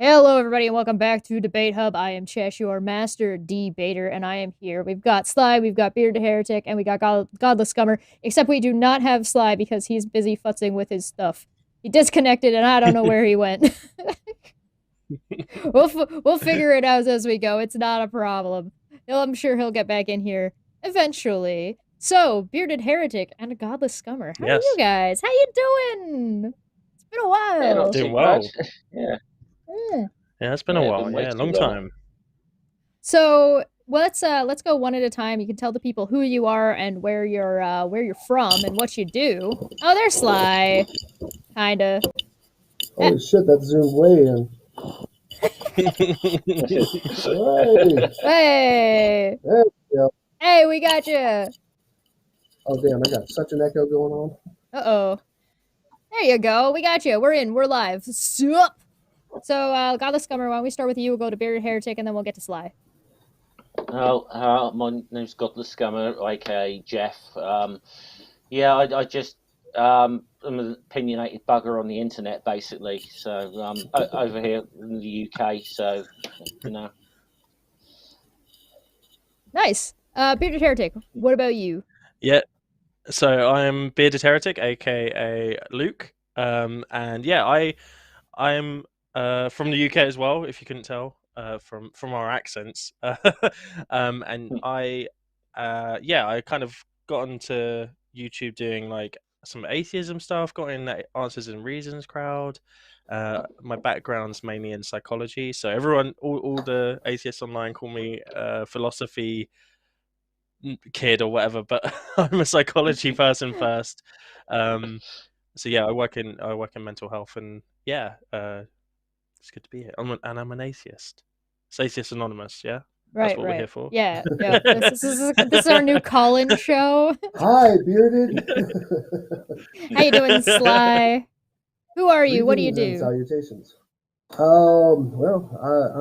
Hello, everybody, and welcome back to Debate Hub. I am Chesh, your master debater, and I am here. We've got Sly, we've got Bearded Heretic, and we got Godless Scummer, except we do not have Sly because he's busy futzing with his stuff. He disconnected, and I don't know where he went. we'll figure it out as we go. It's not a problem. I'm sure he'll get back in here eventually. So, Bearded Heretic and Godless Scummer, how are you guys? How you doing? It's been a Yeah, while. not Doing too well. bad. Yeah. Yeah, it's been a while. Been way Yeah, too long long. time. So let's go one at a time. You can tell the people who you are and where you're from and what you do. Oh, there's Sly. Kinda. Holy shit, that zoomed way in. Hey, Hey, there we go. hey, we got you. Oh, damn, I got such an echo going on. Uh-oh. There you go. We got you. We're in. We're live. Sup. So, Godless Scummer, why don't we start with you? We'll go to Bearded Heretic, and then we'll get to Sly. My name's Godless Scummer, aka Jeff. I just I'm an opinionated bugger on the internet, basically. So over here in the UK, so you know. Nice. Bearded Heretic, what about you? Yeah, so I'm Bearded Heretic, aka Luke. And yeah, I'm from the UK as well, if you couldn't tell from our accents. And I kind of got onto YouTube doing like some atheism stuff, got in that Answers and Reasons crowd. My background's mainly in psychology, so all the atheists online call me philosophy kid or whatever, but I'm a psychology person first. So yeah, I work in mental health, and yeah, it's good to be here. I'm an atheist. It's Atheist Anonymous, yeah. That's what we're here for. Yeah. This is our new call-in show. Hi, Bearded. How you doing, Sly? Who are you? What do you Greetings and do? salutations. I'm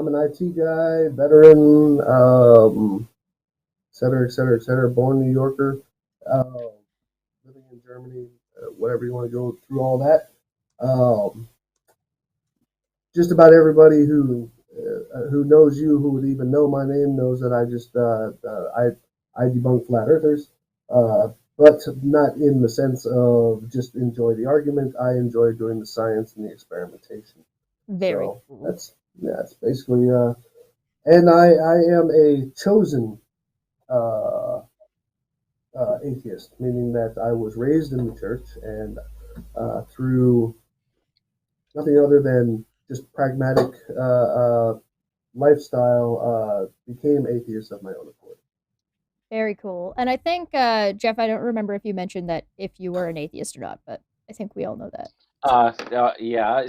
an IT guy, veteran, et cetera, et cetera. Born New Yorker, living in Germany, whatever you want to go through all that. Just about everybody who knows you, who would even know my name, knows that I debunk flat earthers, but not in the sense of just enjoy the argument. I enjoy doing the science and the experimentation. Very So cool. that's basically. And I am a chosen atheist, meaning that I was raised in the church and through nothing other than just pragmatic lifestyle, became atheist of my own accord. Very cool. And I think, Jeff, I don't remember if you mentioned that if you were an atheist or not, but I think we all know that. Yeah,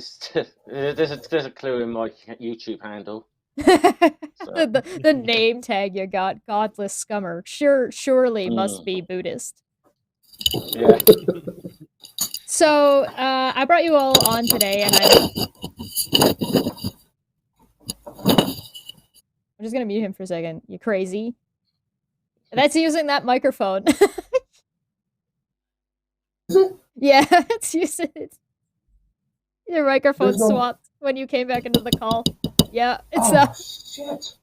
there's a clue in my YouTube handle. The name tag you got, Godless Scummer, surely must be Buddhist. Yeah. So, I brought you all on today, and I'm just gonna mute him for a second. You crazy? That's using that microphone. Yeah, it's using it. Your microphone swapped when you came back into the call. Yeah, it's that. Shit.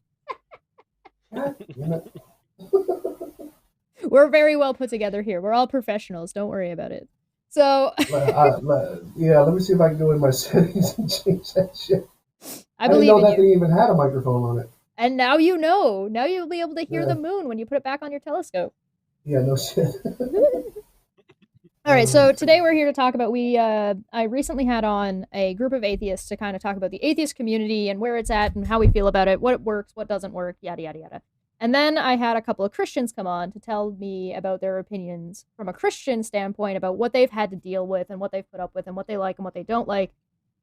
God damn it. We're very well put together here. We're all professionals. Don't worry about it. So let me see if I can go in my settings and change that shit. I believe didn't know in that thing even had a microphone on it. And now you know. Now you'll be able to hear the moon when you put it back on your telescope. Yeah, no shit. All right, so today we're here to talk about I recently had on a group of atheists to kind of talk about the atheist community and where it's at and how we feel about it, what works, what doesn't work, yada yada yada. And then I had a couple of Christians come on to tell me about their opinions from a Christian standpoint about what they've had to deal with and what they've put up with and what they like and what they don't like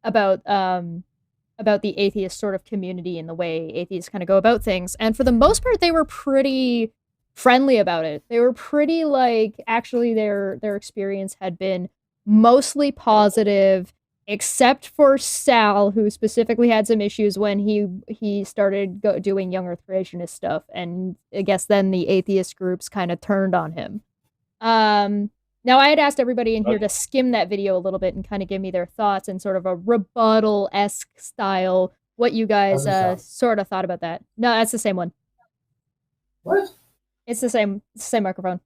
about the atheist sort of community and the way atheists kind of go about things. And for the most part, they were pretty friendly about it. They were pretty like, actually their experience had been mostly positive, except for Sal, who specifically had some issues when he started doing young earth creationist stuff. And I guess then the atheist groups kind of turned on him. Now, I had asked everybody in here to skim that video a little bit and kind of give me their thoughts in sort of a rebuttal-esque style what you guys How's it sound? sort of thought about that. No, that's the same one. What? It's the same microphone.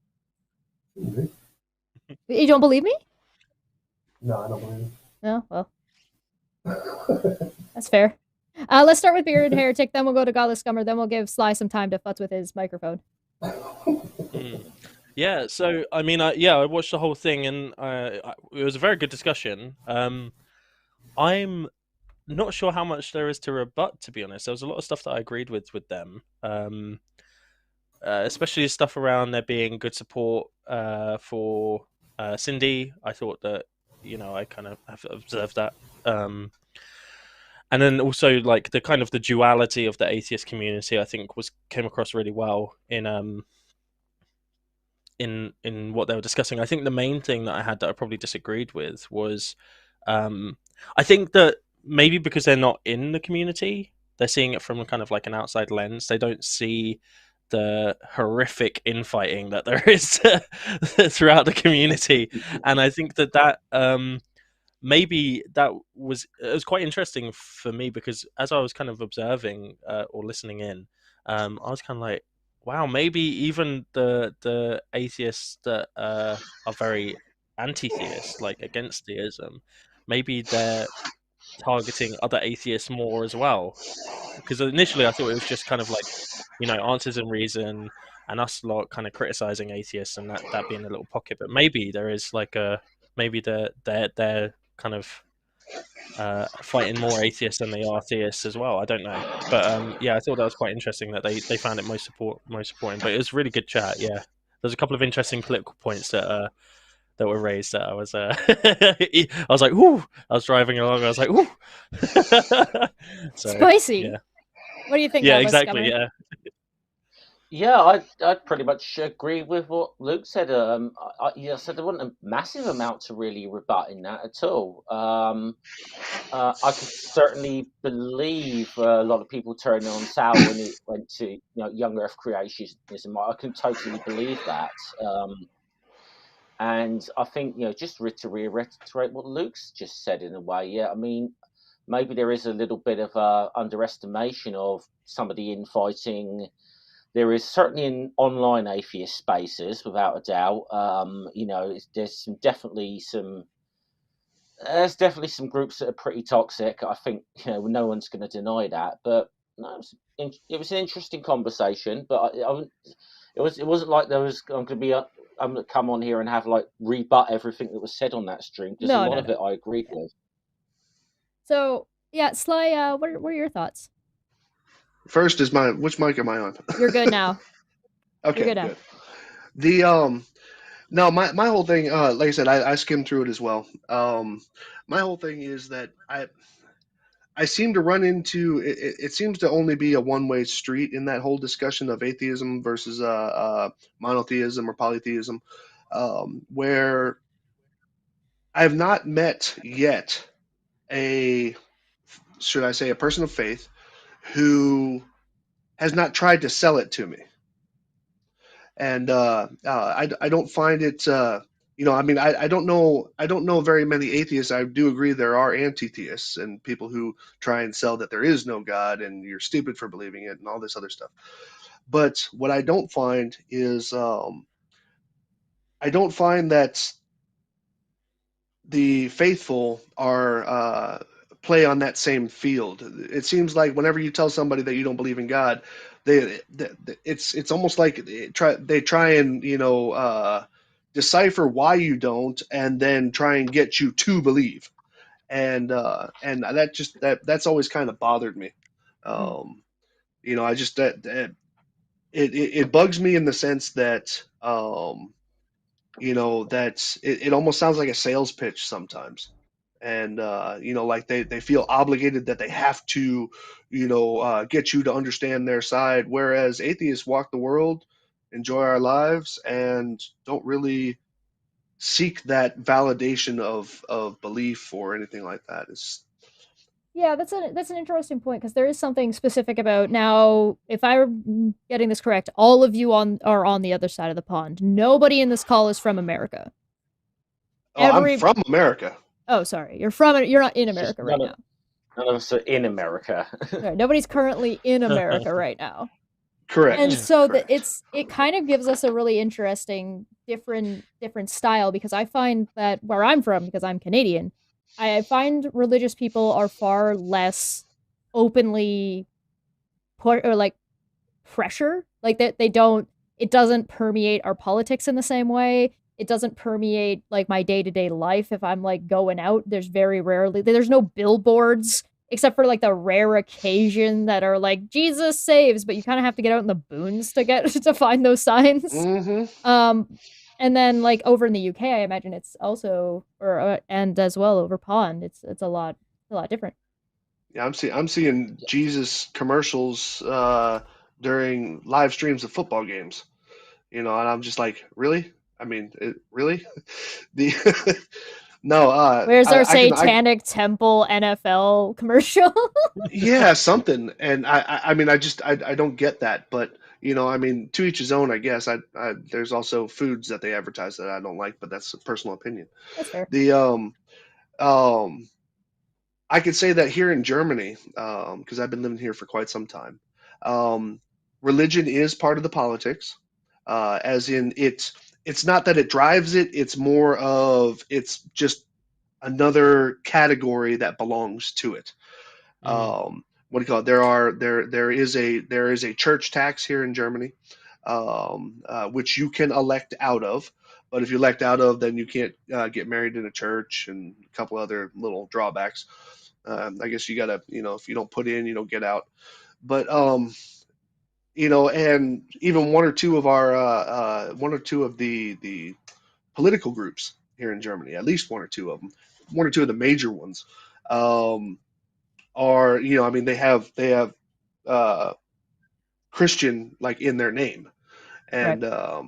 Mhm. You don't believe me? No, I don't believe No, well, it. that's fair. Let's start with Bearded Heretic, then we'll go to Godless Scummer, then we'll give Sly some time to futz with his microphone. Yeah, so I mean, I watched the whole thing, and it was a very good discussion. I'm not sure how much there is to rebut, to be honest. There was a lot of stuff that I agreed with them, especially stuff around there being good support for Cindy. I thought that, I kind of have observed that. And then also like the kind of the duality of the atheist community, I think came across really well in what they were discussing. I think the main thing that I had that I probably disagreed with was, I think that maybe because they're not in the community, they're seeing it from kind of like an outside lens. They don't see the horrific infighting that there is throughout the community, and I think that maybe it was quite interesting for me, because as I was kind of observing or listening in, I was kind of like, wow, maybe even the atheists that are very anti-theist, like against theism, maybe they're targeting other atheists more as well. Because initially I thought it was just kind of like, answers and reason and us lot kind of criticizing atheists, and that being a little pocket. But maybe there is like maybe they're kind of fighting more atheists than they are theists as well. I don't know, but yeah, I thought that was quite interesting that they found it most supporting. But it was really good chat. Yeah, there's a couple of interesting political points that were raised that I was I was like, ooh. I was driving along. I was like, ooh. So, Spicy. Yeah. What do you think? Yeah, Godless exactly. Scummer? Yeah. Yeah, I'd pretty much agree with what Luke said. I said there wasn't a massive amount to really rebut in that at all. I could certainly believe a lot of people turning on Sal when it went to young Earth creationism. I can totally believe that. And I think just to reiterate what Luke's just said in a way. Yeah, I mean, maybe there is a little bit of underestimation of some of the infighting. There is certainly in online atheist spaces, without a doubt. There's definitely some groups that are pretty toxic. I think no one's going to deny that. But no, it was an interesting conversation. But it wasn't like there was I'm going to come on here and have like rebut everything that was said on that stream, because a lot of it I agreed with. So yeah, Sly, what are your thoughts? First is which mic am I on? You're good now. Okay, You're good now. good. The no, my whole thing, like I said, I skimmed through it as well. My whole thing is that I seem to run into it seems to only be a one-way street in that whole discussion of atheism versus monotheism or polytheism, where I have not met yet should I say, a person of faith who has not tried to sell it to me. And I don't find it. I mean, I don't know very many atheists. I do agree there are anti-theists and people who try and sell that there is no God and you're stupid for believing it and all this other stuff. But what I don't find is I don't find that the faithful are play on that same field. It seems like whenever you tell somebody that you don't believe in God, it's almost like they try and decipher why you don't, and then try and get you to believe, and that's always kind of bothered me. I just that it bugs me in the sense that that it almost sounds like a sales pitch sometimes. And like they feel obligated that they have to get you to understand their side, whereas atheists walk the world, enjoy our lives, and don't really seek that validation of belief or anything like that. Yeah, that's an interesting point, because there is something specific about, now, if I'm getting this correct, all of you are on the other side of the pond. Nobody in this call is from America. I'm from America. Oh, sorry. You're not in America right now. None of us are in America. Right, nobody's currently in America right now. Correct. And so Correct. it kind of gives us a really interesting different style, because I find that where I'm from, because I'm Canadian, I find religious people are far less openly put, or like, pressure, like that they don't, it doesn't permeate our politics in the same way. It doesn't permeate like my day-to-day life. If I'm like going out, there's very rarely, there's no billboards except for like the rare occasion that are like Jesus saves, but you kind of have to get out in the boons to get to find those signs. And then like over in the UK, I imagine it's also, or and as well over pond, it's a lot different. Yeah, I'm seeing Jesus commercials during live streams of football games, and I'm just like, really? I mean, really? The no, Where's our I satanic temple NFL commercial? yeah, something. And I mean, I don't get that, but I mean, to each his own, I guess. There's also foods that they advertise that I don't like, but that's a personal opinion. That's fair. The I could say that here in Germany, because I've been living here for quite some time, religion is part of the politics, as in it's not that it drives it, it's more of it's just another category that belongs to it. What do you call it? There is a church tax here in Germany, which you can elect out of. But if you elect out of, then you can't get married in a church and a couple other little drawbacks. I guess you gotta, if you don't put in, you don't get out. But and even one or two of the political groups here in Germany, at least one or two of them, one or two of the major ones, are, I mean, they have Christian like in their name, and Right.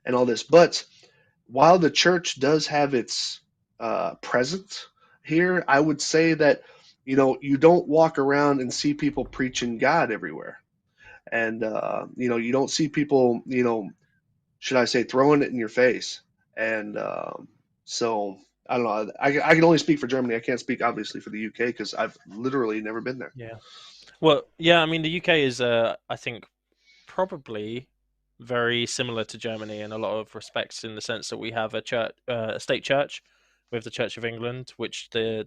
And all this. But while the church does have its presence here, I would say that you don't walk around and see people preaching God everywhere, and you don't see people, should I say, throwing it in your face. And so I don't know. I can only speak for Germany. I can't speak obviously for the UK because I've literally never been there. Yeah. Well, yeah. I mean, the UK is, I think, probably very similar to Germany in a lot of respects, in the sense that we have a church, a state church, with the Church of England, which the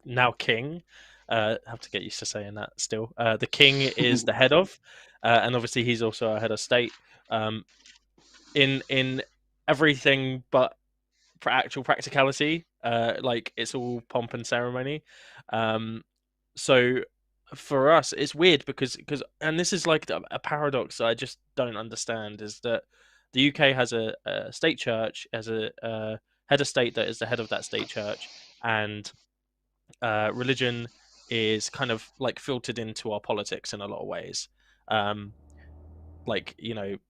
now king, have to get used to saying that still. The king is the head of, and obviously he's also a head of state. In everything but for actual practicality, like it's all pomp and ceremony. So for us, it's weird because and this is like a paradox that I just don't understand, is that the UK has a state church as a head of state that is the head of that state church, and religion is kind of like filtered into our politics in a lot of ways. Like,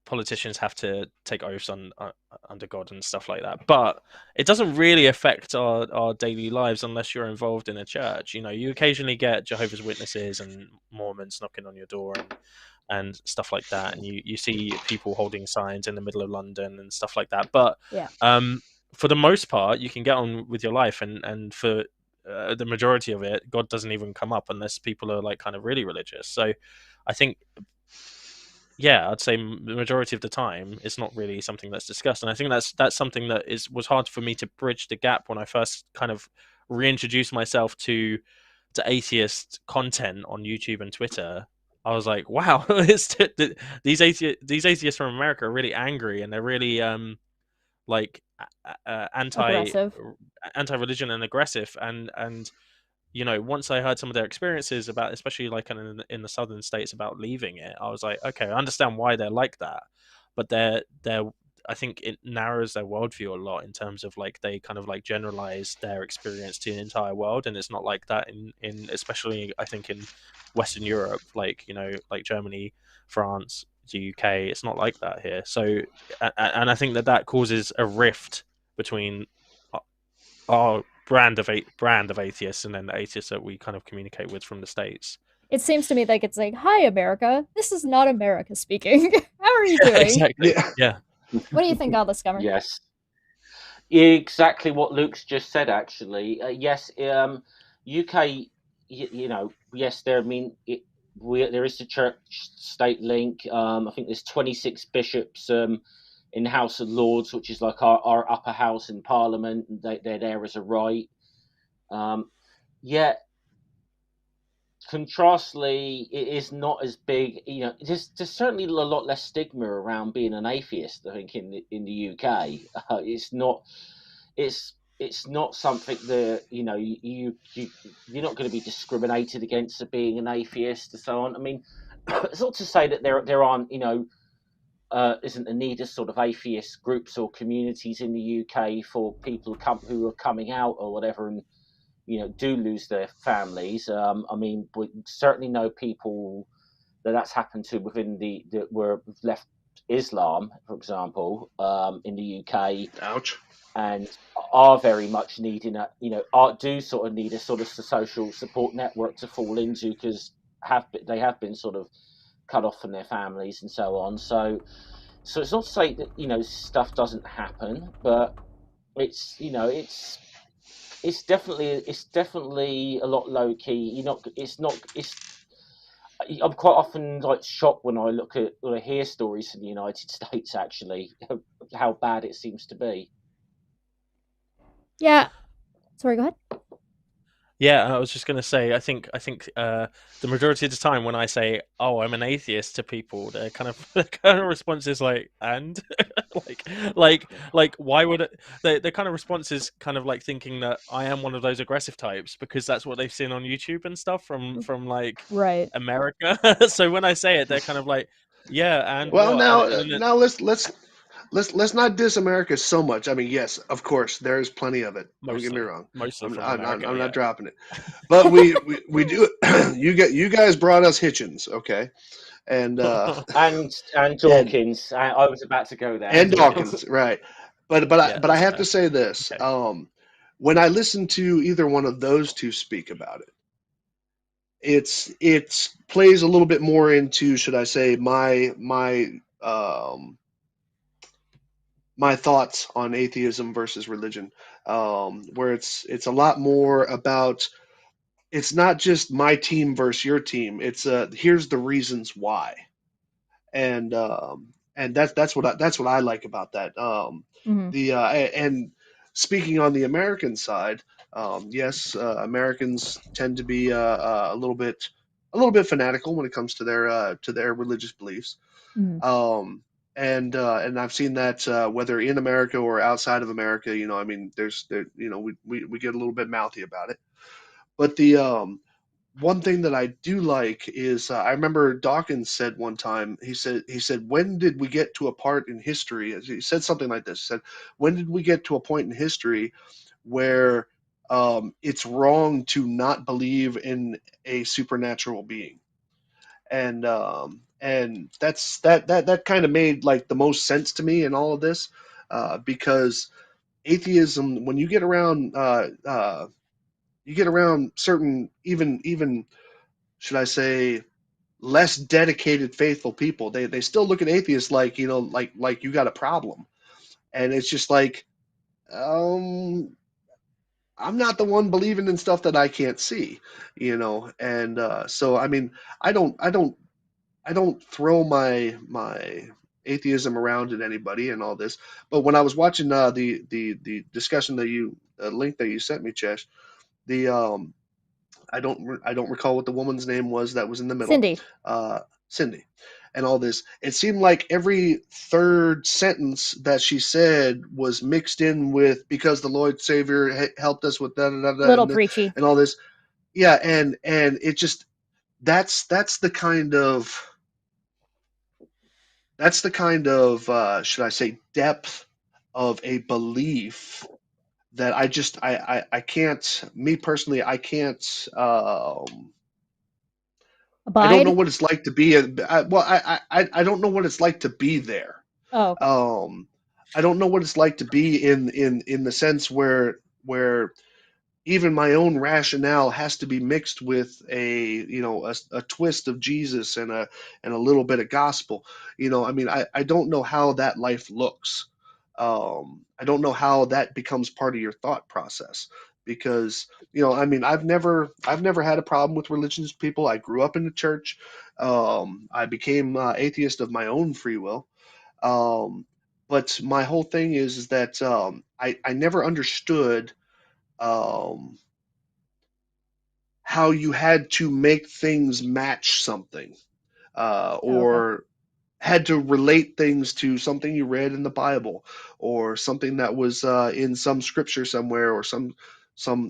politicians have to take oaths under God and stuff like that, but it doesn't really affect our daily lives unless you're involved in a church. You occasionally get Jehovah's Witnesses and Mormons knocking on your door and stuff like that, and you see people holding signs in the middle of London and stuff like that. But yeah, for the most part, you can get on with your life, and for the majority of it, God doesn't even come up unless people are like kind of really religious. So I think, yeah, I'd say the majority of the time it's not really something that's discussed, and I think that's something that was hard for me to bridge the gap when I first kind of reintroduced myself to atheist content on YouTube and Twitter. I was like, wow, these atheists from America are really angry, and they're really like aggressive. anti-religion and aggressive, and once I heard some of their experiences about, especially like in the southern states, about leaving it, I was like, okay, I understand why they're like that, but they're I think it narrows their worldview a lot in terms of like they kind of like generalize their experience to the entire world, and it's not like that in especially I think in Western Europe, like like Germany, France, the UK. It's not like that here. So and I think that causes a rift between our brand of atheists and then the atheists that we kind of communicate with from the States. It seems to me like it's like, hi America, this is not America speaking. How are you doing? Exactly. Yeah. What do you think, all this, Scummer? Yes. Exactly what Luke's just said, actually. Yes, UK yes, there. I mean, there is the church-state link. I think there's 26 bishops in the House of Lords, which is like our upper house in Parliament. And they're there as a right. Yet, contrastly, it is not as big. There's certainly a lot less stigma around being an atheist. I think in the UK, it's not. It's not something that you're not going to be discriminated against for being an atheist and so on. I mean, it's not to say that there aren't isn't a need of sort of atheist groups or communities in the UK for people who are coming out or whatever and do lose their families. I mean, we certainly know people that's happened to within that were left Islam, for example, in the UK. Ouch. And are very much needing do sort of need a sort of social support network to fall into, because they have been sort of cut off from their families and so on. So it's not to say that stuff doesn't happen, but it's it's definitely a lot low key. I'm quite often like shocked when I hear stories in the United States, actually, how bad it seems to be. Yeah. Sorry, go ahead. Yeah, I was just going to say, I think the majority of the time when I say, "Oh, I'm an atheist" to people, their kind of response is like, "And," like why would it? Their kind of response is kind of like thinking that I am one of those aggressive types because that's what they've seen on YouTube and stuff from like Right. America. So when I say it, they're kind of like, "Yeah, and Well, what?" now let's not diss America so much. I mean, yes, of course, there's plenty of it. Don't get me wrong. Mostly from I'm America. not Yeah. dropping it, but we do. You guys brought us Hitchens, okay, and and Dawkins. I was about to go there. and Dawkins, right? But Yeah, I that's have fair. to say this. Okay. When I listen to either one of those two speak about it, it plays a little bit more into, should I say, my thoughts on atheism versus religion, where it's a lot more about, it's not just my team versus your team. It's here's the reasons why, and that's what I like about that. Mm-hmm. And speaking on the American side, yes, Americans tend to be a little bit fanatical when it comes to their religious beliefs. Mm-hmm. And I've seen that whether in America or outside of America, I mean, we get a little bit mouthy about it. But the one thing that I do like is I remember Dawkins said one time, he said, when did we get to a part in history? He said something like this. He said, when did we get to a point in history where it's wrong to not believe in a supernatural being? And that kind of made like the most sense to me in all of this, because atheism, when you get around certain, even should I say, less dedicated faithful people, they still look at atheists like, like you got a problem. And it's just like, I'm not the one believing in stuff that I can't see, and so I mean, I don't throw my atheism around at anybody and all this. But when I was watching the discussion that you link that you sent me, Chesh, the I don't recall what the woman's name was that was in the middle, Cindy. Cindy, and all this. It seemed like every third sentence that she said was mixed in with, because the Lord Savior helped us with da da da da, Little preachy. and all this. Yeah, and it just, that's the kind of should I say, depth of a belief that I can't, me personally, I can't, I don't know Abide. what it's like to be I don't know what it's like to be there. Oh. I don't know what it's like to be in the sense where even my own rationale has to be mixed with a twist of Jesus and a little bit of gospel. I mean, I don't know how that life looks. I don't know how that becomes part of your thought process. because I mean, I've never had a problem with religious people. I grew up in the church. I became atheist of my own free will. Um, but my whole thing is that I never understood um, how you had to make things match something, Oh, okay. or had to relate things to something you read in the Bible, or something that was in some scripture somewhere, or some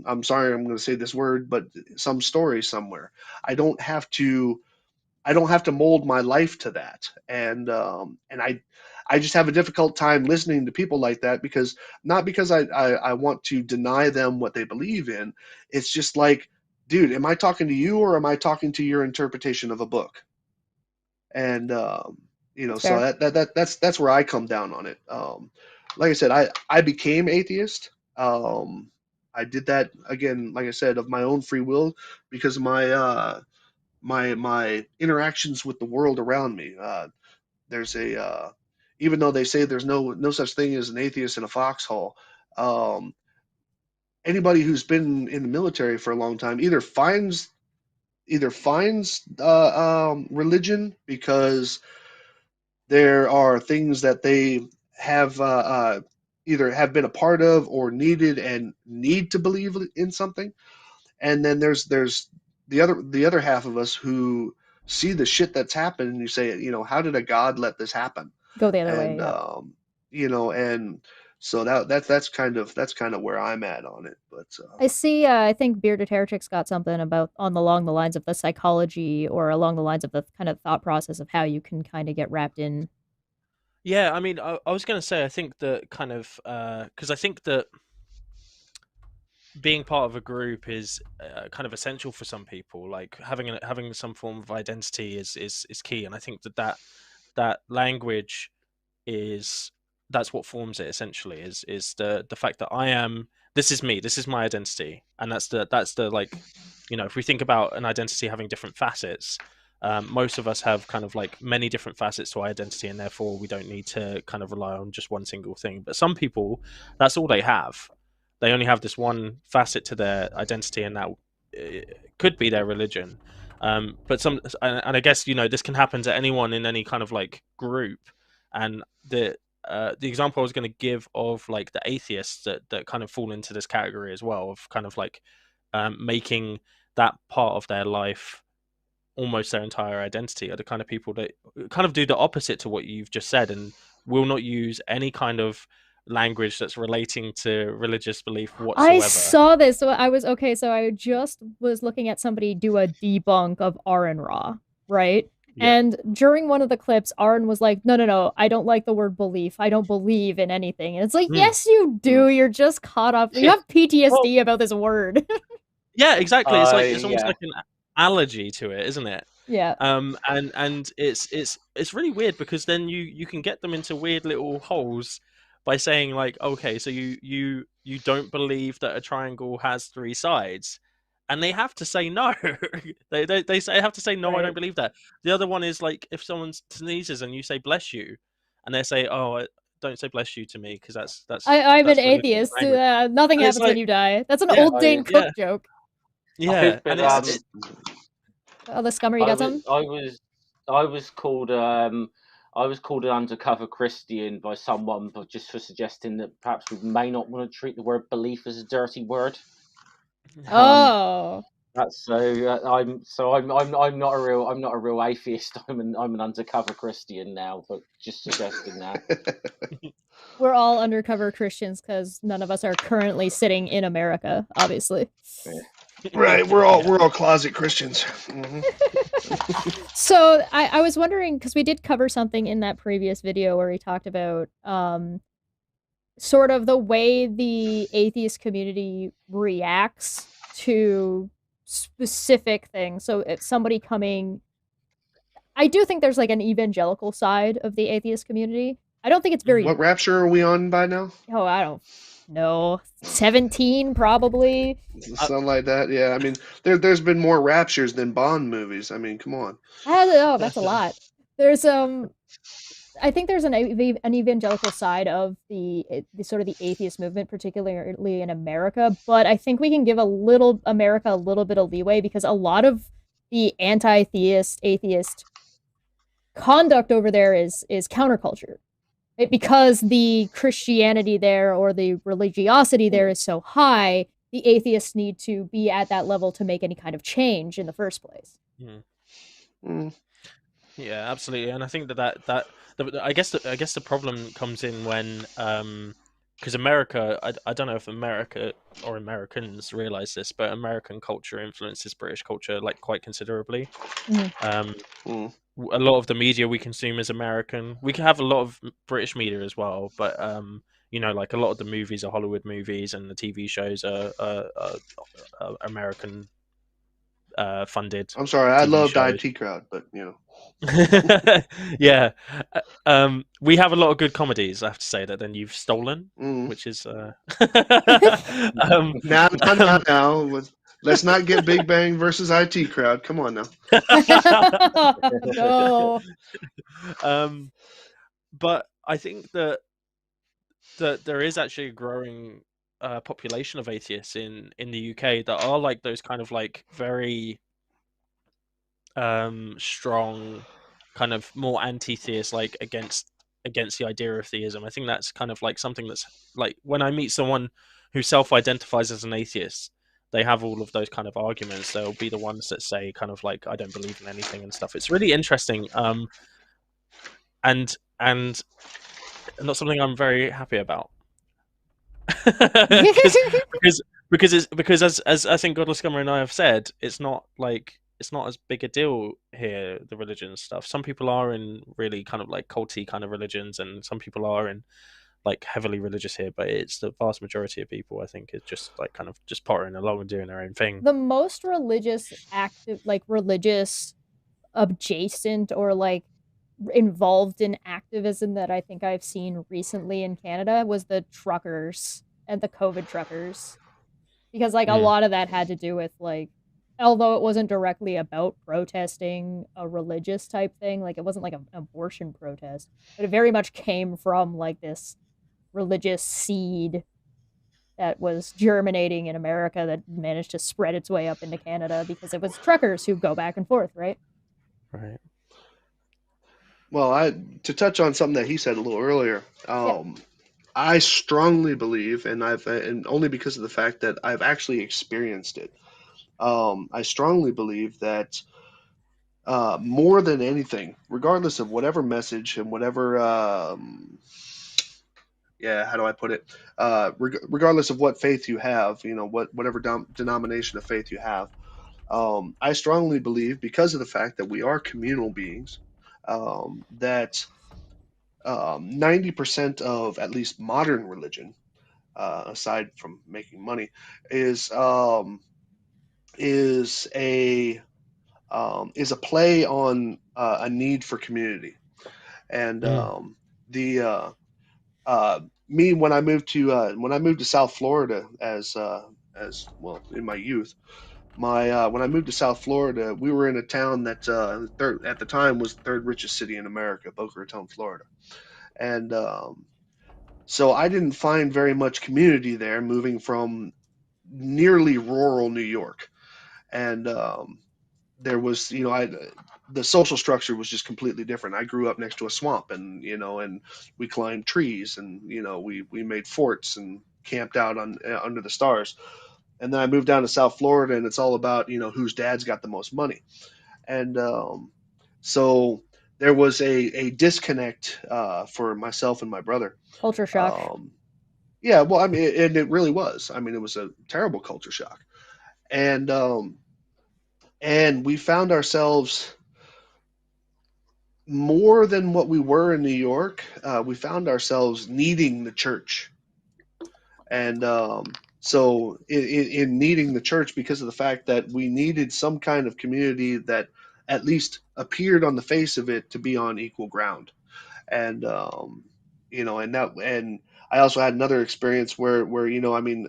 I'm sorry, I'm going to say this word, but some story somewhere. I don't have to mold my life to that, and I just have a difficult time listening to people like that, because not because I want to deny them what they believe in. It's just like, dude, am I talking to you, or am I talking to your interpretation of a book? And That's so fair. that's where I come down on it. Like I said, I became atheist. I did that again, like I said, of my own free will, because of my interactions with the world around me. There's a Even though they say there's no such thing as an atheist in a foxhole, um, anybody who's been in the military for a long time either finds religion because there are things that they have either have been a part of or needed and need to believe in something. And then there's the other half of us who see the shit that's happened, and you say, how did a god let this happen? Go the other way. And Yeah. and so that's kind of where I'm at on it. But I see. I think Bearded Heretic's got something about along the lines of the psychology, or along the lines of the kind of thought process of how you can kind of get wrapped in. Yeah, I mean, I was going to say, I think that kind of because I think that being part of a group is kind of essential for some people. Like having some form of identity is key, and I think that language is that's what forms it essentially. Is the fact that this is me, this is my identity, and that's the like, if we think about an identity having different facets. Most of us have kind of like many different facets to our identity, and therefore we don't need to kind of rely on just one single thing. But some people, that's all they have. They only have this one facet to their identity, and that could be their religion. But and I guess this can happen to anyone in any kind of like group. And the example I was going to give of like the atheists that kind of fall into this category as well, of kind of like making that part of their life almost their entire identity, are the kind of people that kind of do the opposite to what you've just said, and will not use any kind of language that's relating to religious belief I whatsoever. saw this. So I was okay. So I just was looking at somebody do a debunk of Aaron Ra, right? Yeah. And during one of the clips, Aaron was like, no, I don't like the word belief. I don't believe in anything. And it's like, yes, you do. You're just caught up. You have PTSD about this word. Yeah, exactly. It's almost yeah. like an allergy to it, isn't it? Yeah. And it's really weird, because then you can get them into weird little holes by saying like, okay, so you don't believe that a triangle has three sides, and they have to say no. they have to say no, I Right. don't believe that. The other one is like, if someone sneezes and you say bless you, and they say, oh, don't say bless you to me, because that's I'm that's an religious atheist. language. Nothing And it's happens when like, you die. That's an yeah, old Dane Cook yeah, joke. yeah, and it's Oh, the scummer, you got something? I was called an undercover Christian by someone, but just for suggesting that perhaps we may not want to treat the word belief as a dirty word. Oh. That's I'm not a real atheist. I'm an undercover Christian now, but just suggesting that. We're all undercover Christians because none of us are currently sitting in America, obviously. Right, we're all closet Christians. Mm-hmm. So I was wondering, because we did cover something in that previous video where we talked about sort of the way the atheist community reacts to specific things. So if somebody coming, I do think there's like an evangelical side of the atheist community. I don't think it's very. What rapture are we on by now? Oh, I don't know. 17 probably. Something like that. Yeah, I mean, there's been more raptures than Bond movies. I mean, come on. Oh, that's a lot. There's I think there's an evangelical side of the sort of the atheist movement, particularly in America. But I think we can give America a little bit of leeway because a lot of the anti-theist atheist conduct over there is counterculture. Right? Because the Christianity there or the religiosity there is so high, the atheists need to be at that level to make any kind of change in the first place. Mm. Yeah, absolutely, and I think I guess the problem comes in when because America, I don't know if America or Americans realize this, but American culture influences British culture like quite considerably. Mm. A lot of the media we consume is American. We can have a lot of British media as well, but you know, like a lot of the movies are Hollywood movies, and the TV shows are American funded I'm sorry, I TV loved shows. IT Crowd, but you know. Yeah, we have a lot of good comedies. I have to say that. Then you've stolen, Mm. which is Now. Let's not get Big Bang versus IT Crowd. Come on now. No. But I think that there is actually a growing population of atheists in the UK that are like those kind of like very strong, kind of more anti-theist, like against the idea of theism. I think that's kind of like something that's like when I meet someone who self-identifies as an atheist, they have all of those kind of arguments. They'll be the ones that say kind of like I don't believe in anything and stuff. It's really interesting, and not something I'm very happy about. because as I think Godless Scummer and I have said, it's not as big a deal here, the religion stuff. Some people are in really kind of like culty kind of religions, and some people are in like heavily religious here, but it's the vast majority of people, I think, is just like kind of just pottering along and doing their own thing. The most religious religious adjacent or like involved in activism that I think I've seen recently in Canada was the truckers and the COVID truckers. Because like a lot of that had to do with like although it wasn't directly about protesting a religious type thing, like it wasn't like an abortion protest, but it very much came from like this religious seed that was germinating in America that managed to spread its way up into Canada because it was truckers who go back and forth, right? Right. Well, to touch on something that he said a little earlier, I strongly believe, and only because of the fact that I've actually experienced it. I strongly believe that more than anything, regardless of whatever message and whatever, how do I put it? Regardless of what faith you have, you know, whatever denomination of faith you have, I strongly believe, because of the fact that we are communal beings, that 90% of at least modern religion, aside from making money, is a play on a need for community. And the me when I moved to South Florida as well in my youth, when I moved to South Florida, we were in a town that at the time was the third richest city in America, Boca Raton, Florida, and so I didn't find very much community there, moving from nearly rural New York, and there was, you know, the social structure was just completely different. I grew up next to a swamp, and you know, and we climbed trees, and you know, we made forts and camped out on under the stars. And then I moved down to South Florida, and it's all about, you know, whose dad's got the most money, and so there was a disconnect for myself and my brother. Culture shock. Yeah, well, I mean, and it really was. I mean, it was a terrible culture shock, and we found ourselves more than what we were in New York. We found ourselves needing the church, and so in needing the church, because of the fact that we needed some kind of community that at least appeared on the face of it to be on equal ground, and you know, and I also had another experience where you know, I mean,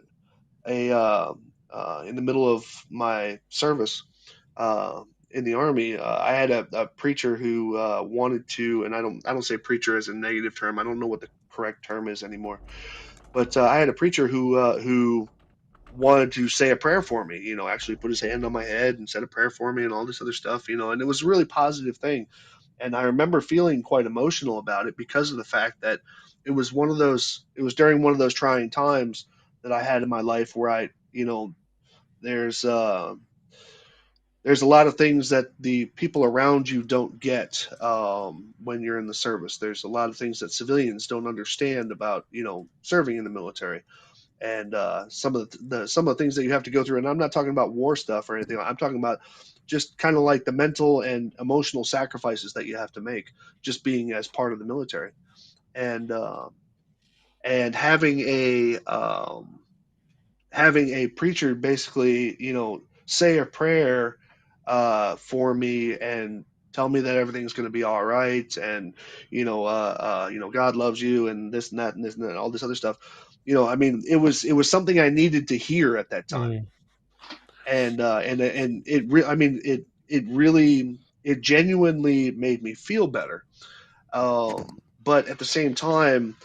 in the middle of my service, in the army, I had a preacher who wanted to, and I don't say preacher as a negative term. I don't know what the correct term is anymore. But I had a preacher who wanted to say a prayer for me. You know, actually put his hand on my head and said a prayer for me and all this other stuff. You know, and it was a really positive thing. And I remember feeling quite emotional about it because of the fact that it was one of those. It was during one of those trying times that I had in my life where I, you know, there's uh, there's a lot of things that the people around you don't get when you're in the service. There's a lot of things that civilians don't understand about, you know, serving in the military, and some of the things that you have to go through. And I'm not talking about war stuff or anything. I'm talking about just kind of like the mental and emotional sacrifices that you have to make just being as part of the military, and having a preacher basically, you know, say a prayer for me and tell me that everything's going to be all right, and you know, God loves you, and this and that and this and that, and all this other stuff. You know, I mean, it was something I needed to hear at that time, and I mean, it really, it genuinely made me feel better. But at the same time,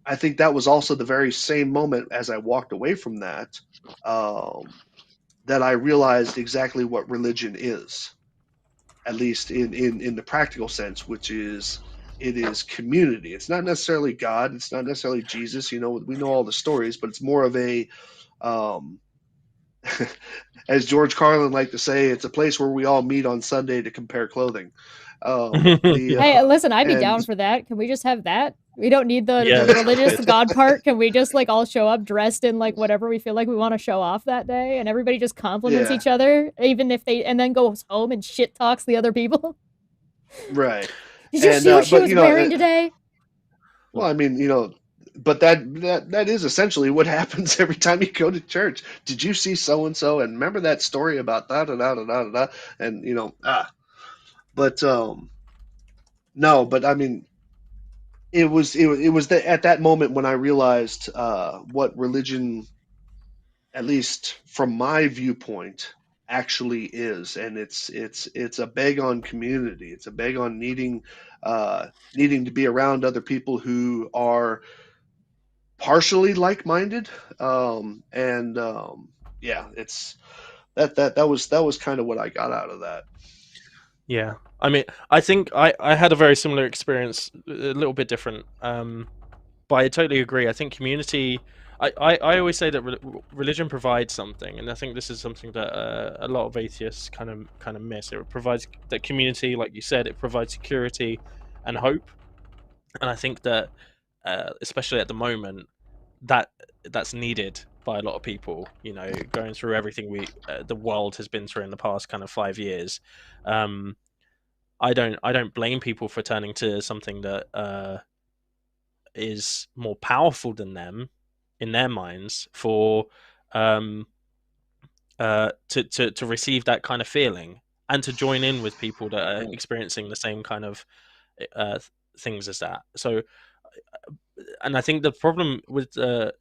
I think that was also the very same moment as I walked away from that, um, that I realized exactly what religion is, at least in the practical sense, which is it is community. It's not necessarily God. It's not necessarily Jesus. You know, we know all the stories, but it's more of a, um, as George Carlin liked to say, it's a place where we all meet on Sunday to compare clothing. Hey, listen, I'd be And down for that. Can we just have that? We don't need the Yeah, the that's religious good. God part. Can we just like all show up dressed in like whatever we feel like we want to show off that day, and everybody just compliments yeah, each other, even if they and then goes home and shit talks the other people? right. Did you And see what she but was you know, wearing today? well, I mean, you know, but that is essentially what happens every time you go to church. Did you see so and so? And remember that story about da da da da da da? And you know, but no, but I mean, it was at that moment when I realized what religion, at least from my viewpoint, actually is. And it's a beg on community. It's a beg on needing to be around other people who are partially like-minded. And yeah, it's that was kind of what I got out of that. Yeah, I mean, I think I had a very similar experience, a little bit different. But I totally agree. I think community. I always say that religion provides something, and I think this is something that a lot of atheists kind of miss. It provides that community, like you said, it provides security and hope, and I think that especially at the moment, that that's needed by a lot of people. You know, going through everything the world has been through in the past kind of 5 years. Um, I don't blame people for turning to something that is more powerful than them in their minds for um, to receive that kind of feeling and to join in with people that are experiencing the same kind of uh, things as that. So, and I think the problem with the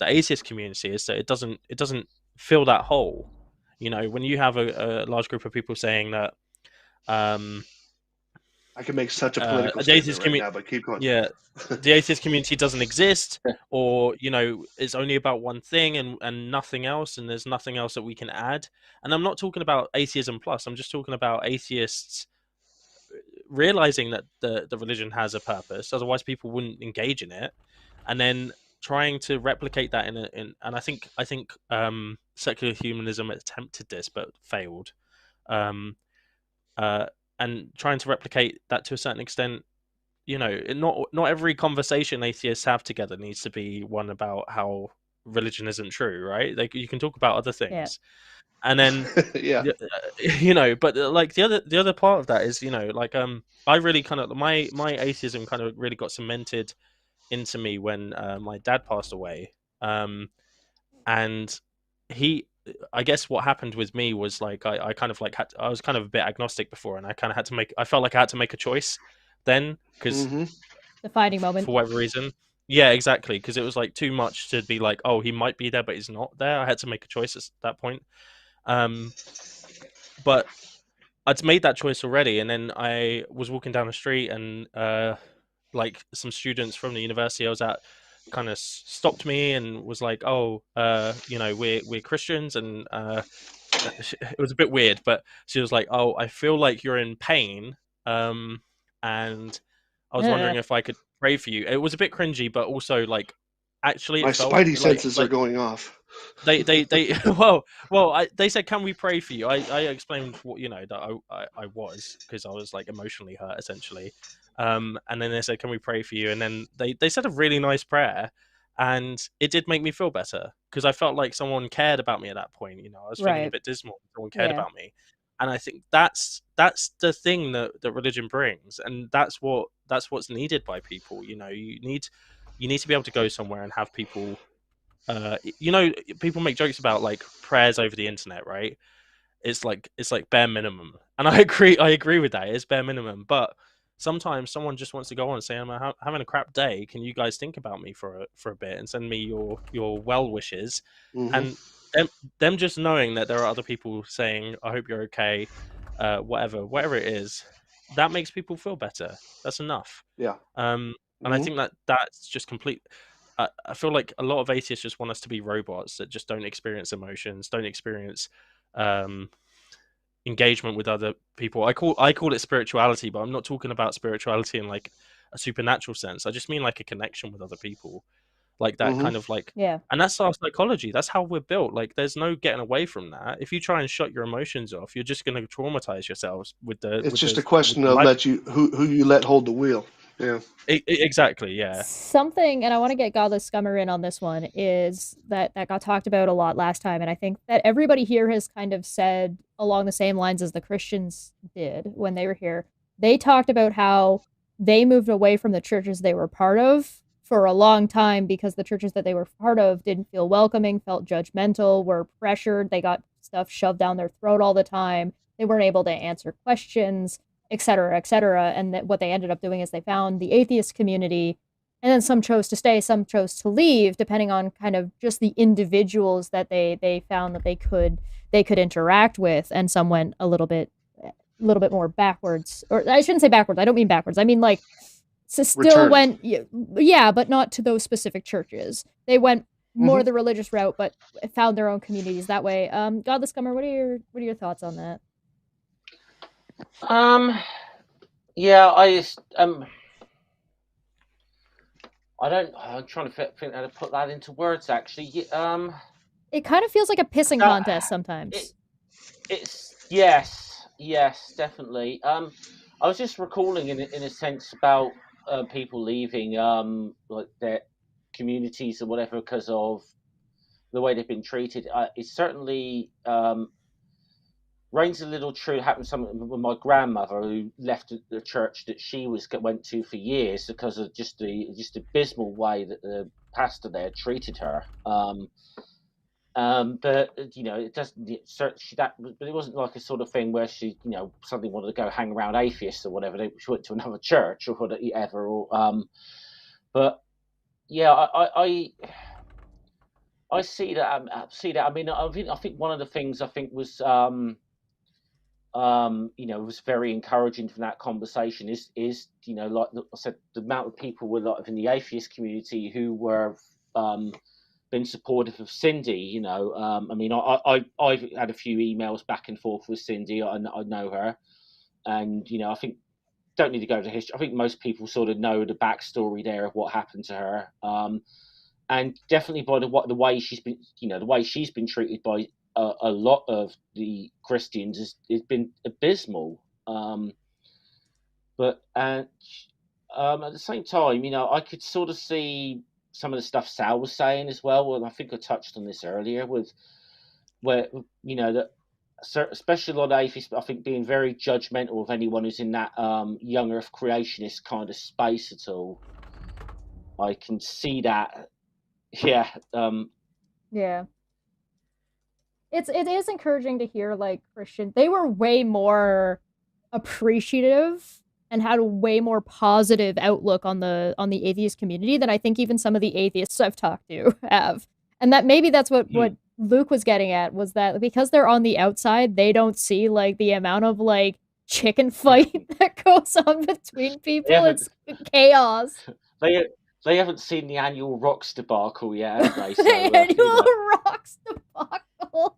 atheist community is that it doesn't fill that hole. You know, when you have a large group of people saying that um, I can make such a political the statement atheist right community, now, but keep going. yeah, the atheist community doesn't exist, or you know, it's only about one thing and nothing else, and there's nothing else that we can add. And I'm not talking about atheism plus. I'm just talking about atheists realizing that the religion has a purpose. Otherwise, people wouldn't engage in it, and then trying to replicate that and I think secular humanism attempted this but failed. Um, uh, and trying to replicate that to a certain extent, you know, not every conversation atheists have together needs to be one about how religion isn't true, right? Like you can talk about other Yeah. things, and then Yeah. you know, but like the other part of that is, you know, like I really kind of my atheism kind of really got cemented into me when my dad passed away, and he. I guess what happened with me was like I kind of like I was kind of a bit agnostic before, and I kind of had to make I felt like I had to make a choice then because Hmm. Defining moment. for whatever reason. Yeah, exactly. Because it was like too much to be like, oh, he might be there, but he's not there. I had to make a choice at that point. Um, but I'd made that choice already, and then I was walking down the street, and like some students from the university I was at kind of stopped me and was like, "Oh, we're Christians," and it was a bit weird, but she was like, "Oh, I feel like you're in pain, and I was wondering if I could pray for you." It was a bit cringy, but also like actually My it felt spidey like senses are going off. they they said, "Can we pray for you?" I explained what that I was, because I was like emotionally hurt essentially, and then they said, "Can we pray for you?" And then they said a really nice prayer, and it did make me feel better, because I felt like someone cared about me at that point. I was feeling a Right. bit dismal. Someone cared Yeah. about me, and I think that's the thing that religion brings, and that's what's needed by people. You need to be able to go somewhere and have people. People make jokes about like prayers over the internet, right? It's like bare minimum, and I agree with that. It's bare minimum, but sometimes someone just wants to go on and say, "I'm having a crap day. Can you guys think about me for a bit and send me your well wishes?" Mm-hmm. And them just knowing that there are other people saying, "I hope you're okay," whatever it is, that makes people feel better. That's enough. Yeah. And I think that's just complete. I feel like a lot of atheists just want us to be robots that just don't experience emotions, don't experience engagement with other people. I call it spirituality, but I'm not talking about spirituality in like a supernatural sense. I just mean like a connection with other people, like that kind of like. Yeah. And that's our psychology. That's how we're built. Like, there's no getting away from that. If you try and shut your emotions off, you're just going to traumatize yourselves with the. It's just a with question the of life. who you let hold the wheel. Yeah. Exactly. Yeah. Something, and I want to get Godless Scummer in on this one, is that got talked about a lot last time, and I think that everybody here has kind of said along the same lines as the Christians did when they were here. They talked about how they moved away from the churches they were part of for a long time because the churches that they were part of didn't feel welcoming, felt judgmental, were pressured, they got stuff shoved down their throat all the time. They weren't able to answer questions, et cetera, et cetera. And that what they ended up doing is they found the atheist community, and then some chose to stay, some chose to leave, depending on kind of just the individuals that they found that they could interact with, and some went a little bit more backwards. Or I shouldn't say backwards. I don't mean backwards. I mean like still went, yeah, but not to those specific churches. They went more the religious route, but found their own communities that way. Godless Scummer, what are your thoughts on that? Yeah, I'm trying to think how to put that into words. Actually, it kind of feels like a pissing contest sometimes. It's yes, definitely. I was just recalling in a sense about people leaving like their communities or whatever because of the way they've been treated. It's certainly reigns a little true. Happened something with my grandmother who left the church that she went to for years because of just the abysmal way that the pastor there treated her. But it doesn't. But it wasn't like a sort of thing where she, suddenly wanted to go hang around atheists or whatever. She went to another church or whatever. But yeah, I see that. I mean, I think one of the things was was very encouraging from that conversation is like I said, the amount of people were like in the atheist community who were been supportive of Cindy. I mean, I've had a few emails back and forth with Cindy. I know her, and I think don't need to go to history. I think most people sort of know the backstory there of what happened to her, and definitely by the way she's been, the way she's been treated by a lot of the Christians has been abysmal. But at the same time, I could sort of see some of the stuff Sal was saying as well. And I think I touched on this earlier with where, that especially a lot of atheists, I think, being very judgmental of anyone who's in that young earth creationist kind of space at all. I can see that. Yeah. Yeah. It is encouraging to hear like Christian. They were way more appreciative and had a way more positive outlook on the atheist community than I think even some of the atheists I've talked to have. And that maybe that's what Luke was getting at was that because they're on the outside, they don't see like the amount of like chicken fight that goes on between people. It's chaos. They haven't seen the annual Rocks debacle yet, have they? So, The annual Rocks debacle.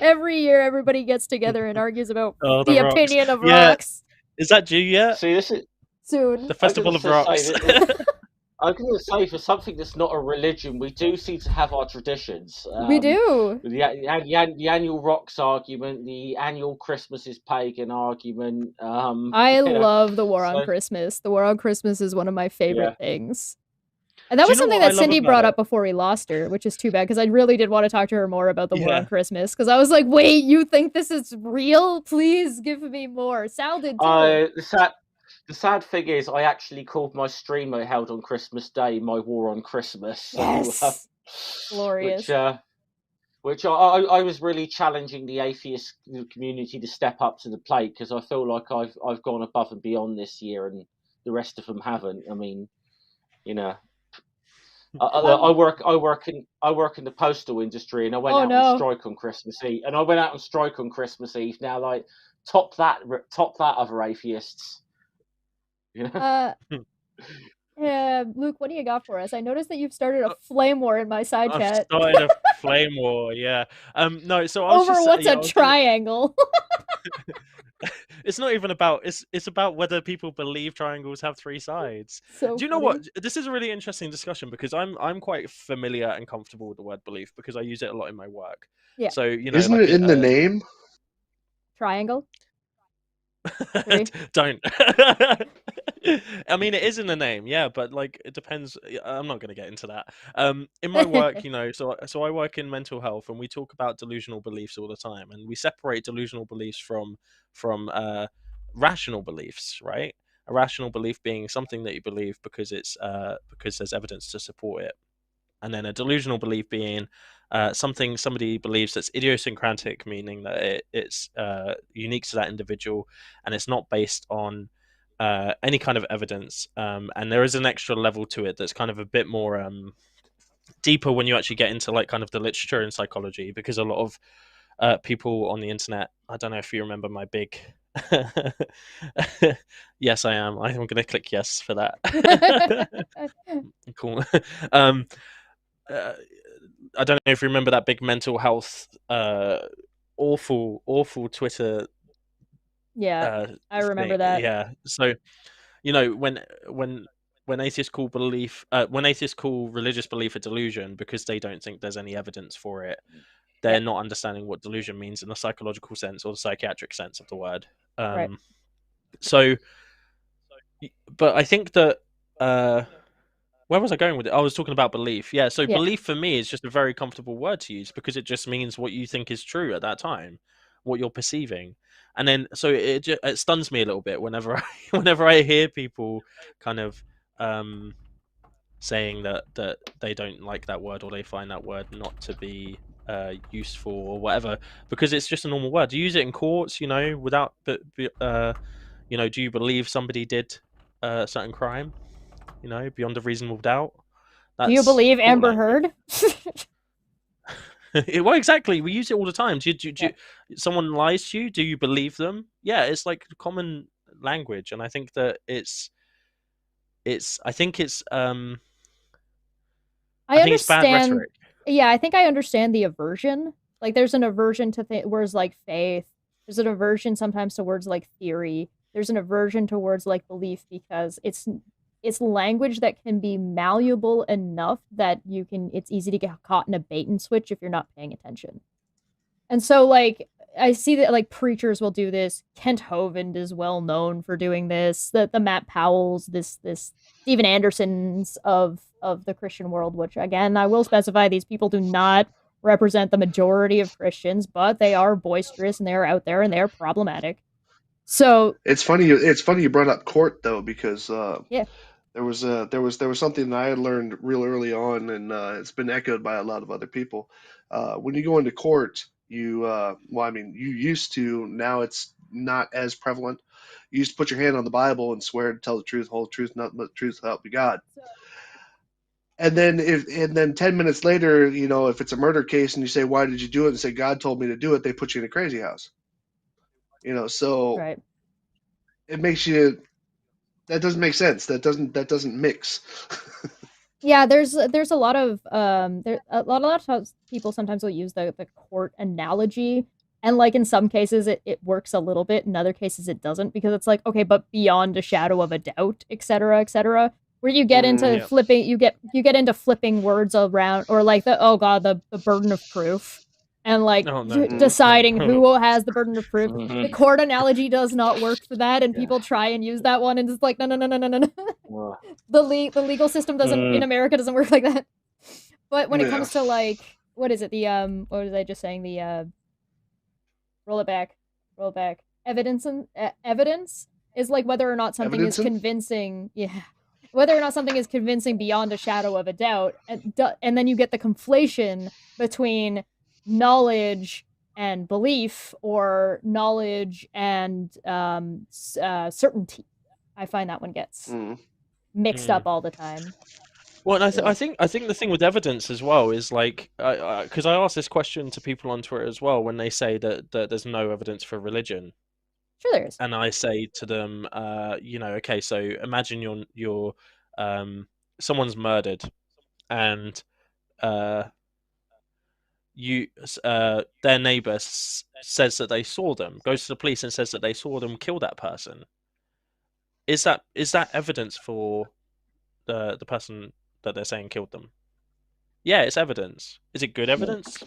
Every year, everybody gets together and argues about the Rocks. opinion of Yeah. rocks. Is that due yet? See, this is Soon. The Festival of Rocks. I'm going to say, for something that's not a religion, we do seem to have our traditions. We do. The annual Rocks argument, the annual Christmas is pagan argument. I love the War on Christmas. The War on Christmas is one of my favorite things. And that was something that Cindy brought up before we lost her, which is too bad, because I really did want to talk to her more about the War on Christmas, because I was like, wait, you think this is real? Please give me more. Sal did too. The sad thing is, I actually called my stream I held on Christmas Day my War on Christmas. Yes! Glorious. Which I was really challenging the atheist community to step up to the plate, because I feel like I've gone above and beyond this year, and the rest of them haven't. I mean, you know, I work in the postal industry, and I went out on strike on Christmas Eve. Now, like, top that, other atheists. You know? Luke, what do you got for us? I noticed that you've started a flame war in my side chat. I've started a flame war, yeah. No, so I was over what's a triangle. It's not even about it's about whether people believe triangles have three sides. So do you know what? This is a really interesting discussion, because I'm quite familiar and comfortable with the word belief, because I use it a lot in my work. Yeah. So isn't it in the name? Triangle. Don't. I mean, it is in the name, yeah, but like it depends. I'm not going to get into that. In my work, so I work in mental health, and we talk about delusional beliefs all the time, and we separate delusional beliefs from rational beliefs, right? A rational belief being something that you believe because it's because there's evidence to support it, and then a delusional belief being something somebody believes that's idiosyncratic, meaning that it's unique to that individual, and it's not based on any kind of evidence, and there is an extra level to it that's kind of a bit more deeper when you actually get into like kind of the literature and psychology, because a lot of people on the internet, I don't know if you remember my big yes, I am going to click yes for that. Cool. I don't know if you remember that big mental health awful Twitter. Yeah, I remember that. Yeah, so when atheists call religious belief a delusion because they don't think there's any evidence for it, they're not understanding what delusion means in the psychological sense or the psychiatric sense of the word. Right. So, but I think that where was I going with it? I was talking about belief. Yeah, so belief for me is just a very comfortable word to use, because it just means what you think is true at that time, what you're perceiving. And then so it stuns me a little bit whenever I hear people kind of saying that they don't like that word, or they find that word not to be useful or whatever, because it's just a normal word. You use it in courts, without do you believe somebody did a certain crime? Beyond a reasonable doubt. Do you believe Amber Heard? Well, exactly. We use it all the time. Do someone lies to you? Do you believe them? Yeah, it's like common language, and I think that it's bad rhetoric. Yeah, I think I understand the aversion. Like, there's an aversion to words like faith. There's an aversion sometimes to words like theory. There's an aversion to words like belief, because it's language that can be malleable enough that it's easy to get caught in a bait and switch if you're not paying attention. And so, like, I see that, like, preachers will do this. Kent Hovind is well known for doing this. The Matt Powells, this Steven Andersons of the Christian world, which, again, I will specify, these people do not represent the majority of Christians, but they are boisterous, and they are out there, and they are problematic. So it's funny you brought up court, though, because there was something that I had learned real early on, and it's been echoed by a lot of other people. When you go into court, you used to, now it's not as prevalent. You used to put your hand on the Bible and swear to tell the truth, whole truth, nothing but the truth, so help you God. And then 10 minutes later, if it's a murder case and you say, why did you do it? And say, God told me to do it, they put you in a crazy house. So Right. it makes you, that doesn't make sense. That doesn't mix. Yeah, there's a lot of a lot of times people sometimes will use the court analogy, and like in some cases it works a little bit, in other cases it doesn't, because it's like, okay, but beyond a shadow of a doubt, etc., where you get into Yep. flipping, you get into flipping words around, or like the burden of proof, and like Oh no. deciding Yeah. who has the burden of proof. Mhm. The court analogy does not work for that, and Yeah. people try and use that one, and it's like, no. Well, The legal system doesn't in America doesn't work like that. But when it Yeah. comes to like, what is it? What was I just saying? Roll it back. Evidence is like whether or not something is Evidencing? convincing. Yeah. Whether or not something is convincing beyond a shadow of a doubt, and then you get the conflation between knowledge and belief, or knowledge and certainty. I find that one gets mixed up all the time. Well, and I think the thing with evidence as well is like, because I ask this question to people on Twitter as well when they say that there's no evidence for religion, Sure, there is. and I say to them, okay, so imagine you're someone's murdered, and their neighbor says that they saw them, goes to the police and says that they saw them kill that person. Is that evidence for the person that they're saying killed them? Yeah, it's evidence. Is it good evidence?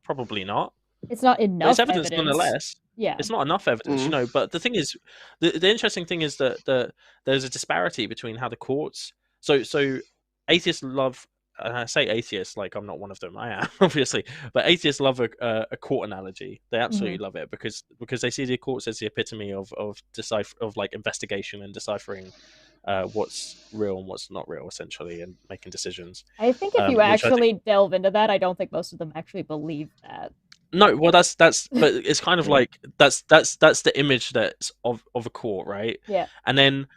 Probably not. It's not But enough it's evidence nonetheless. Yeah. It's not enough evidence, But the thing is, the interesting thing is that there's a disparity between how the courts. So atheists love, and I say atheists like I'm not one of them. I am obviously, but atheists love a court analogy. They absolutely love it because they see the courts as the epitome of like investigation and deciphering what's real and what's not real, essentially, and making decisions. I think if you actually delve into that, I don't think most of them actually believe that. No, well, that's but it's kind of like that's the image that's of a court, right? Yeah. And then,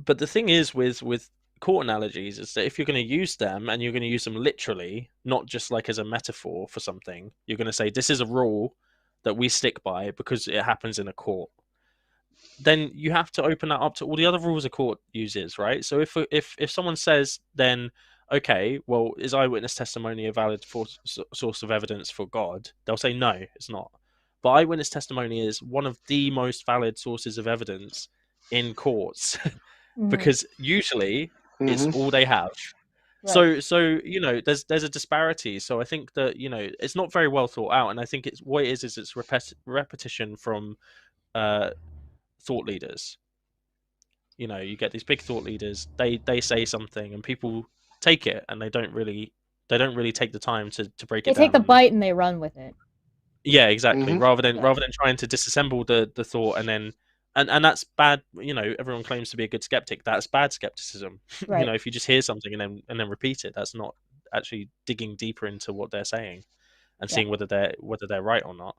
but the thing is with court analogies is that if you're going to use them and you're going to use them literally, not just like as a metaphor for something, you're going to say this is a rule that we stick by because it happens in a court. Then you have to open that up to all the other rules a court uses, right? So if someone says then, okay, well, is eyewitness testimony a valid source of evidence for God? They'll say no, it's not. But eyewitness testimony is one of the most valid sources of evidence in courts because usually it's all they have. Right. So there's a disparity. So I think that it's not very well thought out, and I think it's what it is it's repetition from thought leaders. You get these big thought leaders, they say something and people take it, and they don't really take the time to break it down. They take the bite and they run with it. Yeah, exactly. Rather than trying to disassemble the thought and then and that's bad. Everyone claims to be a good skeptic. That's bad skepticism. Right. If you just hear something and then repeat it, that's not actually digging deeper into what they're saying and seeing whether they're right or not.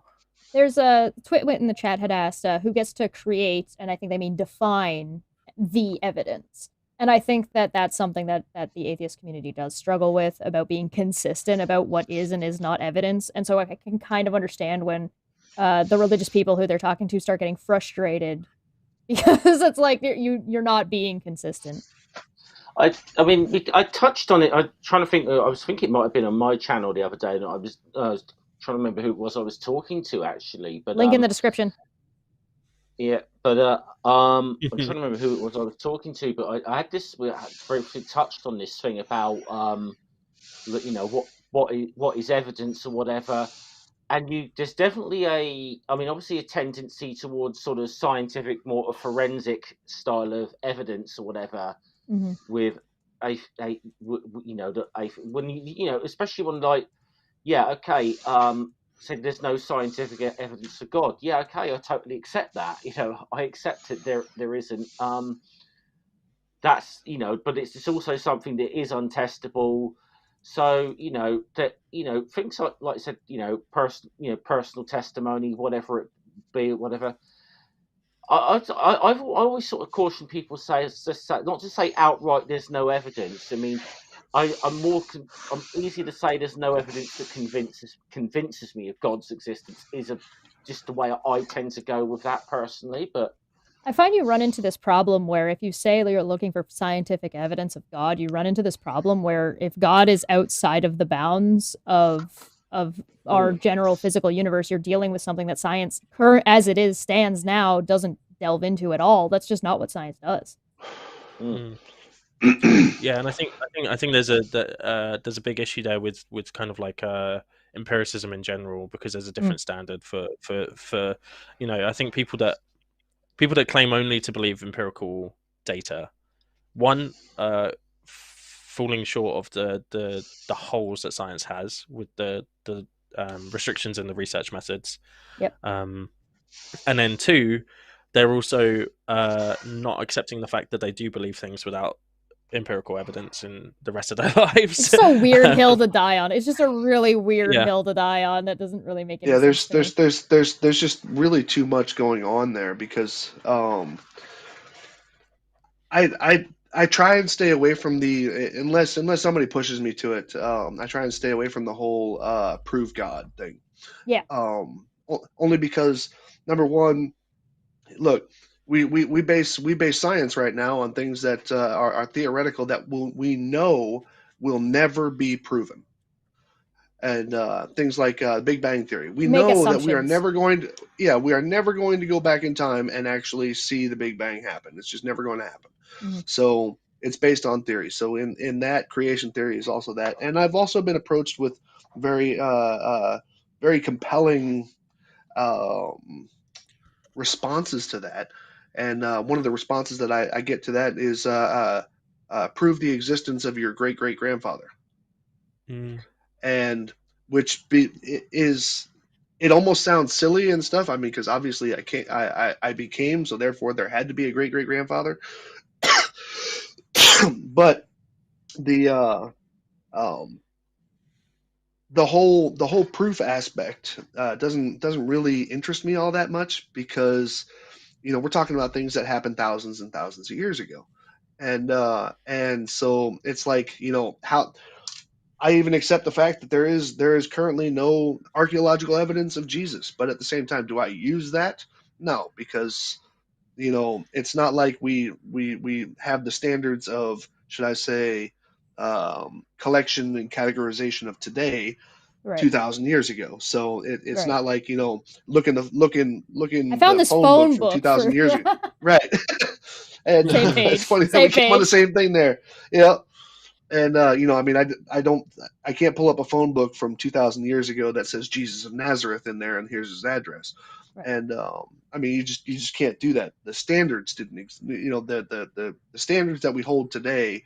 There's a Twitwit in the chat had asked who gets to create, and I think they mean define, the evidence. And I think that that's something that the atheist community does struggle with, about being consistent about what is and is not evidence. And so I can kind of understand when the religious people who they're talking to start getting frustrated because it's like you're not being consistent. I mean, I touched on it. I'm trying to think. I was thinking it might have been on my channel the other day, and I was trying to remember who it was I was talking to actually. But link in the description. Yeah, but I'm trying to remember who it was I was talking to. But I had this. We briefly touched on this thing about what is evidence or whatever. And there's definitely obviously a tendency towards sort of scientific, more forensic style of evidence or whatever. With especially when so there's no scientific evidence for God. Yeah, okay, I totally accept that. I accept that there isn't. That's but it's also something that is untestable. So things like I said, personal testimony, whatever it be, whatever. I've always sort of cautioned people not to say outright there's no evidence. I mean, I'm easy to say there's no evidence that convinces me of God's existence is just the way I tend to go with that personally. But I find you run into this problem where if you say you're looking for scientific evidence of God, you run into this problem where if God is outside of the bounds of our general physical universe, you're dealing with something that science, as it is stands now, doesn't delve into at all. That's just not what science does. Yeah, and I think there's a big issue there with kind of like empiricism in general, because there's a different standard for I think people that claim only to believe empirical data, one, falling short of the holes that science has with the restrictions in the research methods. Yep. And then two, they're also not accepting the fact that they do believe things without empirical evidence in the rest of their lives. It's so weird hill to die on. It's just a really weird hill to die on that doesn't really make any sense to me. There's just really too much going on there, because I try and stay away from unless somebody pushes me to it. I try and stay away from the whole prove God thing. Yeah. Only because, number one, look, we base science right now on things that are theoretical, that we know will never be proven, and things like Big Bang Theory. We know that we are never going to go back in time and actually see the Big Bang happen. It's just never going to happen. Mm-hmm. So it's based on theory. So in that, creation theory is also that. And I've also been approached with very very compelling responses to that. And one of the responses that I get to that is prove the existence of your great great grandfather. And it almost sounds silly and stuff. I mean, because obviously I became, so therefore there had to be a great great grandfather. But the whole proof aspect doesn't really interest me all that much, because we're talking about things that happened thousands and thousands of years ago, and so it's like, how I even accept the fact that there is currently no archaeological evidence of Jesus, but at the same time, do I use that? No, because it's not like we have the standards of, should I say, collection and categorization of today, right, 2,000 years ago. So it's right. not like, looking I found this phone book from 2,000 years ago. Right. And Same page. it's funny that Same we came on the page. same thing there. Yeah. And I mean, I can't pull up a phone book from 2,000 years ago that says Jesus of Nazareth in there and here's his address. Right. And I mean, you just can't do that. The standards didn't, the standards that we hold today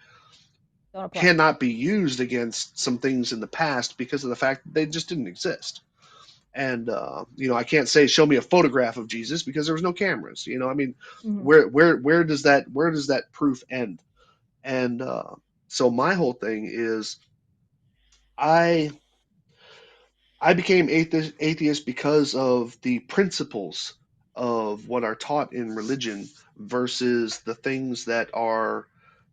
cannot be used against some things in the past because of the fact that they just didn't exist. And I can't say show me a photograph of Jesus because there was no cameras. I mean, where does that proof end? And so my whole thing is, I became atheist because of the principles of what are taught in religion versus the things that are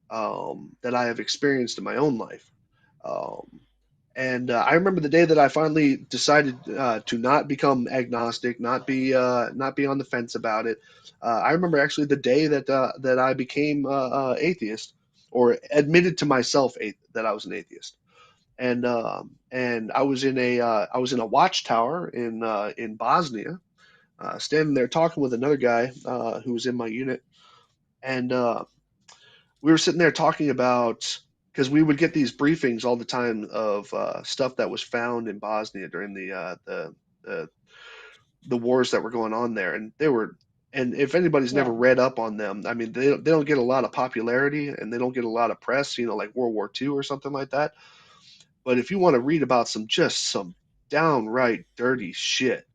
that I have experienced in my own life. And I remember the day that I finally decided to not become agnostic, not be on the fence about it. I remember actually the day that I became atheist, or admitted to myself that I was an atheist. And I was in a watchtower in Bosnia, standing there talking with another guy who was in my unit, and we were sitting there talking about, because we would get these briefings all the time of stuff that was found in Bosnia during the wars that were going on there, and if anybody's never read up on them, I mean, they don't get a lot of popularity and they don't get a lot of press, like World War II or something like that. But if you want to read about some downright dirty shit,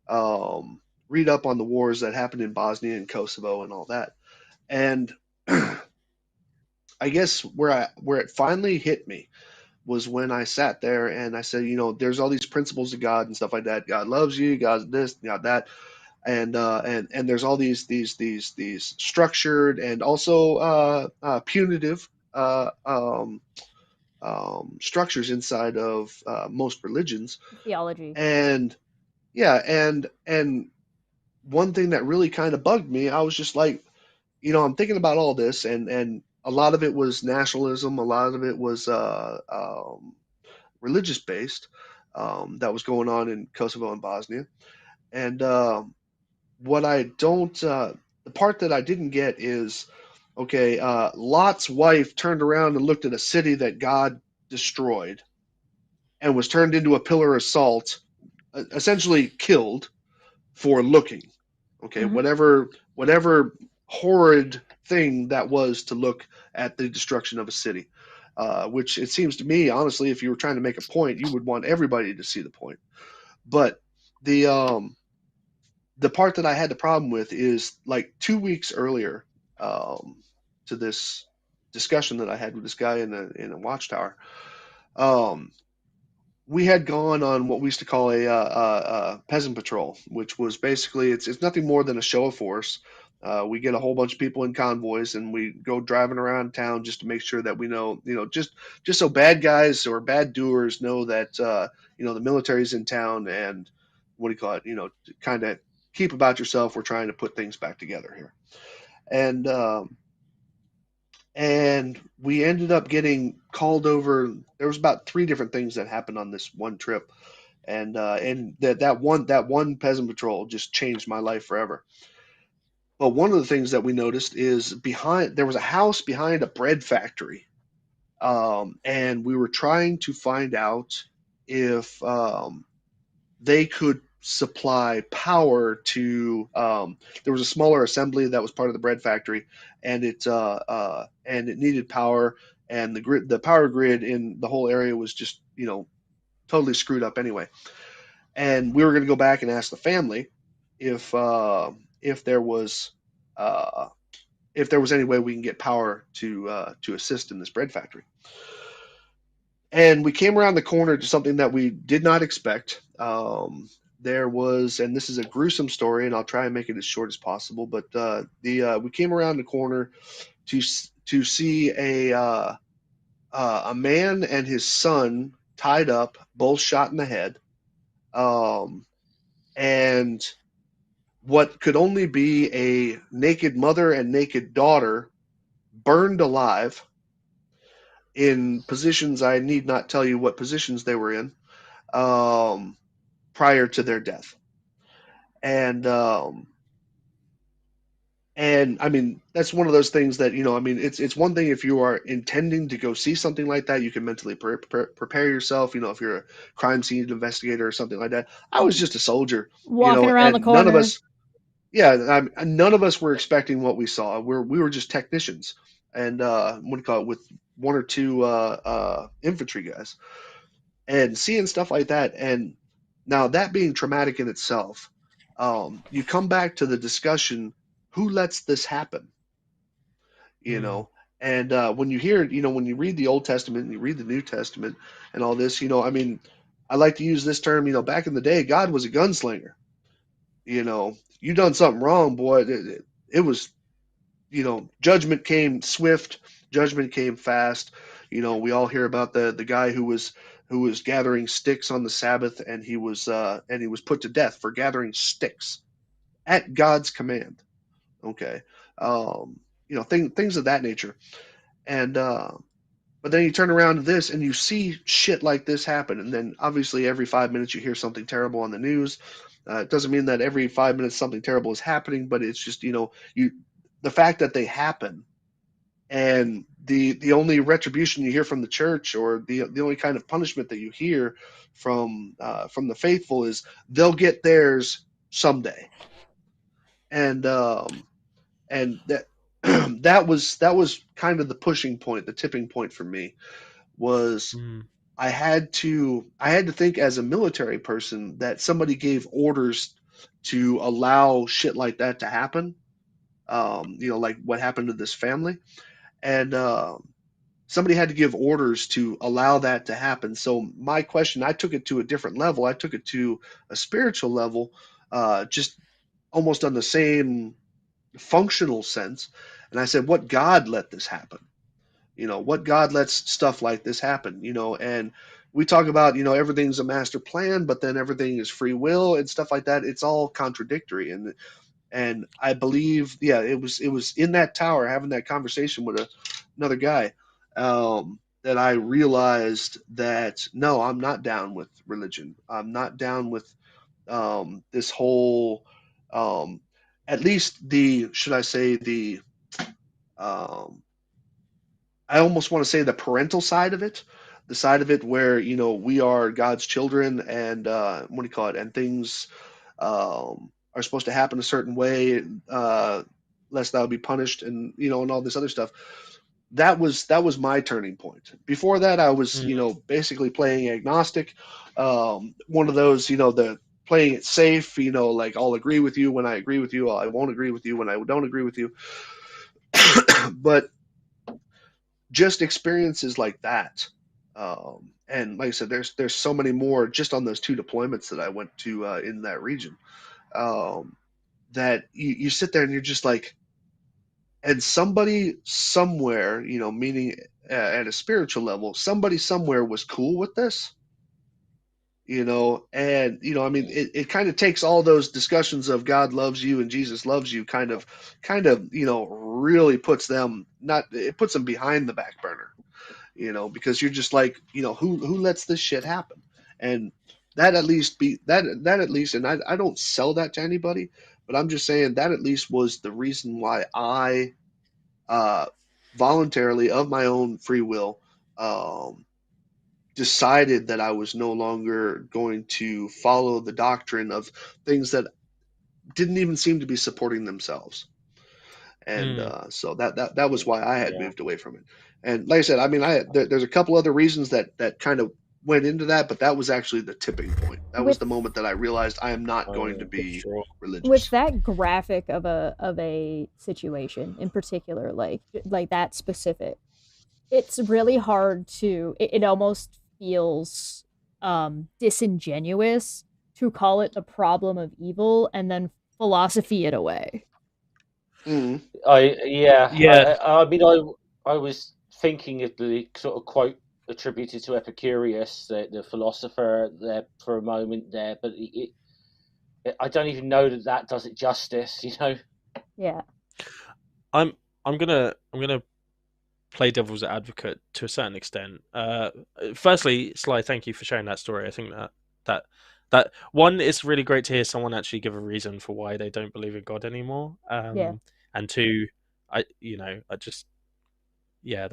read up on the wars that happened in Bosnia and Kosovo and all that. And I guess where it finally hit me was when I sat there and I said, there's all these principles of God and stuff like that. God loves you, God this, God that, and there's all these structured and also punitive structures inside of most religions. Theology. And yeah, and one thing that really kind of bugged me, I was just like, I'm thinking about all this, and a lot of it was nationalism, a lot of it was religious based, that was going on in Kosovo and Bosnia. And what I don't, the part that I didn't get is, okay, Lot's wife turned around and looked at a city that God destroyed and was turned into a pillar of salt, essentially killed for looking. Okay, Mhm. whatever horrid thing that was to look at the destruction of a city. Which it seems to me, honestly, if you were trying to make a point, you would want everybody to see the point. But the part that I had the problem with is like 2 weeks earlier, to this discussion that I had with this guy in a watchtower. Um, we had gone on what we used to call a peasant patrol, which was basically it's nothing more than a show of force. We get a whole bunch of people in convoys, and we go driving around town just to make sure that we know, just so bad guys or bad doers know that the military's in town, and what do you call it? To kind of keep about yourself. We're trying to put things back together here, and and we ended up getting called over. There was about three different things that happened on this one trip, and that one peasant patrol just changed my life forever. But one of the things that we noticed is there was a house behind a bread factory, and we were trying to find out if they could supply power to. There was a smaller assembly that was part of the bread factory, and it needed power, and the power grid in the whole area was just totally screwed up anyway. And we were going to go back and ask the family if if there was uh, if there was any way we can get power to assist in this bread factory. And we came around the corner to something that we did not expect. There was, and this is a gruesome story, and I'll try and make it as short as possible. But we came around the corner to see a man and his son tied up, both shot in the head, um, and what could only be a naked mother and naked daughter burned alive in positions I need not tell you what positions they were in, um, prior to their death. And I mean, that's one of those things that I mean, it's one thing if you are intending to go see something like that, you can mentally prepare yourself. If you're a crime scene investigator or something like that. I was just a soldier, Walking around the and none of corner. us, yeah, none of us were expecting what we saw. We were just technicians, and what do you call it, with one or two infantry guys, and seeing stuff like that. And now that being traumatic in itself, you come back to the discussion: who lets this happen? You Mm. know, and when you hear, when you read the Old Testament and you read the New Testament and all this, I mean, I like to use this term. Back in the day, God was a gunslinger. You done something wrong, boy. It was, judgment came swift, judgment came fast. We all hear about the guy who was gathering sticks on the Sabbath, and he was put to death for gathering sticks at God's command. Okay, things of that nature. And but then you turn around to this and you see shit like this happen, and then obviously every 5 minutes you hear something terrible on the news. It doesn't mean that every 5 minutes something terrible is happening, but it's just the fact that they happen, and the only retribution you hear from the church, or the only kind of punishment that you hear from the faithful, is they'll get theirs someday. And that that was kind of the pushing point, the tipping point for me was Mm. I had to think as a military person that somebody gave orders to allow shit like that to happen. Like what happened to this family, and somebody had to give orders to allow that to happen. So my question, I took it to a different level. I took it to a spiritual level, just almost on the same functional sense. And I said, what God let this happen? What God lets stuff like this happen, and we talk about, everything's a master plan, but then everything is free will and stuff like that. It's all contradictory. And I believe, yeah, it was in that tower having that conversation with another guy, that I realized that no, I'm not down with religion. I'm not down with this whole, um, at least should I say um, I almost want to say the parental side of it, the side of it where we are God's children, and what do you call it, and things are supposed to happen a certain way, lest thou be punished, and and all this other stuff. That was my turning point. Before that, I was basically playing agnostic, one of those, the playing it safe, like I'll agree with you when I agree with you, I won't agree with you when I don't agree with you. But just experiences like that, and like I said, there's so many more just on those 2 deployments that I went to in that region, um, that you sit there and you're just like, and somebody somewhere, meaning at a spiritual level, somebody somewhere was cool with this, and I mean, it kind of takes all those discussions of God loves you and Jesus loves you, kind of really puts them, not it puts them behind the back burner, because you're just like, who lets this shit happen? And that at least and I don't sell that to anybody, but I'm just saying that at least was the reason why I voluntarily, of my own free will, decided that I was no longer going to follow the doctrine of things that didn't even seem to be supporting themselves. And so that was why I had moved away from it. And like I said, I mean, there's a couple other reasons that kind of went into that, but that was actually the tipping point. That was the moment that I realized I am not going to be religious. With that graphic of a situation in particular, like that specific, it's really hard to. It almost feels disingenuous to call it the problem of evil and then philosophy it away. Mm. I mean, I was thinking of the sort of quote attributed to Epicurus, the philosopher, there for a moment there, but I don't even know that does it justice, Yeah. I'm gonna play devil's advocate to a certain extent. Firstly, Sly, thank you for sharing that story. I think that one, it's really great to hear someone actually give a reason for why they don't believe in God anymore. And two, that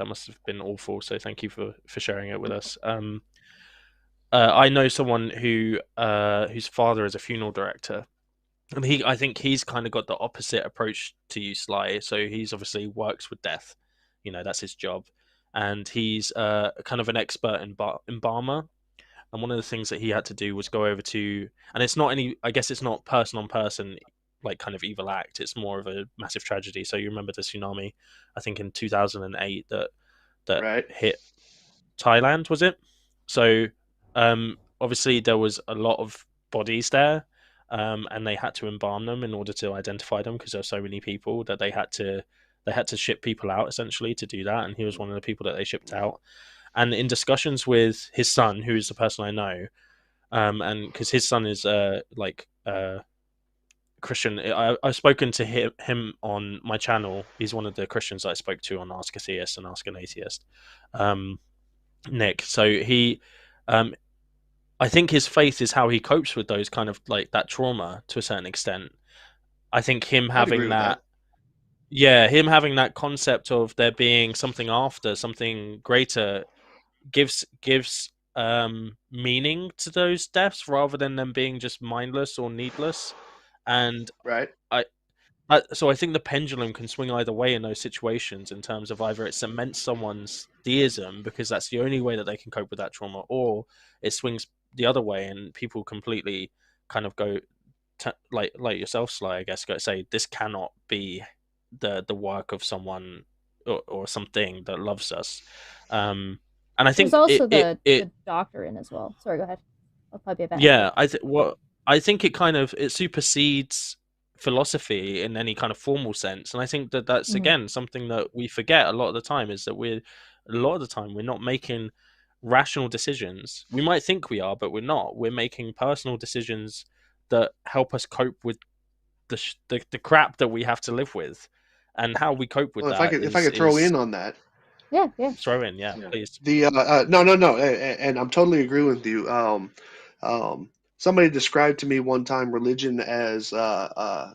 must have been awful. So thank you for sharing it with us. I know someone whose father is a funeral director, and I think he's kind of got the opposite approach to you, Sly. So he's obviously works with death, that's his job, and he's kind of an expert in embalmer. And one of the things that he had to do was go over to, and it's not I guess it's not person on person, like kind of evil act. It's more of a massive tragedy. So you remember the tsunami, I think in 2008 that Right. hit Thailand, was it? So obviously there was a lot of bodies there, and they had to embalm them in order to identify them because there were so many people that they had to ship people out essentially to do that, and he was one of the people that they shipped out. And in discussions with his son, who is the person I know, and because his son is Christian, I've spoken to him on my channel. He's one of the Christians that I spoke to on Ask a Theist and Ask an Atheist, Nick. So he, I think his faith is how he copes with those kind of like that trauma to a certain extent. I think him having that. Yeah, him having that concept of there being something after, something greater, gives meaning to those deaths rather than them being just mindless or needless. And right, so I think the pendulum can swing either way in those situations in terms of either it cements someone's deism because that's the only way that they can cope with that trauma, or it swings the other way and people completely kind of go like yourself, Sly, I guess, go say this cannot be the work of someone or something that loves us. And I think there's also the doctrine as well. Sorry, go ahead. I'll probably be back. Yeah, I think it kind of it supersedes philosophy in any kind of formal sense, and I think that that's again something that we forget a lot of the time is that a lot of the time we're not making rational decisions. We might think we are, but we're not. We're making personal decisions that help us cope with the crap that we have to live with, and how we cope with Well, that if I could throw in on that, Yeah. throw in, please. the no, and I'm totally agree with you. Somebody described to me one time religion as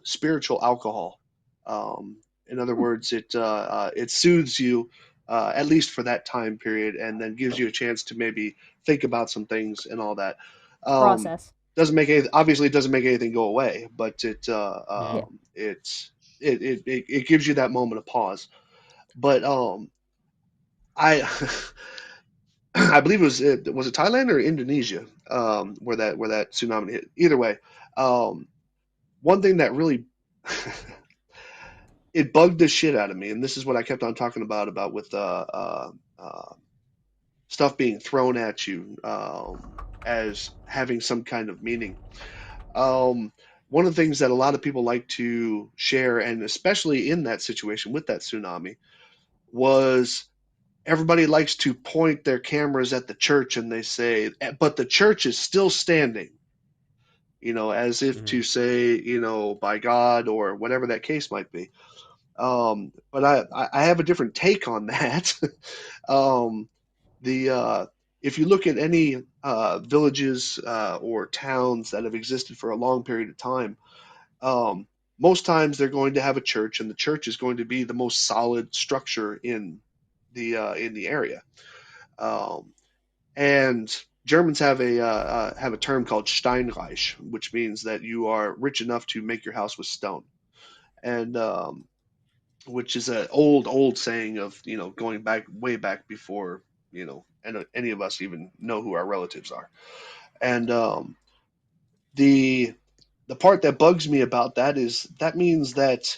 spiritual alcohol. In other words, it soothes you at least for that time period, and then gives you a chance to maybe think about some things and all that. Process. Doesn't make obviously it doesn't make anything go away, but it gives you that moment of pause. But I I believe was it Thailand or Indonesia, where that tsunami hit. Either way, one thing that really it bugged the shit out of me, and this is what I kept on talking about with stuff being thrown at you as having some kind of meaning. One of the things that a lot of people like to share, and especially in that situation with that tsunami, was everybody likes to point their cameras at the church and they say, but the church is still standing, as if to say, by God or whatever that case might be. But I have a different take on that. If you look at any villages or towns that have existed for a long period of time, most times they're going to have a church, and the church is going to be the most solid structure in the area. And Germans have a term called Steinreich, which means that you are rich enough to make your house with stone, and which is an old saying of going back way back before any of us even know who our relatives are. And the part that bugs me about that is that means that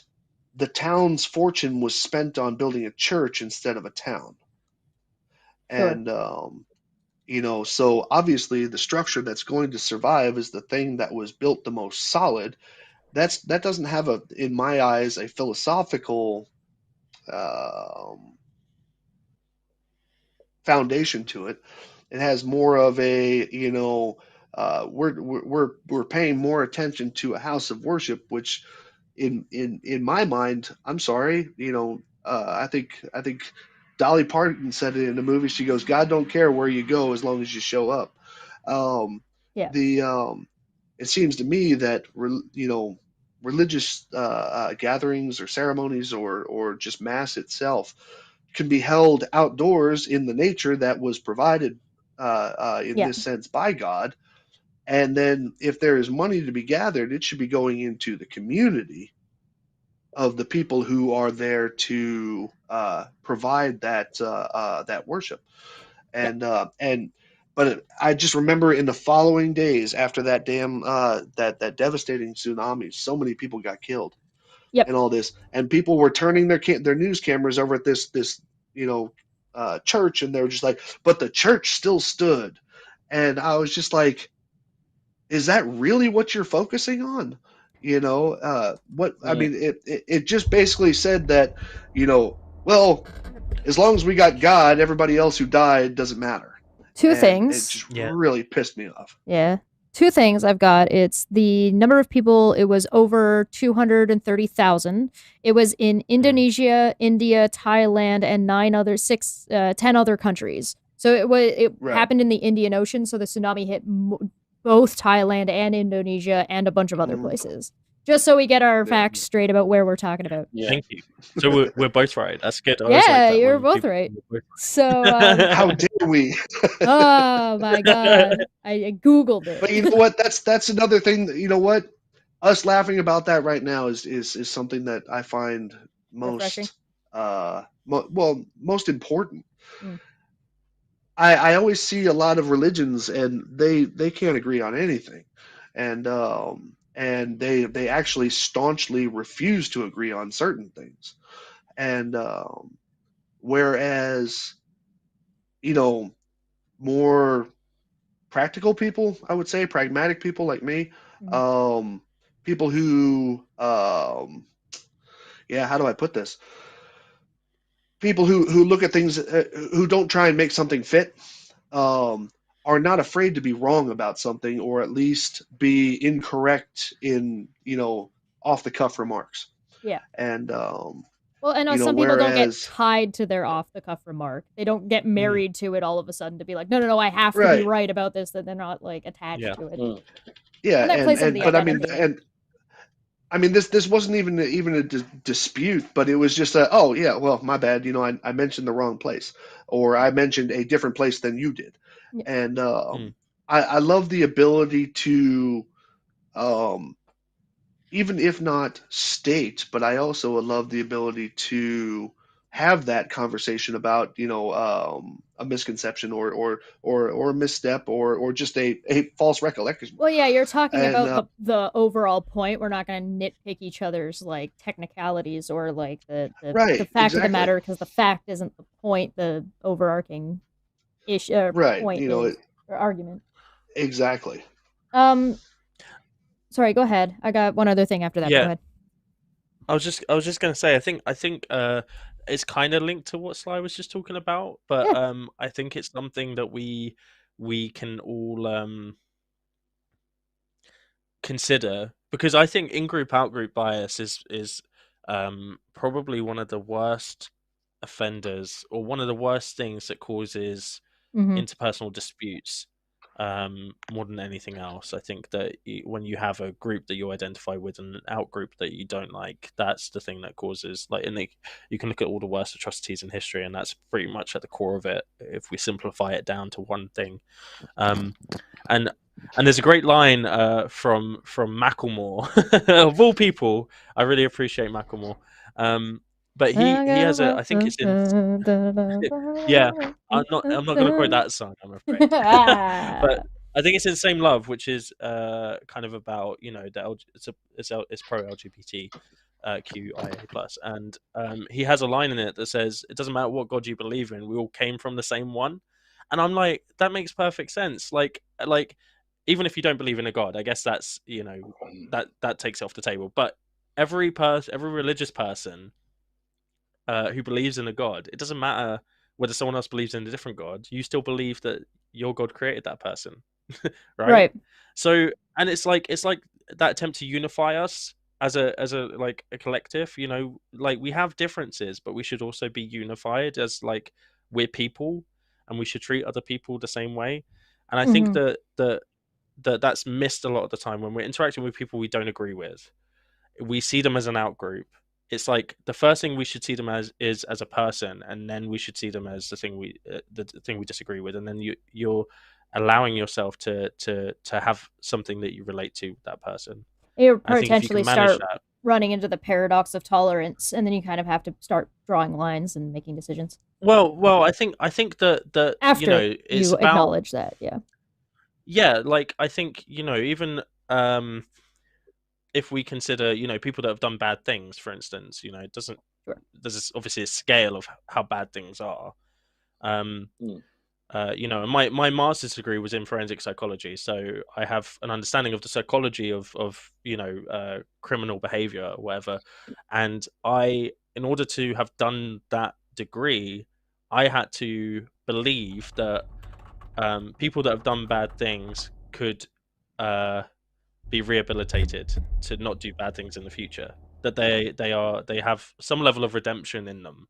the town's fortune was spent on building a church instead of a town. Sure. And so obviously the structure that's going to survive is the thing that was built the most solid. That doesn't have in my eyes, a philosophical foundation to it. It has more of a we're paying more attention to a house of worship, which in my mind, I'm sorry, I think Dolly Parton said it in the movie. She goes, "God don't care where you go as long as you show up." Yeah. It seems to me that religious gatherings or ceremonies or just mass itself can be held outdoors in the nature that was provided in Yeah. this sense by God. And then if there is money to be gathered, it should be going into the community of the people who are there to provide that worship. But I just remember in the following days after that that devastating tsunami, so many people got killed. Yep. And all this, and people were turning their news cameras over at this church, and they were just like, but the church still stood. And I was just like, is that really what you're focusing on? I mean, it just basically said that, well, as long as we got God, everybody else who died doesn't matter. Two And things. it just really pissed me off. Yeah. Two things I've got. It's the number of people. It was over 230,000. It was in Indonesia, India, Thailand, and 10 other countries. So it happened in the Indian Ocean. So the tsunami hit both Thailand and Indonesia and a bunch of other places. Just so we get our facts straight about where we're talking about. Yeah. Thank you. So we're both right. That's good. Yeah, you're both right. So how dare we? Oh my god, I googled it. But you know what? That's another thing. That, you know what? Us laughing about that right now is something that I find most most important. I always see a lot of religions, and they can't agree on anything, and they actually staunchly refuse to agree on certain things, and whereas more practical people, I would say pragmatic people like me, people who how do I put this? people who look at things, who don't try and make something fit, are not afraid to be wrong about something, or at least be incorrect in, off the cuff remarks. Yeah. And Well, I know some people don't get tied to their off the cuff remark. They don't get married to it all of a sudden to be like, no, I have to be right about this. That they're not like attached to it. Yeah, and that plays into the but identity. I mean, this wasn't even a dispute, but it was just oh yeah, well, my bad. I mentioned the wrong place, or I mentioned a different place than you did. Yeah. And I love the ability to, even if not state, but I also love the ability to have that conversation about, a misconception, or a misstep, or just a false recollection. Well, yeah, you're talking about the overall point. We're not going to nitpick each other's like technicalities or like the fact of the matter, because the fact isn't the point. The overarching issue point is, or argument. Exactly. Sorry, go ahead. I got one other thing after that. Yeah. Go ahead. I was just going to say, I think it's kind of linked to what Sly was just talking about, but I think it's something that we can all consider, because I think in-group out-group bias is probably one of the worst offenders, or one of the worst things that causes interpersonal disputes, more than anything else. I think that when you have a group that you identify with and an out-group that you don't like, that's the thing that causes, like, and you can look at all the worst atrocities in history, and that's pretty much at the core of it if we simplify it down to one thing. And there's a great line from Macklemore, of all people. I really appreciate Macklemore. But he has I think it's in. Yeah, I'm not going to quote that song, I'm afraid. But I think it's in Same Love, which is kind of about, it's pro LGBT QIA plus, and he has a line in it that says, "It doesn't matter what God you believe in, we all came from the same one." And I'm like, that makes perfect sense. Like even if you don't believe in a God, I guess that's, that takes it off the table. But every religious person who believes in a God, it doesn't matter whether someone else believes in a different God, you still believe that your God created that person. Right? So, and it's like that attempt to unify us as a like a collective, like we have differences, but we should also be unified as like we're people, and we should treat other people the same way. And I think that's missed a lot of the time when we're interacting with people we don't agree with. We see them as an out group. It's like the first thing we should see them as is as a person, and then we should see them as the thing we disagree with, and then you're allowing yourself to have something that you relate to that person. You potentially start running into the paradox of tolerance, and then you kind of have to start drawing lines and making decisions. Well, I think that after it's you acknowledge that, yeah, like I think even if we consider people that have done bad things, for instance, it doesn't. Sure. There's obviously a scale of how bad things are. My master's degree was in forensic psychology, so I have an understanding of the psychology of criminal behavior or whatever. And in order to have done that degree, I had to believe that people that have done bad things could be rehabilitated to not do bad things in the future. That they have some level of redemption in them.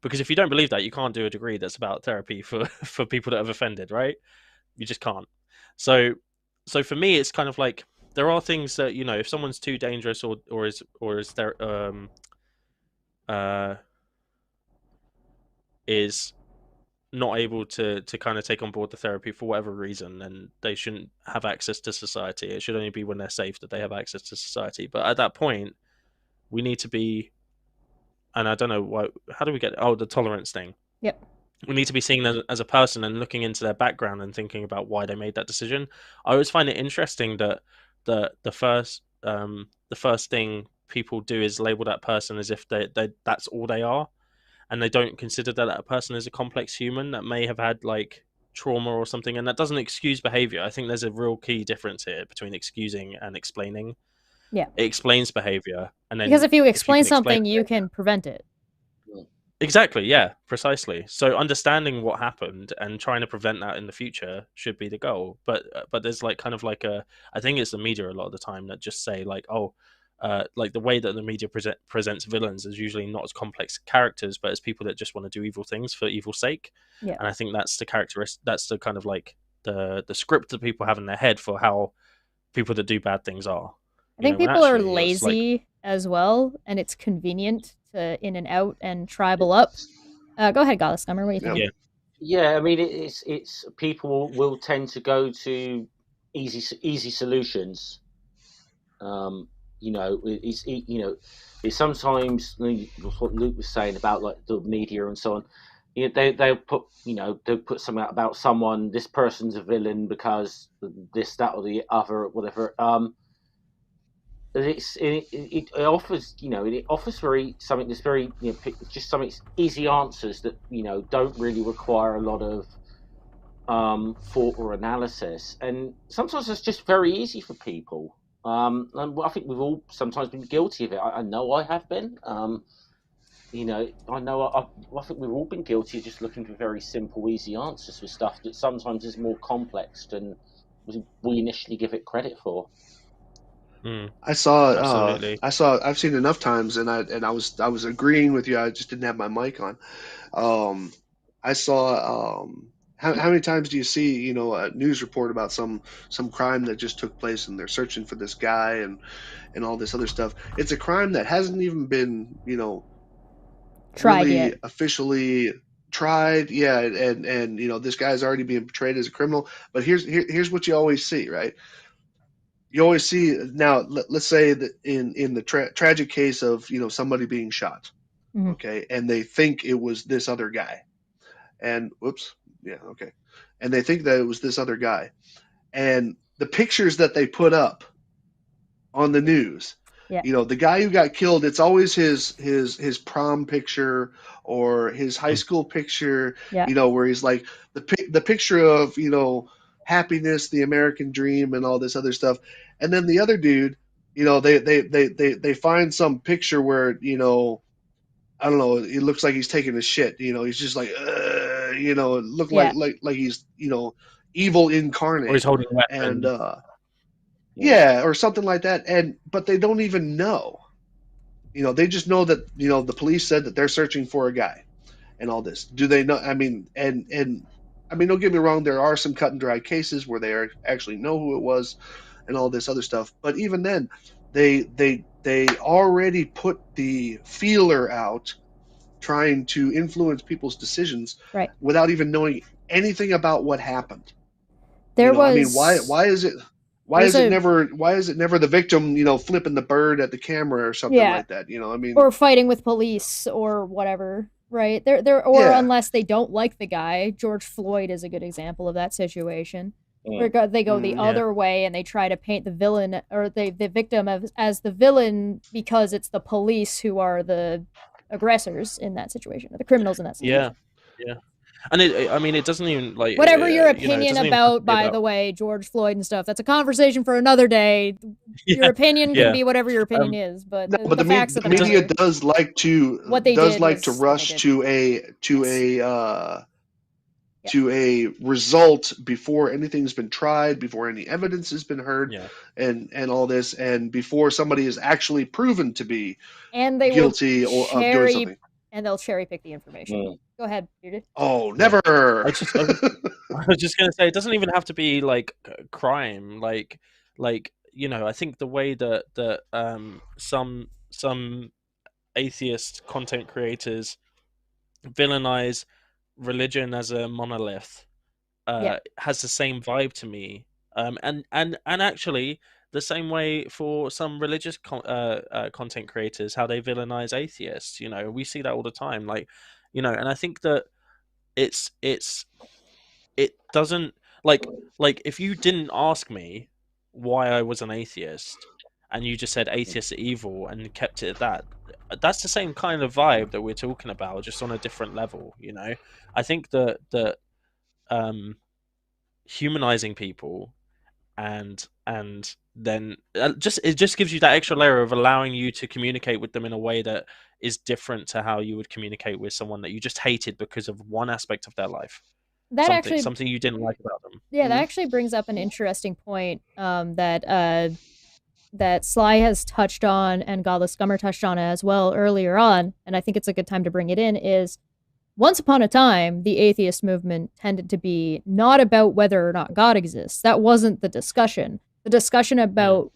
Because if you don't believe that, you can't do a degree that's about therapy for people that have offended, right? You just can't. So for me, it's kind of like there are things that if someone's too dangerous or is there is not able to kind of take on board the therapy for whatever reason, then they shouldn't have access to society. It should only be when they're safe that they have access to society. But at that point, we need to be. And I don't know why. How do we get? Oh, the tolerance thing. Yep. We need to be seen as a person and looking into their background and thinking about why they made that decision. I always find it interesting that the first thing people do is label that person as if they that's all they are, and they don't consider that person is a complex human that may have had like trauma or something. And that doesn't excuse behavior. I think there's a real key difference here between excusing and explaining. Yeah, it explains behavior, and then because if you explain something, you can prevent it. Exactly, yeah, precisely. So understanding what happened and trying to prevent that in the future should be the goal. But there's like kind of like I think it's the media a lot of the time that just say like, oh, like the way that the media presents villains is usually not as complex characters, but as people that just want to do evil things for evil's sake. Yeah. And I think that's the characteristic. That's the kind of like the script that people have in their head for how people that do bad things are. I think When people are actually it's like, lazy as well, and it's convenient to in and out and tribal up. Go ahead, Goddess Summer. What do you think? Yeah. Yeah, I mean, it's people will tend to go to easy solutions. It's sometimes what Luke was saying about like the media and so on. They'll put something out about someone. This person's a villain because this, that, or the other, whatever. It offers it offers something that's very just something easy answers that don't really require a lot of thought or analysis, and sometimes it's just very easy for people. And I think we've all sometimes been guilty of it. I know I have been. I think we've all been guilty of just looking for very simple, easy answers for stuff that sometimes is more complex than we initially give it credit for. Absolutely. I've seen enough times, and I was agreeing with you. I just didn't have my mic on. I saw how many times do you see a news report about some crime that just took place, and they're searching for this guy and all this other stuff. It's a crime that hasn't even been Tried really yet. officially tried. Yeah, and this guy's already being portrayed as a criminal. But here's what you always see, right? You always see now. Let's say that in the tragic case of somebody being shot, Mhm. okay, and they think it was this other guy, and whoops, yeah, okay, and they think that it was this other guy, and the pictures that they put up on the news, Yeah. the guy who got killed, it's always his prom picture or his high school picture, Yeah. where he's like the picture of happiness, the American dream, and all this other stuff. And then the other dude, they find some picture where I don't know, it looks like he's taking a shit. He's just like it looked Yeah. like he's evil Or incarnate. he's holding a weapon. And yeah, or something like that. But they don't even know. They just know that the police said that they're searching for a guy and all this. Do they know? I mean, and I mean, don't get me wrong. There are some cut and dry cases where they actually know who it was and all this other stuff. But even then, they already put the feeler out, trying to influence people's decisions, Right. without even knowing anything about what happened. There was. I mean, why is it? Why is it never the victim, flipping the bird at the camera or something like that? I mean, or fighting with police or whatever, right? Or unless they don't like the guy. George Floyd is a good example of that situation. Where they go the other way and they try to paint the villain or the victim as the villain because it's the police who are the aggressors in that situation, or the criminals in that situation. Yeah. And it doesn't even like whatever your opinion about, by the way, George Floyd and stuff. That's a conversation for another day. Your opinion can be whatever your opinion is, but the facts of the media matter, does like to rush to a result before anything's been tried, before any evidence has been heard, and all this, and before somebody is actually proven to be guilty of doing something. And they'll cherry pick the information. Go ahead, Bearded. Oh, never. I was just gonna say, it doesn't even have to be like crime. Like I think the way that some atheist content creators villainize religion as a monolith has the same vibe to me. And actually the same way for some religious content creators, how they villainize atheists. We see that all the time. Like, and I think that it doesn't like if you didn't ask me why I was an atheist and you just said atheists are evil and kept it at that's the same kind of vibe that we're talking about, just on a different level. I think that humanizing people and then it just gives you that extra layer of allowing you to communicate with them in a way that is different to how you would communicate with someone that you just hated because of one aspect of their life. Something you didn't like about them. Yeah, that actually brings up an interesting point that Sly has touched on and Godless Scummer touched on as well earlier on, and I think it's a good time to bring it in, is once upon a time, the atheist movement tended to be not about whether or not God exists. That wasn't the discussion. The discussion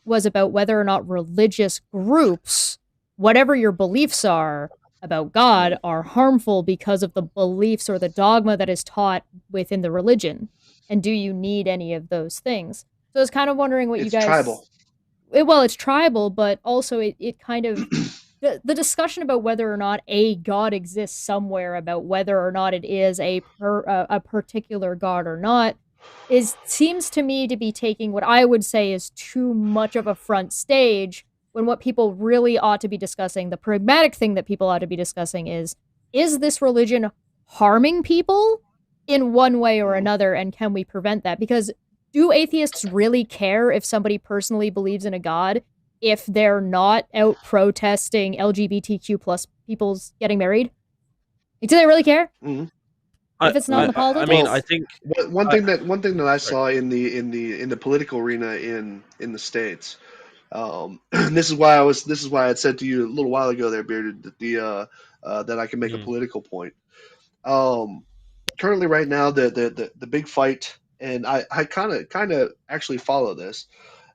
was about whether or not religious groups, whatever your beliefs are about God, are harmful because of the beliefs or the dogma that is taught within the religion. And do you need any of those things? So I was kind of wondering what you guys... Tribal. Well, it's tribal, but also it kind of... The discussion about whether or not a god exists somewhere, about whether or not it is a particular god or not, seems to me to be taking what I would say is too much of a front stage, when what people really ought to be discussing, the pragmatic thing that people ought to be discussing is this religion harming people in one way or another, and can we prevent that? Because do atheists really care if somebody personally believes in a god if they're not out protesting LGBTQ plus people's getting married? Do they really care? Mm-hmm. If it's not in the politics? I mean, I think one thing that I saw in the political arena in the States, this is why I had said to you a little while ago there, Bearded, that that I can make a political point. Currently, right now, the big fight, and I kind of actually follow this.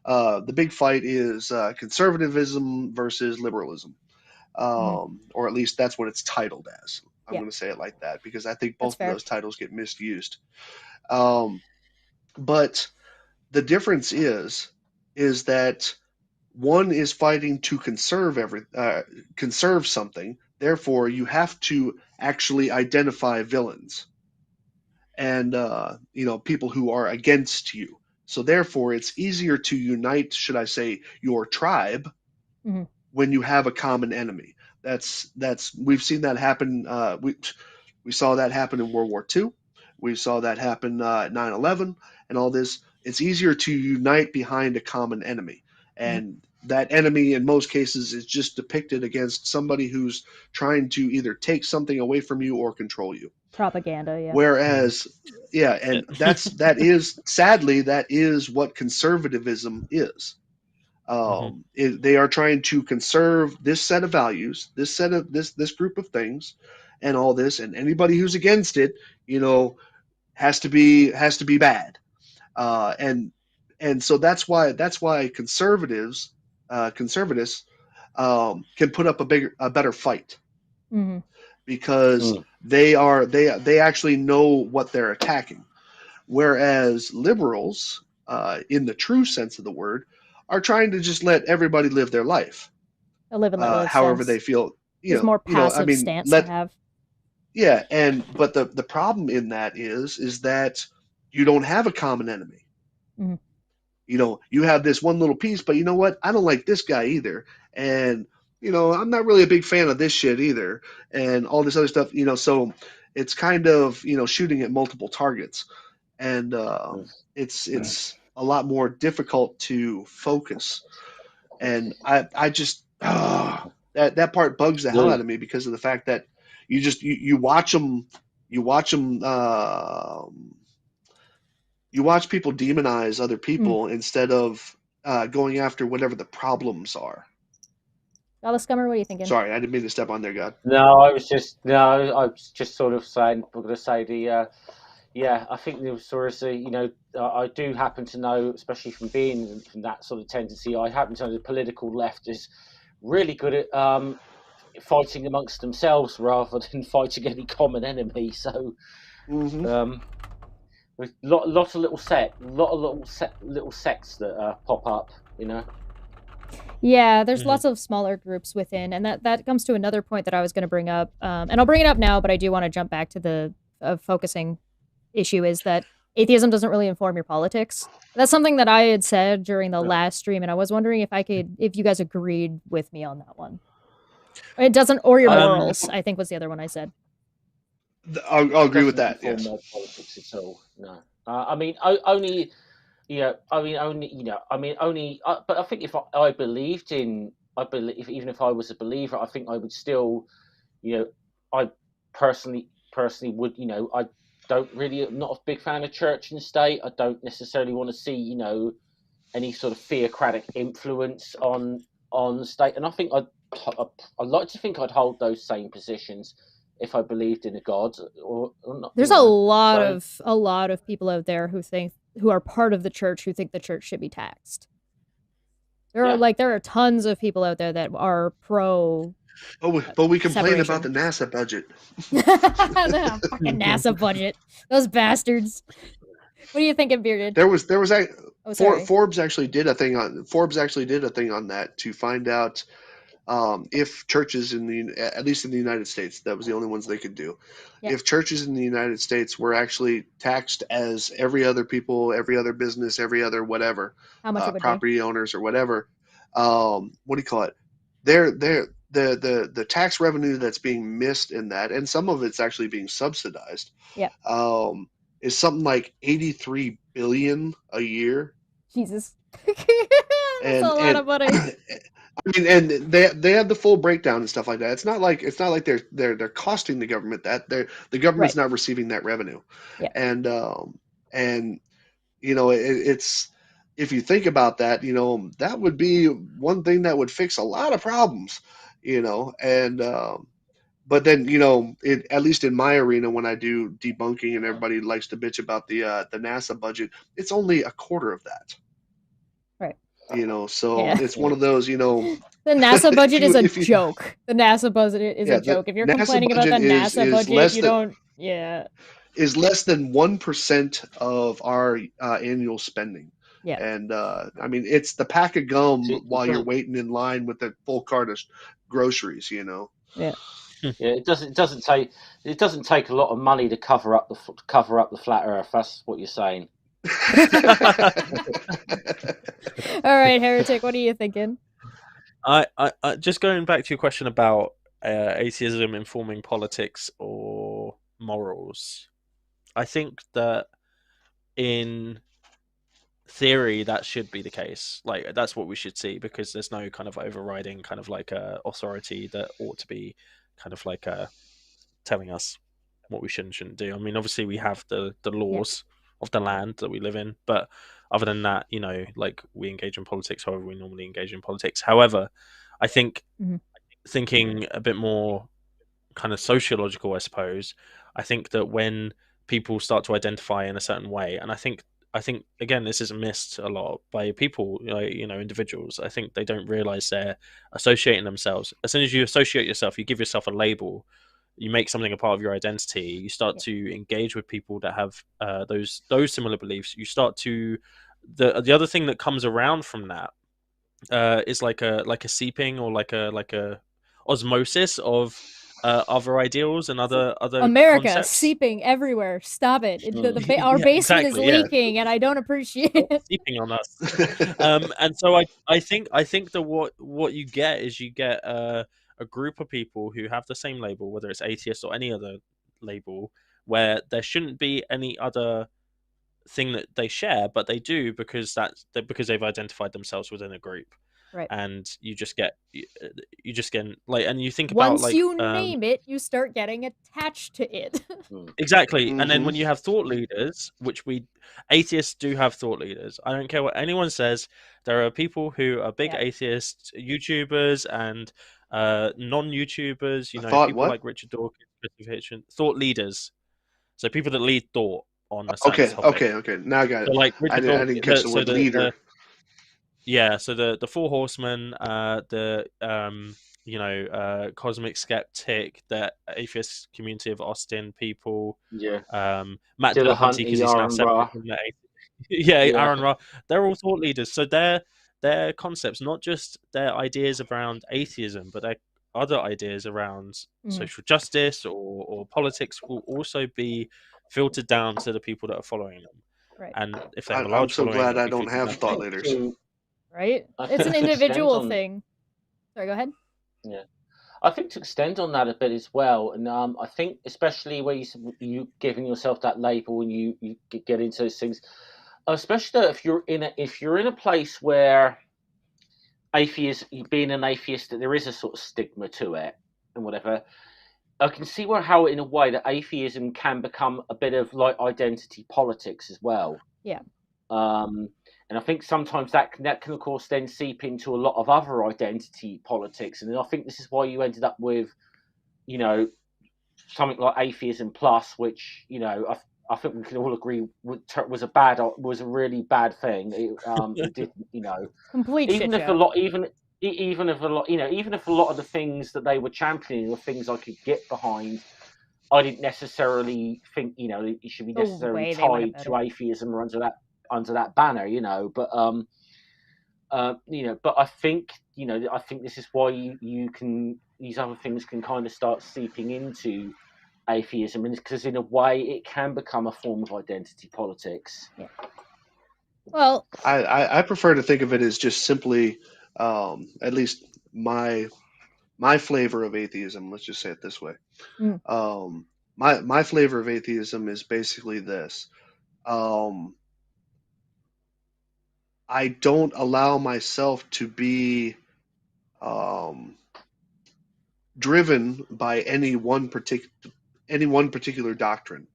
The big fight is conservatism versus liberalism, or at least that's what it's titled as. I'm going to say it like that because I think both of those titles get misused. But the difference is that one is fighting to conserve something. Therefore, you have to actually identify villains and people who are against you. So therefore, it's easier to unite, should I say, your tribe when you have a common enemy. We've seen that happen. We saw that happen in World War II. We saw that happen at 9/11 and all this. It's easier to unite behind a common enemy, and that enemy in most cases is just depicted against somebody who's trying to either take something away from you or control you. Propaganda, yeah. Whereas, and that is sadly what conservatism is. They are trying to conserve this set of values, this group of things, and all this, and anybody who's against it, has to be bad, and so that's why conservatives, conservatists, can put up a better fight, because they actually know what they're attacking, whereas liberals, in the true sense of the word, are trying to just let everybody live their life, however they feel. It's more passive stance to have. Yeah, but the problem in that is that you don't have a common enemy. You have this one little piece, but you know what? I don't like this guy either, and I'm not really a big fan of this shit either, and all this other stuff. So it's kind of shooting at multiple targets, and it's a lot more difficult to focus. And I just that part bugs the hell out of me because of the fact that you watch them you watch people demonize other people instead of going after whatever the problems are. Godless Scummer, what are you thinking? Sorry, I didn't mean to step on there, God. No, I was just sort of saying. We're going to say I think the sort of I do happen to know, especially from being from that sort of tendency, I happen to know the political left is really good at fighting amongst themselves rather than fighting any common enemy. So, with lots of little sects that pop up, Yeah, there's lots of smaller groups within, and that comes to another point that I was going to bring up, and I'll bring it up now, but I do want to jump back to the focusing issue, is that atheism doesn't really inform your politics. That's something that I had said during the last stream, and I was wondering if you guys agreed with me on that one. It doesn't, or your morals, I think was the other one I said. I'll agree with that. Yes. Politics at all. No, I mean only Yeah, I mean, only. But I think if I believed in, even if I was a believer, I think I would still, I personally would, I don't really, I'm not a big fan of church and state. I don't necessarily want to see, any sort of theocratic influence on the state. And I think I'd like to think I'd hold those same positions if I believed in a god or not. There's a lot of people out there who are part of the church who think the church should be taxed. There are tons of people out there that are pro. But we complain separation. about the NASA budget. The fucking NASA budget. Those bastards. What are you thinking, Bearded? There was Forbes actually did a thing on that to find out if churches at least in the United States, that was the only ones they could do. Yep. If churches in the United States were actually taxed as every other people, every other business, every other whatever, how much it would property owners or whatever, what do you call it? The tax revenue that's being missed in that, and some of it's actually being subsidized. Yeah. Is something like $83 billion a year. Jesus. That's a lot of money. I mean, and they have the full breakdown and stuff like that. It's not like they're costing the government that. The government's not receiving that revenue. Yeah. And it's, if you think about that, that would be one thing that would fix a lot of problems, and but then, at least in my arena, when I do debunking and everybody likes to bitch about the NASA budget, it's only a quarter of that. Right. So it's one of those, the NASA budget is a joke. The NASA budget is a joke. If you're complaining about the NASA budget, you don't. Yeah. Is less than 1% of our annual spending. Yeah. And I mean, it's the pack of gum while you're waiting in line with the full cart of groceries. Yeah. Yeah, it doesn't take a lot of money to cover up the flat Earth. That's what you're saying. All right, Heretic, what are you thinking? I just going back to your question about atheism informing politics or morals. I think that in theory that should be the case. Like, that's what we should see, because there's no kind of overriding kind of like authority that ought to be kind of like telling us what we should and shouldn't do. I mean, obviously we have the laws of the land that we live in, but other than that, like, we engage in politics however we normally engage in politics. However, I think thinking a bit more kind of sociological, I suppose, I think that when people start to identify in a certain way, and I think again, this is missed a lot by people, individuals. I think they don't realize they're associating themselves. As soon as you associate yourself, you give yourself a label, you make something a part of your identity, you start to engage with people that have those similar beliefs. You start to the other thing that comes around from that is like a seeping, or like a osmosis of other ideals and other America concepts. Seeping everywhere. Stop it! Our basement is leaking, and I don't appreciate it. Seeping on us. And so I think that what you get is you get a group of people who have the same label, whether it's atheist or any other label, where there shouldn't be any other thing that they share, but they do because they've identified themselves within a group. Right. And you just get like, and you think once about, like, you name it, you start getting attached to it. Exactly. And then when you have thought leaders, which atheists do have thought leaders. I don't care what anyone says. There are people who are big atheist YouTubers and non-YouTubers, people like Richard Dawkins, Christopher Hitchens, thought leaders. So people that lead thought on a certain topic. Okay. Now I got it. So, like, I didn't catch the word leader. So the Four Horsemen, Cosmic Skeptic, the atheist community of Austin people, Matt Dillahunty, because he's now separate from the Aaron Ra. They're all thought leaders. So their concepts, not just their ideas around atheism, but their other ideas around social justice or politics, will also be filtered down to the people that are following them. Right. And if they have a large I'm so glad I following, don't have thought leaders. Right? It's an individual thing. Sorry, go ahead. Yeah. I think to extend on that a bit as well, and I think especially where you giving yourself that label and you get into those things, especially if you're in a place where being an atheist, that there is a sort of stigma to it and whatever. I can see how in a way that atheism can become a bit of like identity politics as well. Yeah. And I think sometimes that can of course then seep into a lot of other identity politics, and I think this is why you ended up with, something like Atheism Plus, which I think we can all agree was a really bad thing. It did, Complete even shit if show. even if a lot of the things that they were championing were things I could get behind, I didn't necessarily think it should be necessarily tied to atheism or under that banner, But but I think this is why these other things can kind of start seeping into atheism, and because in a way it can become a form of identity politics. Yeah. Well, I prefer to think of it as just simply, at least my flavor of atheism. Let's just say it this way. My flavor of atheism is basically this. I don't allow myself to be driven by any one particular doctrine.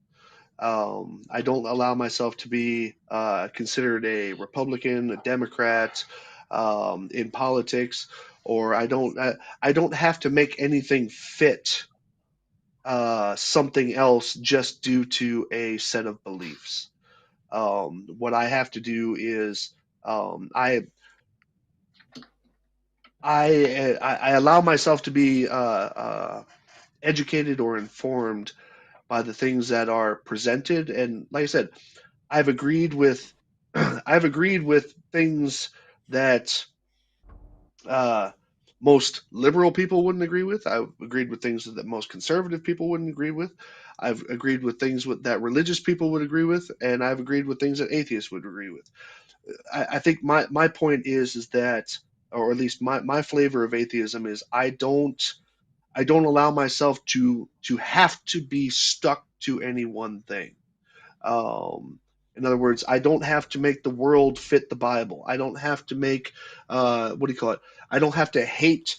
I don't allow myself to be considered a Republican, a Democrat in politics, or I don't have to make anything fit something else just due to a set of beliefs. What I have to do is I allow myself to be educated or informed by the things that are presented, and like I said, I've agreed with things that most liberal people wouldn't agree with. I've agreed with things that most conservative people wouldn't agree with. I've agreed with things that religious people would agree with, and I've agreed with things that atheists would agree with. I think my point is that, or at least my flavor of atheism is I don't allow myself to have to be stuck to any one thing. In other words, I don't have to make the world fit the Bible. I don't have to make what do you call it? I don't have to hate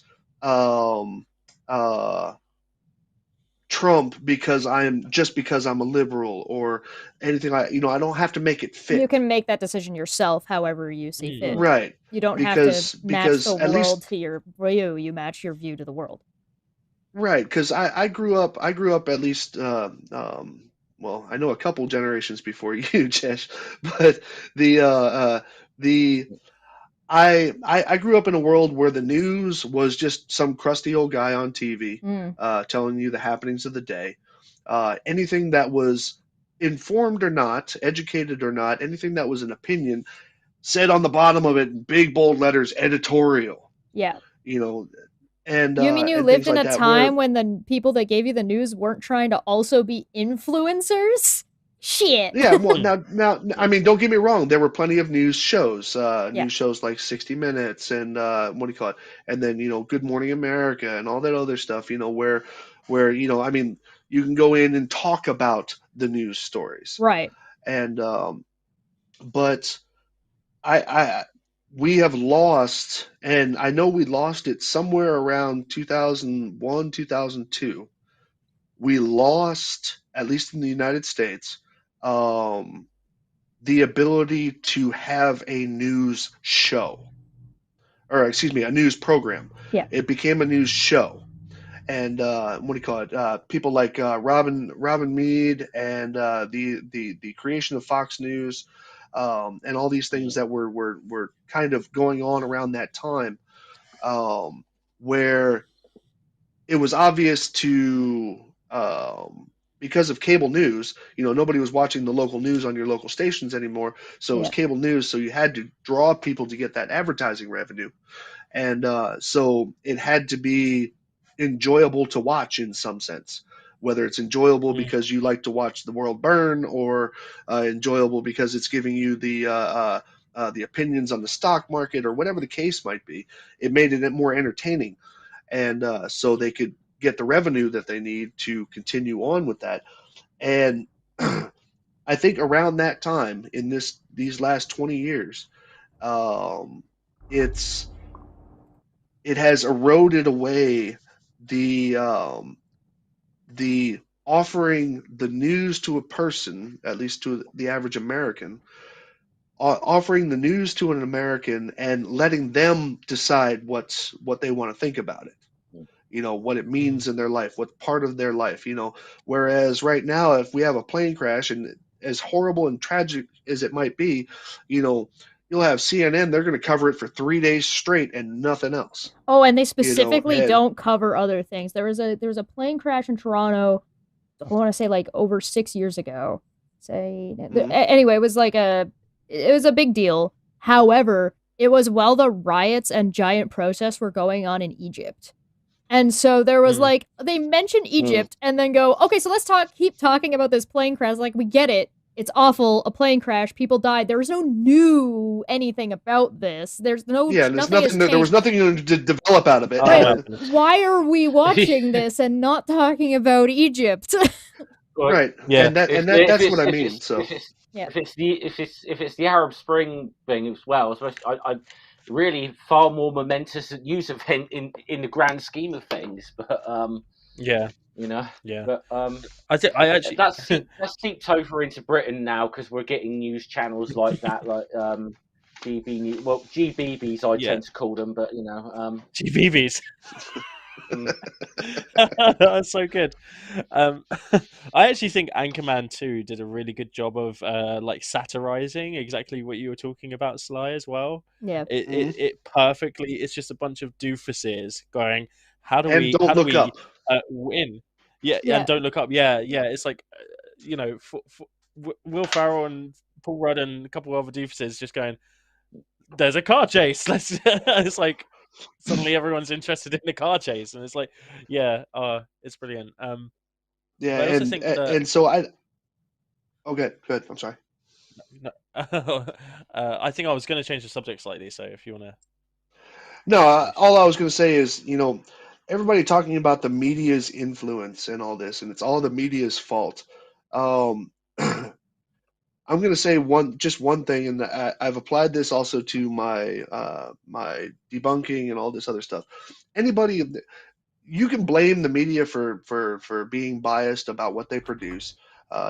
Trump because I'm a liberal or anything like. I don't have to make it fit. You can make that decision yourself, however you see fit. Right. You don't have to match the world to your view. You match your view to the world. Right, because I grew up at least well, I know a couple generations before you, Jesh, but I grew up in a world where the news was just some crusty old guy on TV telling you the happenings of the day. Anything that was informed or not, educated or not, anything that was an opinion said on the bottom of it in big bold letters, editorial. Yeah. And you mean you lived in a time when the people that gave you the news weren't trying to also be influencers? Shit. Yeah, well, now, I mean, don't get me wrong. There were plenty of news shows, news shows like 60 Minutes and what do you call it? And then Good Morning America and all that other stuff. Where I mean, you can go in and talk about the news stories, right? And but we have lost, and I know we lost it somewhere around 2001, 2002. We lost, at least in the United States, the ability to have a news show, or excuse me, a news program. Yeah. It became a news show. And what do you call it? People like Robin Mead and the creation of Fox News, and all these things that were kind of going on around that time, where it was obvious to because of cable news, nobody was watching the local news on your local stations anymore. So it was cable news. So you had to draw people to get that advertising revenue. And so it had to be enjoyable to watch in some sense, whether it's enjoyable because you like to watch the world burn, or enjoyable because it's giving you the opinions on the stock market, or whatever the case might be. It made it more entertaining. And so they could get the revenue that they need to continue on with that. And I think around that time in these last 20 years, um, it's it has eroded away the offering the news to a person, at least to the average American, offering the news to an American and letting them decide what they want to think about it. You know, what it means in their life, what part of their life, you know. Whereas right now, if we have a plane crash, and as horrible and tragic as it might be, you know, you'll have CNN, they're going to cover it for 3 days straight and nothing else. Oh, and they You know, specifically and don't cover other things. There was a plane crash in Toronto. I want to say like over 6 years ago. Anyway, it was like it was a big deal. However, it was while the riots and giant protests were going on in Egypt. And so there was like, they mention Egypt and then go, okay, so let's keep talking about this plane crash. Like, we get it. It's awful. A plane crash. People died. There was no new anything about this. There's no, yeah, there's nothing has nothing. There was changed. nothing to develop out of it. Right. Why are we watching this and not talking about Egypt? Right. Yeah. And that's what I mean. So Yeah. if it's the Arab Spring thing as well, especially I really far more momentous news event in the grand scheme of things. But Yeah. you know, Yeah. but I actually that's seeped over into Britain now because we're getting news channels like that, like GB News. Well, GBBs I Yeah. tend to call them, but you know, GBBs. That's so good. I actually think Anchorman 2 did a really good job of like satirizing exactly what you were talking about, Sly, as well. Yeah. It perfectly. It's just a bunch of doofuses going, how do and we don't look up. win? Yeah, Yeah. and don't look up. Yeah. It's like you know, Will Ferrell and Paul Rudd and a couple of other doofuses just going, there's a car chase. Let's. It's like suddenly everyone's interested in the car chase, and it's like, yeah, it's brilliant. Yeah, I also think that, and so okay, good. I'm sorry. no, I think I was going to change the subject slightly. So if you want to, No, all I was going to say is, you know, everybody talking about the media's influence and all this, and it's all the media's fault. I'm going to say just one thing, and I've applied this also to my debunking and all this other stuff. Anybody, you can blame the media for being biased about what they produce.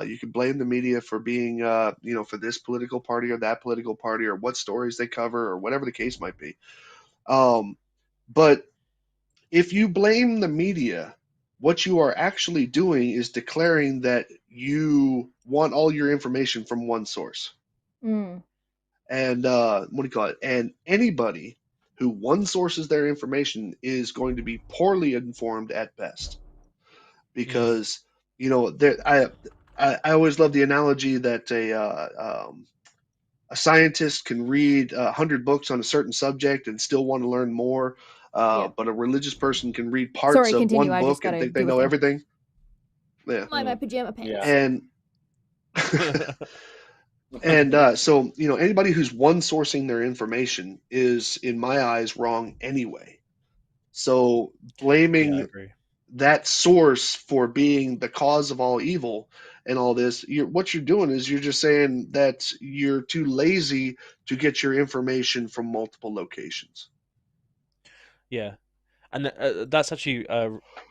You can blame the media for being, you know, for this political party or that political party or what stories they cover or whatever the case might be. But if you blame the media, what you are actually doing is declaring that you want all your information from one source. Mm. And what do you call it? And anybody who one sources their information is going to be poorly informed at best, because you know I always love the analogy that a scientist can read 100 books on a certain subject and still want to learn more, Yeah. but a religious person can read parts Sorry, of continue. one I just book and gotta think they do a know thing. everything. Yeah. My pajama pants. Yeah. And so, you know, anybody who's one sourcing their information is, in my eyes, wrong anyway. So yeah, I blaming agree. that source for being the cause of all evil and all this, what you're doing is you're just saying that you're too lazy to get your information from multiple locations. Yeah, and that's actually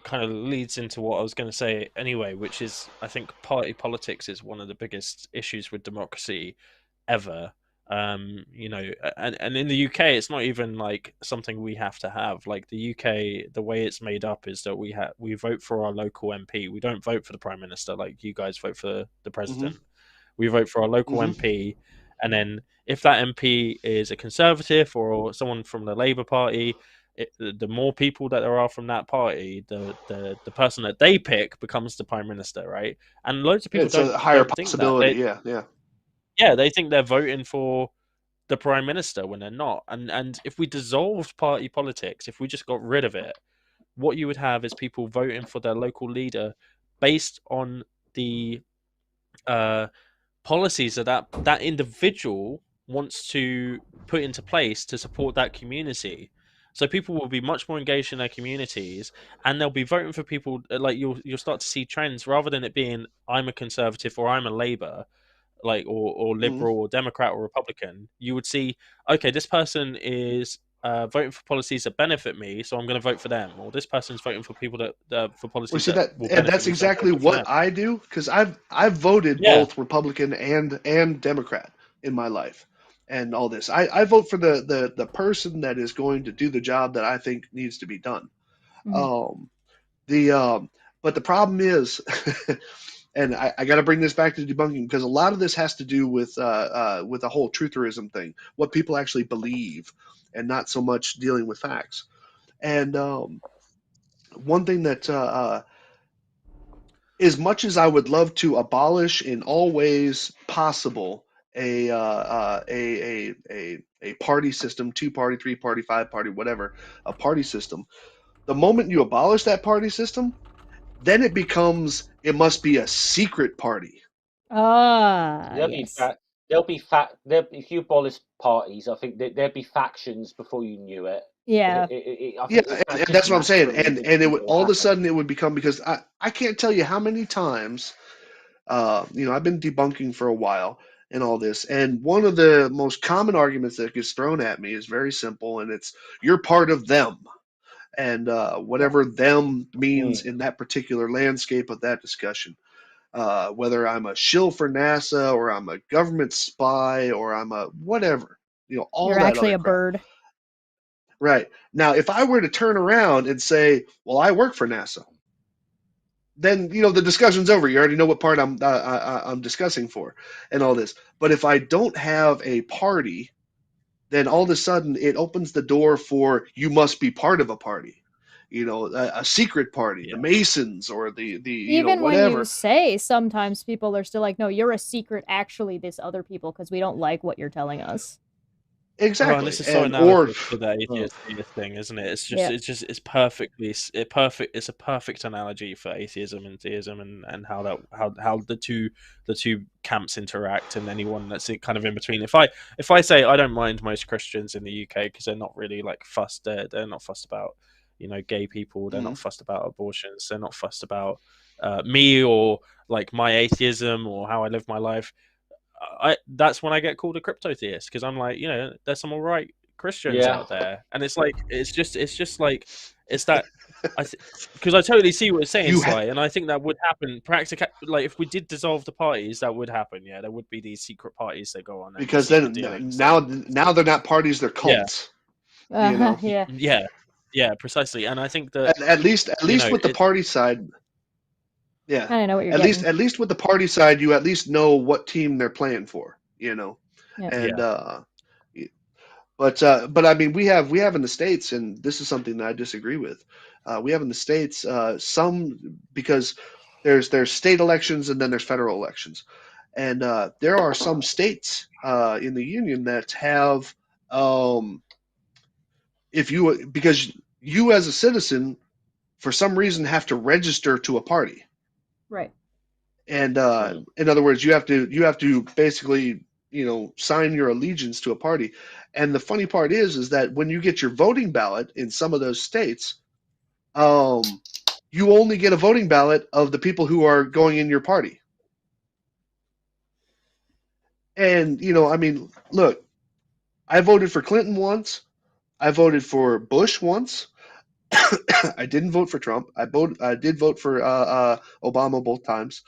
kind of leads into what I was going to say anyway, which is I think party politics is one of the biggest issues with democracy ever. You know, and in the UK, it's not even like something we have to have. Like the UK, the way it's made up is that we vote for our local MP. We don't vote for the Prime Minister like you guys vote for the President. We vote for our local MP, and then if that MP is a Conservative or someone from the Labour Party, the more people that there are from that party, the person that they pick becomes the Prime Minister, right? And loads of people It's a higher don't think that. possibility. Yeah, they think they're voting for the Prime Minister when they're not. And if we dissolved party politics, if we just got rid of it, what you would have is people voting for their local leader based on the policies that individual wants to put into place to support that community. So people will be much more engaged in their communities, and they'll be voting for people like you'll start to see trends rather than it being I'm a Conservative or I'm a Labour. like or liberal or Democrat or Republican, you would see, okay, this person is voting for policies that benefit me, so I'm going to vote for them. Or this person's voting for people that for Well, policies see that that, will and benefit that's me, so I'm going exactly to vote for them. what I do, because I've voted Yeah. both Republican and Democrat in my life, and all this. I vote for the person that is going to do the job that I think needs to be done. Mhm. But the problem is, and I got to bring this back to debunking, because a lot of this has to do with the whole trutherism thing, what people actually believe, and not so much dealing with facts. And one thing that as much as I would love to abolish in all ways possible a party system, 2-party, 3-party, 5-party, whatever, a party system, the moment you abolish that party system, then it becomes, it must be a secret party. Yes. If you abolish parties, I think there'd be factions before you knew it. Yeah. I Yeah, think and just that's what I'm saying. naturally And thinking it would, will all of a happen. sudden it would become, because I can't tell you how many times, I've been debunking for a while and all this, and one of the most common arguments that gets thrown at me is very simple, and it's, you're part of them, and whatever them means in that particular landscape of that discussion. Whether I'm a shill for NASA, or I'm a government spy, or I'm a whatever, all You're that actually other a crap. bird. Right. Now, if I were to turn around and say, well, I work for NASA, then the discussion's over. You already know what part I'm discussing for, and all this. But if I don't have a party, then all of a sudden it opens the door for, you must be part of a party, a secret party, the Masons, or the Even when you whatever. say, sometimes people are still like, no, you're a secret, actually, this other people, because we don't like what you're telling us. Exactly. Well, and this is so or analogous to the atheist thing, isn't it? Yeah. It's a perfect analogy for atheism and theism, and how the two camps interact, and anyone that's kind of in between. If I say I don't mind most Christians in the UK because they're not really like fussed, they're not fussed about gay people, they're not fussed about abortions, they're not fussed about me or like my atheism or how I live my life. That's when I get called a crypto theist, because I'm like, there's some alright Christians out there, and it's like it's that because I totally see what you're saying, Sly, and I think that would happen. Like if we did dissolve the parties, that would happen. Yeah, there would be these secret parties that go on, because then now they're not parties, they're cults. Yeah, precisely. And I think that at least with the party side. Yeah, I know what you're at getting. least with the party side, you at least know what team they're playing for, Yeah. and but I mean, we have in the States, and this is something that I disagree with. We have in the States some, because there's state elections and then there's federal elections, and there are some states in the union that have, because you as a citizen for some reason have to register to a party. Right. And in other words, you have to basically sign your allegiance to a party. And the funny part is that when you get your voting ballot in some of those states, you only get a voting ballot of the people who are going in your party. And I mean, look, I voted for Clinton once, I voted for Bush once. I didn't vote for Trump. I did vote for Obama both times.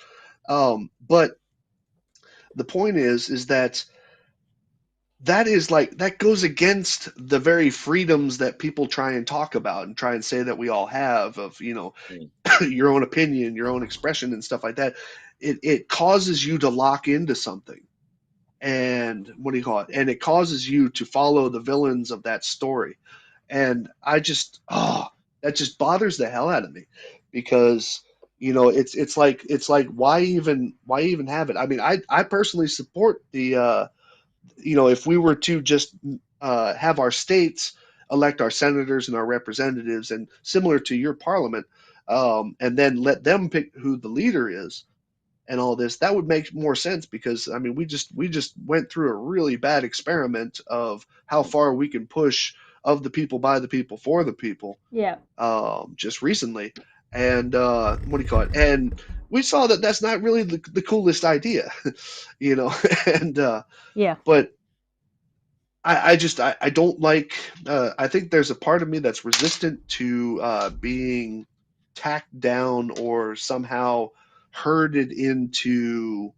But the point is that that goes against the very freedoms that people try and talk about and try and say that we all have, of your own opinion, your own expression, and stuff like that. It causes you to lock into something, and what do you call it? And it causes you to follow the villains of that story. And I just that just bothers the hell out of me, because it's like why even have it? I mean, I personally support the if we were to just have our states elect our senators and our representatives, and similar to your parliament, and then let them pick who the leader is and all this, that would make more sense. Because I mean, we just went through a really bad experiment of how far we can push of the people, by the people, for the people. Yeah. Just recently, and what do you call it? And we saw that that's not really the coolest idea, you know. And Yeah. but I don't like. I think there's a part of me that's resistant to being tacked down or somehow herded into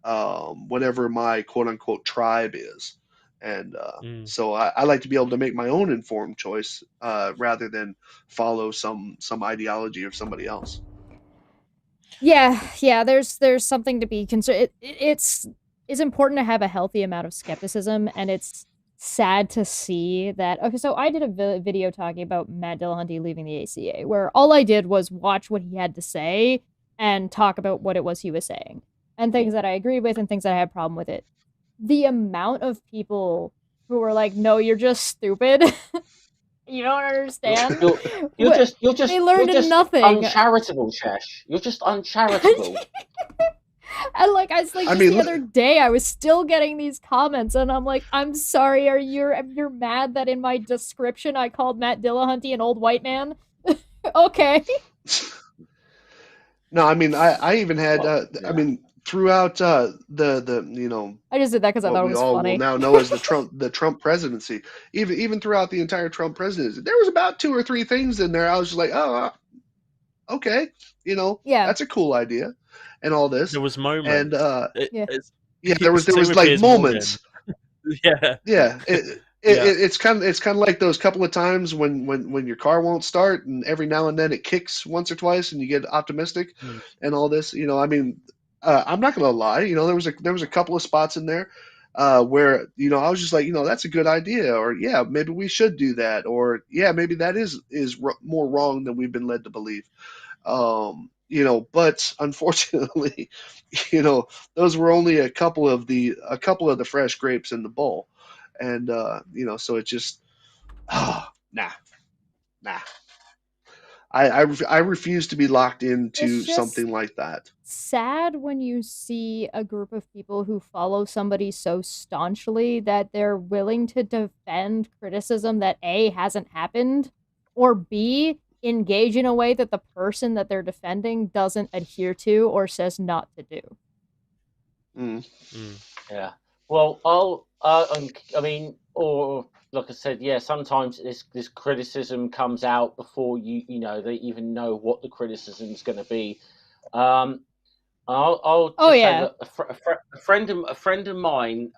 whatever my quote unquote tribe is. And Mm. so I like to be able to make my own informed choice rather than follow some ideology of somebody else. Yeah. There's something to be concerned. It's important to have a healthy amount of skepticism, and it's sad to see that. Okay, so I did a video talking about Matt Dillahunty leaving the ACA, where all I did was watch what he had to say and talk about what it was he was saying, and things that I agreed with and things that I had a problem with it. The amount of people who were like, "No, you're just stupid." You don't understand. You're just They learned nothing. uncharitable, Chesh. You're just uncharitable. And like I was like I just mean, the other day, I was still getting these comments, and I'm like, I'm sorry, you're mad that in my description I called Matt Dillahunty an old white man? Okay. no, I mean, I even had, Well, I yeah. mean, throughout the you know, I just did that because I what thought it we was all funny. will now know as the Trump presidency, even throughout the entire Trump presidency, there was about 2 or 3 things in there I was just like, oh, okay, you know, Yeah. that's a cool idea, and all this, There was moments. and Yeah. yeah, there was Same with like Piers moments. Morgan. Yeah. Yeah, Yeah. it's kind of like those couple of times when your car won't start, and every now and then it kicks once or twice, and you get optimistic, Mm. and all this. You know, I mean, I'm not gonna lie. You know, there was a couple of spots in there where you know I was just like, you know, that's a good idea, or yeah, maybe we should do that, or yeah, maybe that is more wrong than we've been led to believe. You know, but unfortunately, you know, those were only a couple of the fresh grapes in the bowl, and you know, so it just, nah. I refuse to be locked into It's just something like that. sad when you see a group of people who follow somebody so staunchly that they're willing to defend criticism that A, hasn't happened, or B, engage in a way that the person that they're defending doesn't adhere to or says not to do. Mm. Yeah. Well, I mean, or like I said, yeah. Sometimes this criticism comes out before you know they even know what the criticism's going to be. I'll Oh, just say yeah. that a friend of mine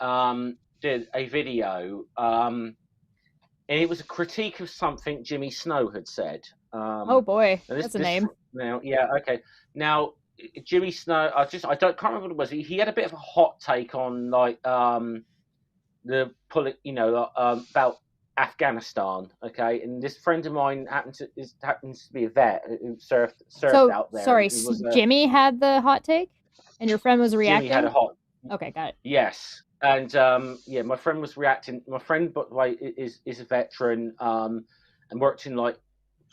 did a video, and it was a critique of something Jimmy Snow had said. Oh boy, and that's a name. Now, yeah, okay. Now, Jimmy Snow, can't remember what it was. He had a bit of a hot take on like about Afghanistan. Okay, and this friend of mine happens to be a vet who served So, out there. sorry, He was, Jimmy had the hot take, and your friend was reacting? Jimmy had a hot. Okay, got it. Yes, and yeah, my friend was reacting. My friend, by the way, is a veteran and worked in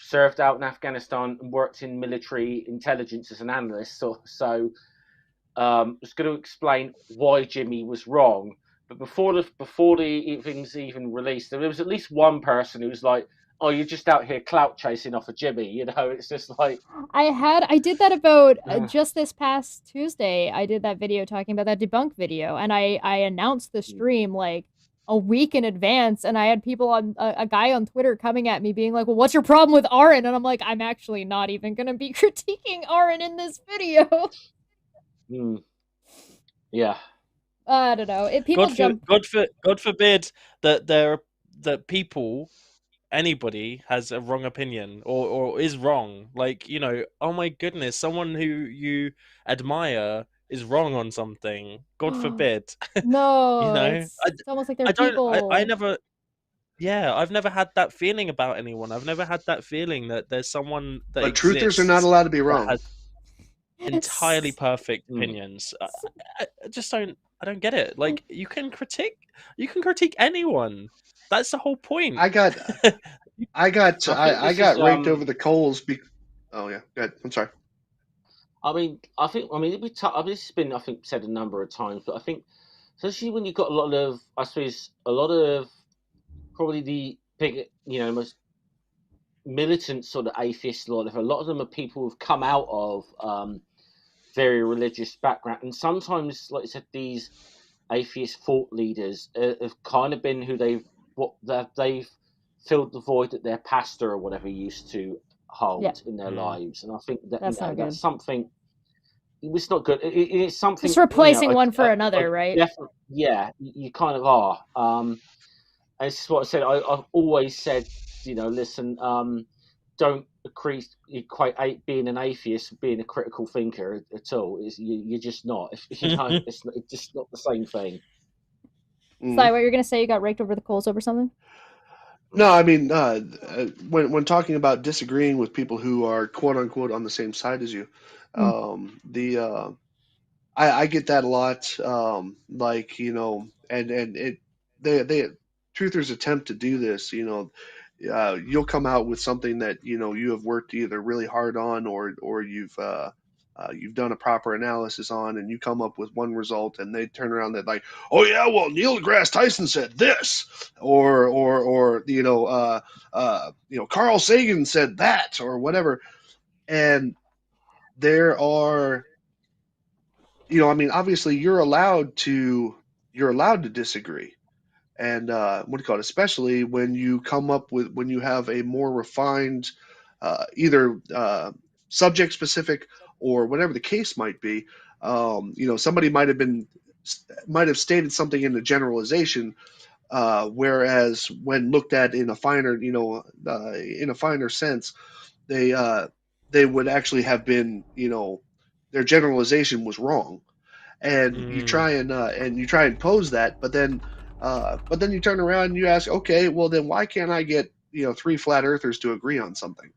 served out in Afghanistan and worked in military intelligence as an analyst. So was going to explain why Jimmy was wrong. But before the things even released, there was at least one person who was like, "Oh, you're just out here clout chasing off of Jimmy." You know, it's just like I did that about just this past Tuesday. I did that video talking about that debunk video, and I announced the stream like a week in advance, and I had people on a guy on Twitter coming at me being like, "Well, what's your problem with Aaron?" And I'm like, "I'm actually not even gonna be critiquing Aaron in this video." Yeah. I don't know. God forbid that people, anybody has a wrong opinion or is wrong. Like, you know, oh my goodness, someone who you admire is wrong on something. God forbid. No, you know, it's almost like they're people. I've never had that feeling about anyone. I've never had that feeling that there's someone that But truthers are not allowed to be wrong. Has entirely perfect opinions. I just don't. I don't get it. Like, you can critique anyone. That's the whole point. I got raked over the coals. Oh yeah, go ahead. I'm sorry. this has been said a number of times, but I think especially when you've got a lot of probably the big, you know, most militant sort of atheists. A lot of them are people who've come out of very religious background, and sometimes, like I said, these atheist thought leaders have kind of been who they've filled the void that their pastor or whatever used to hold in their lives, and I think that that's something. It's not good. It's something. Just replacing one for another, right? Definitely, yeah. You kind of are. And this is what I said. I've always said, listen, don't equate being an atheist with being a critical thinker at all. You're just not. It's just not the same thing. Sly, what you're gonna say? You got raked over the coals over something? No, I mean, when talking about disagreeing with people who are quote unquote on the same side as you, I get that a lot. Like, and they truthers attempt to do this. You'll come out with something that you have worked either really hard on, or you've done a proper analysis on, and you come up with one result, and they turn around, they're like, oh yeah, well, Neil deGrasse Tyson said this, or Carl Sagan said that, or whatever. And there are, I mean, obviously you're allowed to disagree. And what do you call it? Especially when you when you have a more refined, either subject specific or whatever the case might be. Somebody might have stated something in a generalization, whereas when looked at in a finer, sense, they would actually have been, their generalization was wrong. And you try and pose that, but then you turn around and you ask, okay, well then why can't I get 3 flat earthers to agree on something?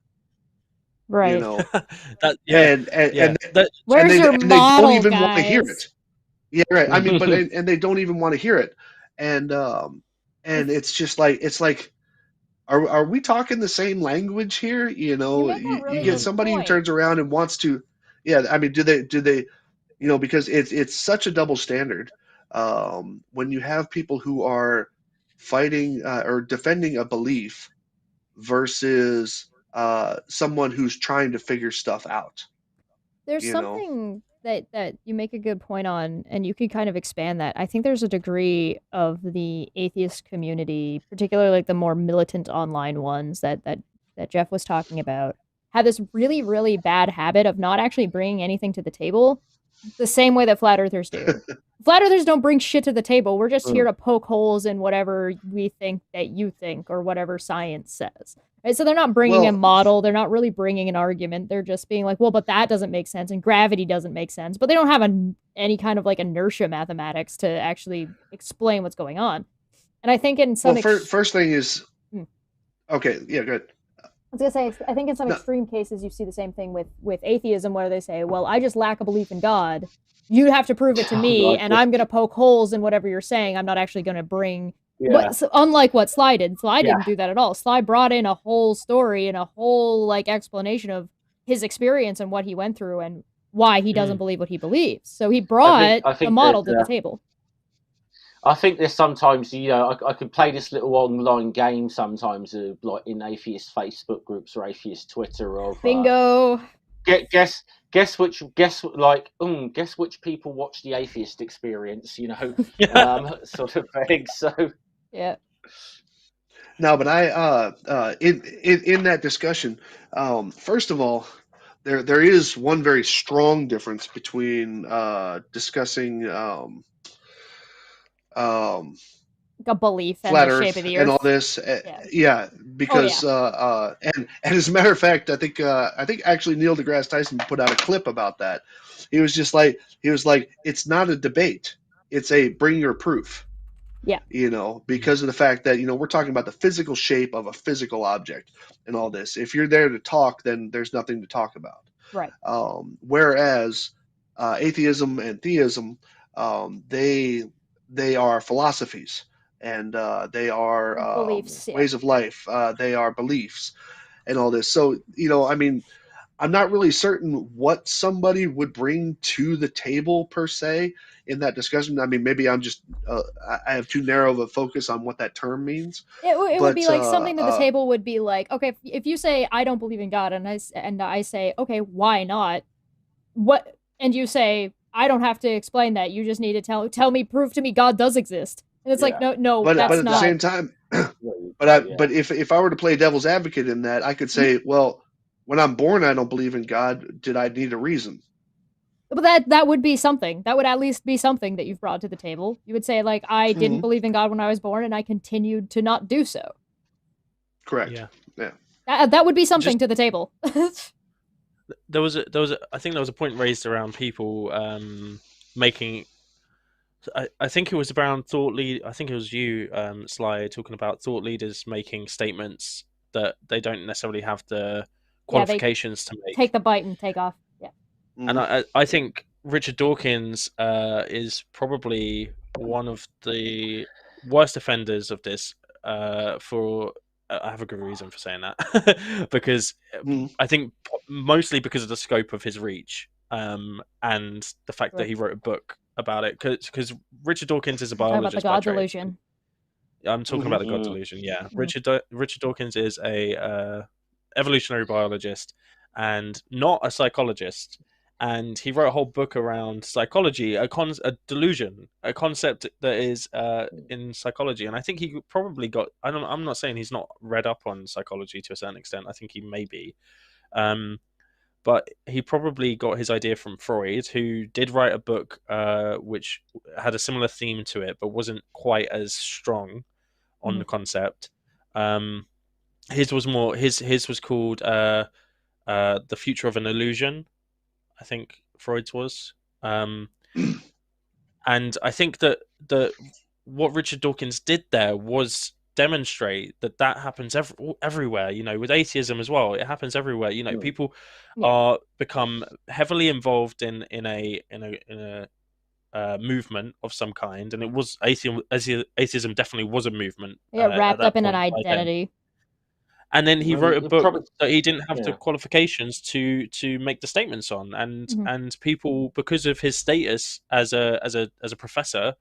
Right. And where's your model, they don't even guys? want to hear it. Yeah, right. I mean, and they don't even want to hear it. And it's just like, are we talking the same language here? You get somebody who turns around and wants to, I mean, do they because it's such a double standard. When you have people who are fighting or defending a belief versus someone who's trying to figure stuff out. There's something that you make a good point on, and you can kind of expand that. I think there's a degree of the atheist community, particularly like the more militant online ones that Jeff was talking about, have this really, really bad habit of not actually bringing anything to the table the same way that flat earthers do. Flat earthers don't bring shit to the table. We're just here to poke holes in whatever we think that you think or whatever science says. Right? So they're not bringing a model. They're not really bringing an argument. They're just being like, well, but that doesn't make sense and gravity doesn't make sense. But they don't have any kind of like inertia mathematics to actually explain what's going on. And I think in some... first thing is... Okay, yeah, good. I was going to say, I think in some extreme cases, you see the same thing with atheism, where they say, well, I just lack a belief in God. You have to prove it to me, and I'm going to poke holes in whatever you're saying. I'm not actually going to bring... unlike what Sly did. Sly didn't do that at all. Sly brought in a whole story and a whole like explanation of his experience and what he went through and why he doesn't believe what he believes. So he brought a model to the table. I think there's sometimes, I can play this little online game sometimes, like in atheist Facebook groups or atheist Twitter, or bingo. Guess which people watch the Atheist Experience, sort of thing. So yeah. No, but I in that discussion, first of all, there is one very strong difference between discussing a belief and flat the Earth shape of the Earth and all this, because and as a matter of fact, I think actually Neil deGrasse Tyson put out a clip about that. He was like, it's not a debate, it's a bring your proof. Yeah. Because of the fact that we're talking about the physical shape of a physical object and all this. If you're there to talk, then there's nothing to talk about. Right. Whereas atheism and theism, they are philosophies, and they are beliefs, ways of life. They are beliefs and all this. So, I mean, I'm not really certain what somebody would bring to the table per se in that discussion. I mean, maybe I'm just I have too narrow of a focus on what that term means. It would be like something to the table would be like, okay, if you say I don't believe in God, and I say, okay, why not? What and you say, I don't have to explain that. You just need to tell me, prove to me God does exist. And it's like, no, but that's at not. the same time, but if I were to play devil's advocate in that, I could say, well, when I'm born, I don't believe in God. Did I need a reason? But that would be something. That would at least be something that you've brought to the table. You would say, like, I didn't believe in God when I was born, and I continued to not do so. Correct. Yeah. That would be something to the table. There was I think there was a point raised around people making. I think it was around thought lead. I think it was you, Sly, talking about thought leaders making statements that they don't necessarily have the qualifications to make. Take the bite and take off. Yeah. And I think Richard Dawkins is probably one of the worst offenders of this. For I have a good reason for saying that because I think mostly because of the scope of his reach and the fact that he wrote a book about it. Because Richard Dawkins is a biologist. Talking about the God delusion. I'm talking about the God delusion. Yeah, Richard Dawkins is a evolutionary biologist and not a psychologist. And he wrote a whole book around psychology, a delusion, a concept that is in psychology. And I think he probably got. I'm not saying he's not read up on psychology to a certain extent. I think he may be, but he probably got his idea from Freud, who did write a book which had a similar theme to it, but wasn't quite as strong on the concept. His was more. His was called The Future of an Illusion. I think Freud's was, and I think that what Richard Dawkins did there was demonstrate that happens everywhere. You know, with atheism as well, it happens everywhere. You know, people are become heavily involved in a movement of some kind, and it was atheism definitely was a movement. Wrapped up in an identity. And then he wrote a book that he didn't have the qualifications to make the statements on, and people, because of his status as a professor,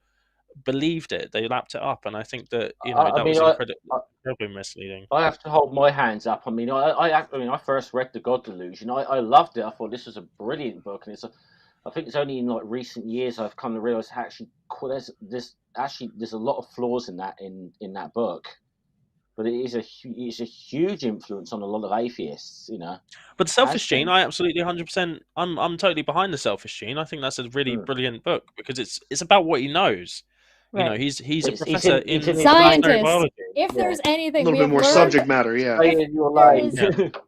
believed it. They lapped it up, and I think that was incredibly misleading. I have to hold my hands up. I mean, I first read The God Delusion. I loved it. I thought this was a brilliant book, and I think it's only in like recent years I've come to realize there's a lot of flaws in that book. But it's a huge influence on a lot of atheists, you know. But the Selfish Gene, I absolutely 100%. I'm totally behind the Selfish Gene. I think that's a really brilliant book because it's about what he knows. Right. You know, he's a professor in scientist. Biology. If there's anything a little bit more subject matter,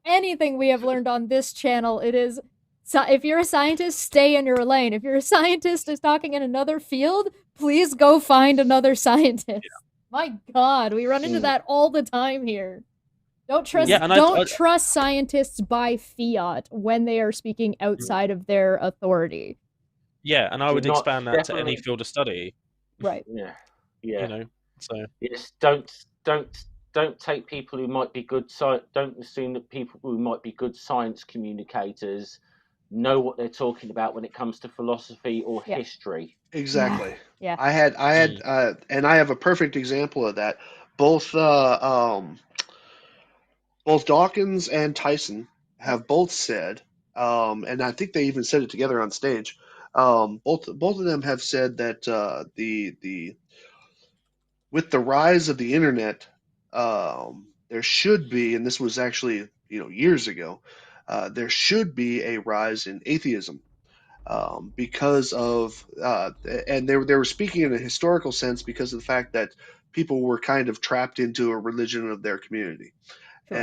anything we have learned on this channel, it is. So if you're a scientist, stay in your lane. If you're a scientist who's talking in another field, please go find another scientist. Yeah. My God, we run into that all the time here. Don't trust trust scientists by fiat when they are speaking outside of their authority. Yeah, and I would expand that to any field of study. Right. Yeah. You know. So yes, don't take people who might be good don't assume that people who might be good science communicators know what they're talking about when it comes to philosophy or history. Exactly. Yeah. I had, and I have a perfect example of that. Both Dawkins and Tyson have both said, and I think they even said it together on stage. Both of them have said that with the rise of the internet, there should be, and this was actually years ago, there should be a rise in atheism. Because of and they were speaking in a historical sense because of the fact that people were kind of trapped into a religion of their community. Sure.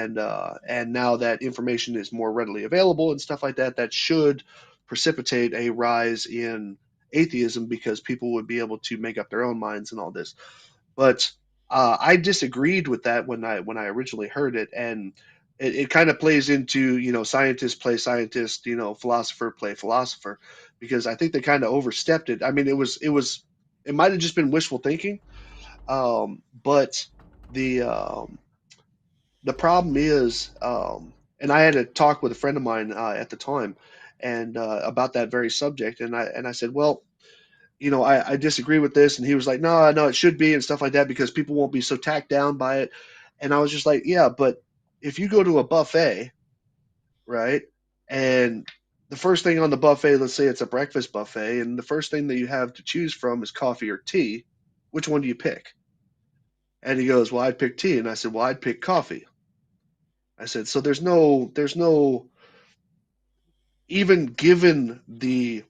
And now that information is more readily available and stuff like that, that should precipitate a rise in atheism because people would be able to make up their own minds and all this. But I disagreed with that when I originally heard it, and it kind of plays into, scientists play scientist, philosopher play philosopher, because I think they kind of overstepped it. I mean, it might have just been wishful thinking. But the problem is, and I had a talk with a friend of mine at the time and about that very subject. And I said, well, I disagree with this. And he was like, no, it should be and stuff like that because people won't be so tacked down by it. And I was just like, yeah, but if you go to a buffet, right, and the first thing on the buffet, let's say it's a breakfast buffet, and the first thing that you have to choose from is coffee or tea. Which one do you pick? And he goes, well, I'd pick tea. And I said, well, I'd pick coffee. I said, so there's no, even given the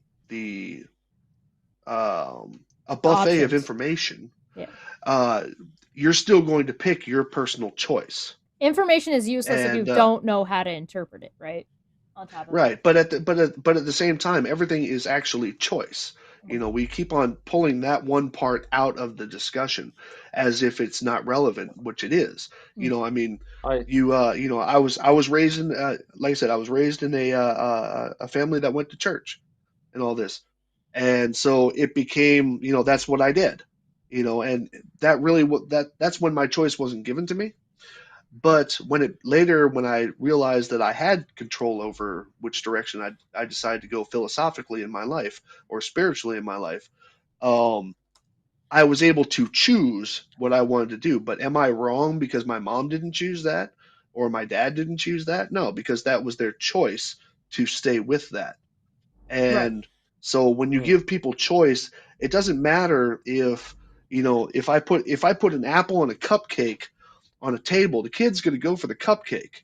a buffet of options. information, Yeah. You're still going to pick your personal choice. Information is useless if you And don't know how to interpret it, right? On top of right, but at the same time, everything is actually choice. Mhm. You know, we keep on pulling that one part out of the discussion as if it's not relevant, which it is. You know, I mean, you know, I was raised in, like I said, I was raised in a family that went to church and all this, and so it became, you know, that's what I did. You know, and that really that's when my choice wasn't given to me. But when I realized that I had control over which direction I decided to go philosophically in my life or spiritually in my life, um, I was able to choose what I wanted to do. But am I wrong because my mom didn't choose that or my dad didn't choose that? No, because that was their choice to stay with that. Right. And so when you give people choice, it doesn't matter if, you know, if I put an apple and a cupcake on a table, the kid's going to go for the cupcake.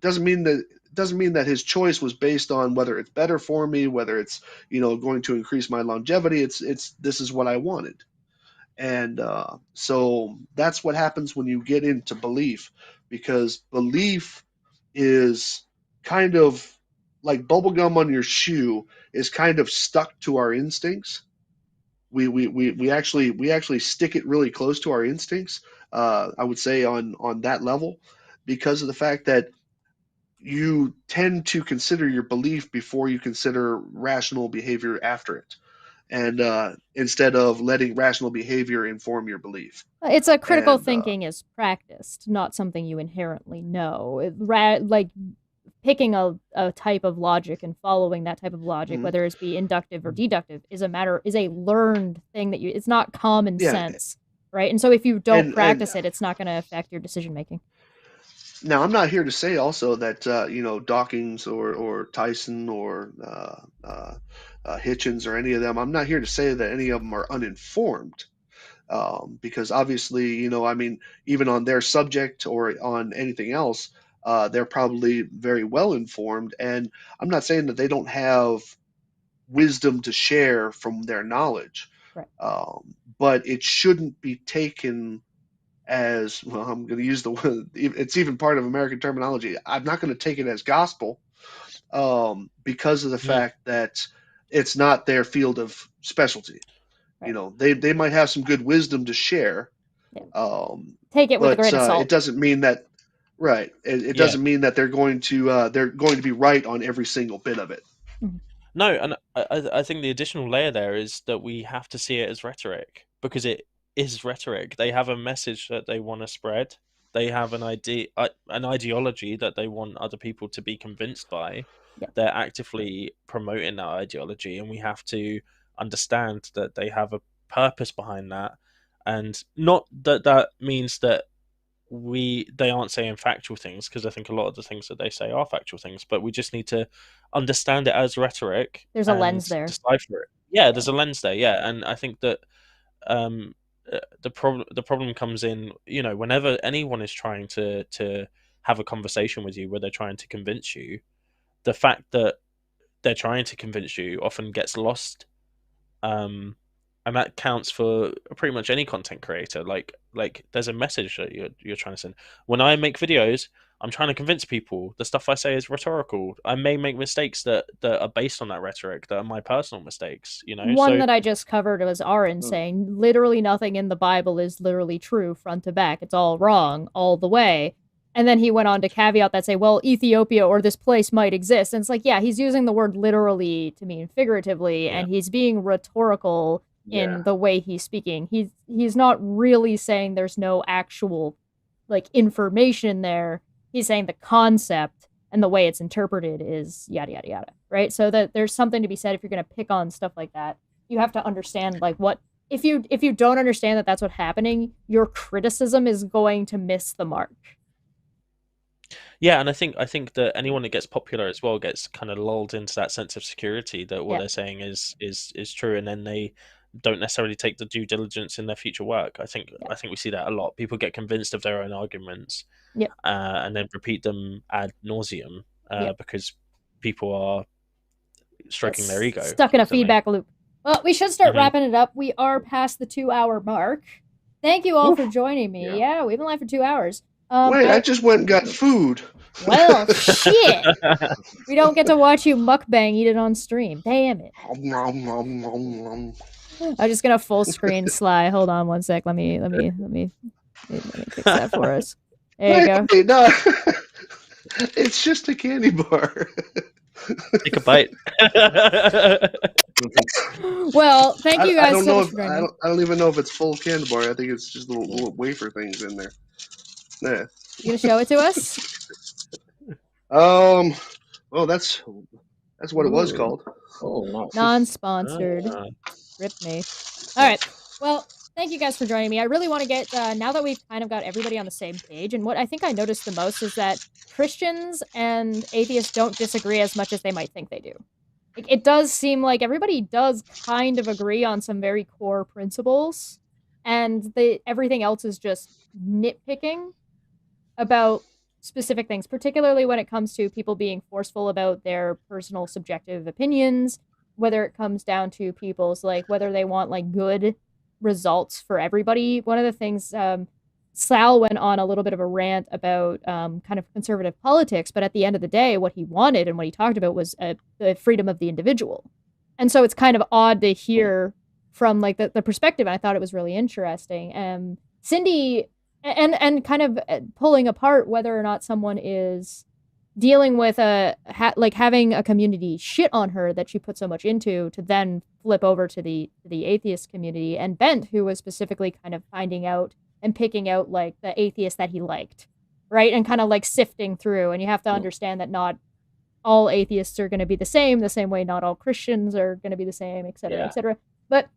Doesn't mean that his choice was based on whether it's better for me, whether it's, you know, going to increase my longevity. It's this is what I wanted. And so that's what happens when you get into belief, because belief is kind of like bubblegum on your shoe, is kind of stuck to our instincts. We actually stick it really close to our instincts. I would say on that level, because of the fact that you tend to consider your belief before you consider rational behavior after it, and instead of letting rational behavior inform your belief. It's a critical And thinking is practiced, not something you inherently know. Like picking a type of logic and following that type of logic, Mhm. whether it be inductive or deductive, is a learned thing that it's not common Yeah, sense, right? And so if you don't and practice it, it's not going to affect your decision making. now I'm not here to say also that you know, Dawkins or Tyson or Hitchens or any of them. I'm not here to say that any of them are uninformed, because obviously, you know, I mean, even on their subject or on anything else, they're probably very well informed. And I'm not saying that they don't have wisdom to share from their knowledge, Right. but it shouldn't be taken as, well, I'm going to use the word, it's even part of American terminology. I'm not going to take it as gospel, because of the fact that it's not their field of specialty. Right. You know, they might have some good wisdom to share, Yeah. Take it with a but grain of salt. it doesn't mean that, right? It doesn't mean that they're going to be right on every single bit of it. No, and I think the additional layer there is that we have to see it as rhetoric, because it is rhetoric. They have a message that they want to spread. They have an ideology that they want other people to be convinced by. Yeah. They're actively promoting that ideology, and we have to understand that they have a purpose behind that, and not that that means that they aren't saying factual things, because I think a lot of the things that they say are factual things, but we just need to understand it as rhetoric. There's a lens there. Decipher it. Yeah, there's a lens there. Yeah, and I think that the problem comes in, you know, whenever anyone is trying to have a conversation with you where they're trying to convince you, the fact that they're trying to convince you often gets lost. And that counts for pretty much any content creator. Like there's a message that you're trying to send. When I make videos, I'm trying to convince people the stuff I say is rhetorical. I may make mistakes that are based on that rhetoric, that are my personal mistakes, you know. One that I just covered was Aaron saying literally nothing in the Bible is literally true front to back. It's all wrong all the way. And then he went on to caveat that, say, well, Ethiopia or this place might exist. And it's like, yeah, he's using the word literally to mean figuratively, and he's being rhetorical in the way he's speaking. He's not really saying there's no actual like information there. He's saying the concept and the way it's interpreted is yada yada yada, right? So that there's something to be said if you're going to pick on stuff like that. You have to understand like what if you don't understand that that's what's happening, your criticism is going to miss the mark. Yeah, and I think that anyone that gets popular as well gets kind of lulled into that sense of security that what Yeah. they're saying is true, and then they don't necessarily take the due diligence in their future work. I think we see that a lot. People get convinced of their own arguments, Yep. and then repeat them ad nauseum Yep. because people are stroking their ego. Stuck in a constantly. feedback loop. Well, we should start Mhm. wrapping it up. We are past the 2-hour mark. Thank you all Oof. for joining me. Yeah, we've been live for 2 hours. Wait, I just went and got food. Well, shit. We don't get to watch you mukbang eat it on stream. Damn it. I'm just gonna full screen Sly. Hold on one sec. Let me fix that for us. There you go. Wait, no. It's just a candy bar. Take a bite. Well, thank you I guys don't so know much if for joining me. I don't even know if it's full candy bar. I think it's just little wafer things in there. Yeah. You gonna show it to us? Well, that's what it was Ooh. called. Oh, nice. Non-sponsored. Ah. Rip me. All right. Well, thank you guys for joining me. I really want to get now that we've kind of got everybody on the same page, and what I think I noticed the most is that Christians and atheists don't disagree as much as they might think they do. It does seem like everybody does kind of agree on some very core principles, and everything else is just nitpicking about specific things, particularly when it comes to people being forceful about their personal subjective opinions, whether it comes down to people's like whether they want like good results for everybody. One of the things Sal went on a little bit of a rant about kind of conservative politics, but at the end of the day, what he wanted and what he talked about was the freedom of the individual. And so it's kind of odd to hear from like the perspective. And I thought it was really interesting. Cindy and kind of pulling apart whether or not someone is dealing with like having a community shit on her that she put so much into to then flip over to the atheist community, and Bent, who was specifically kind of finding out and picking out like the atheist that he liked, right, and kind of like sifting through. And you have to understand that not all atheists are going to be the same way not all Christians are going to be the same, et cetera, et cetera. But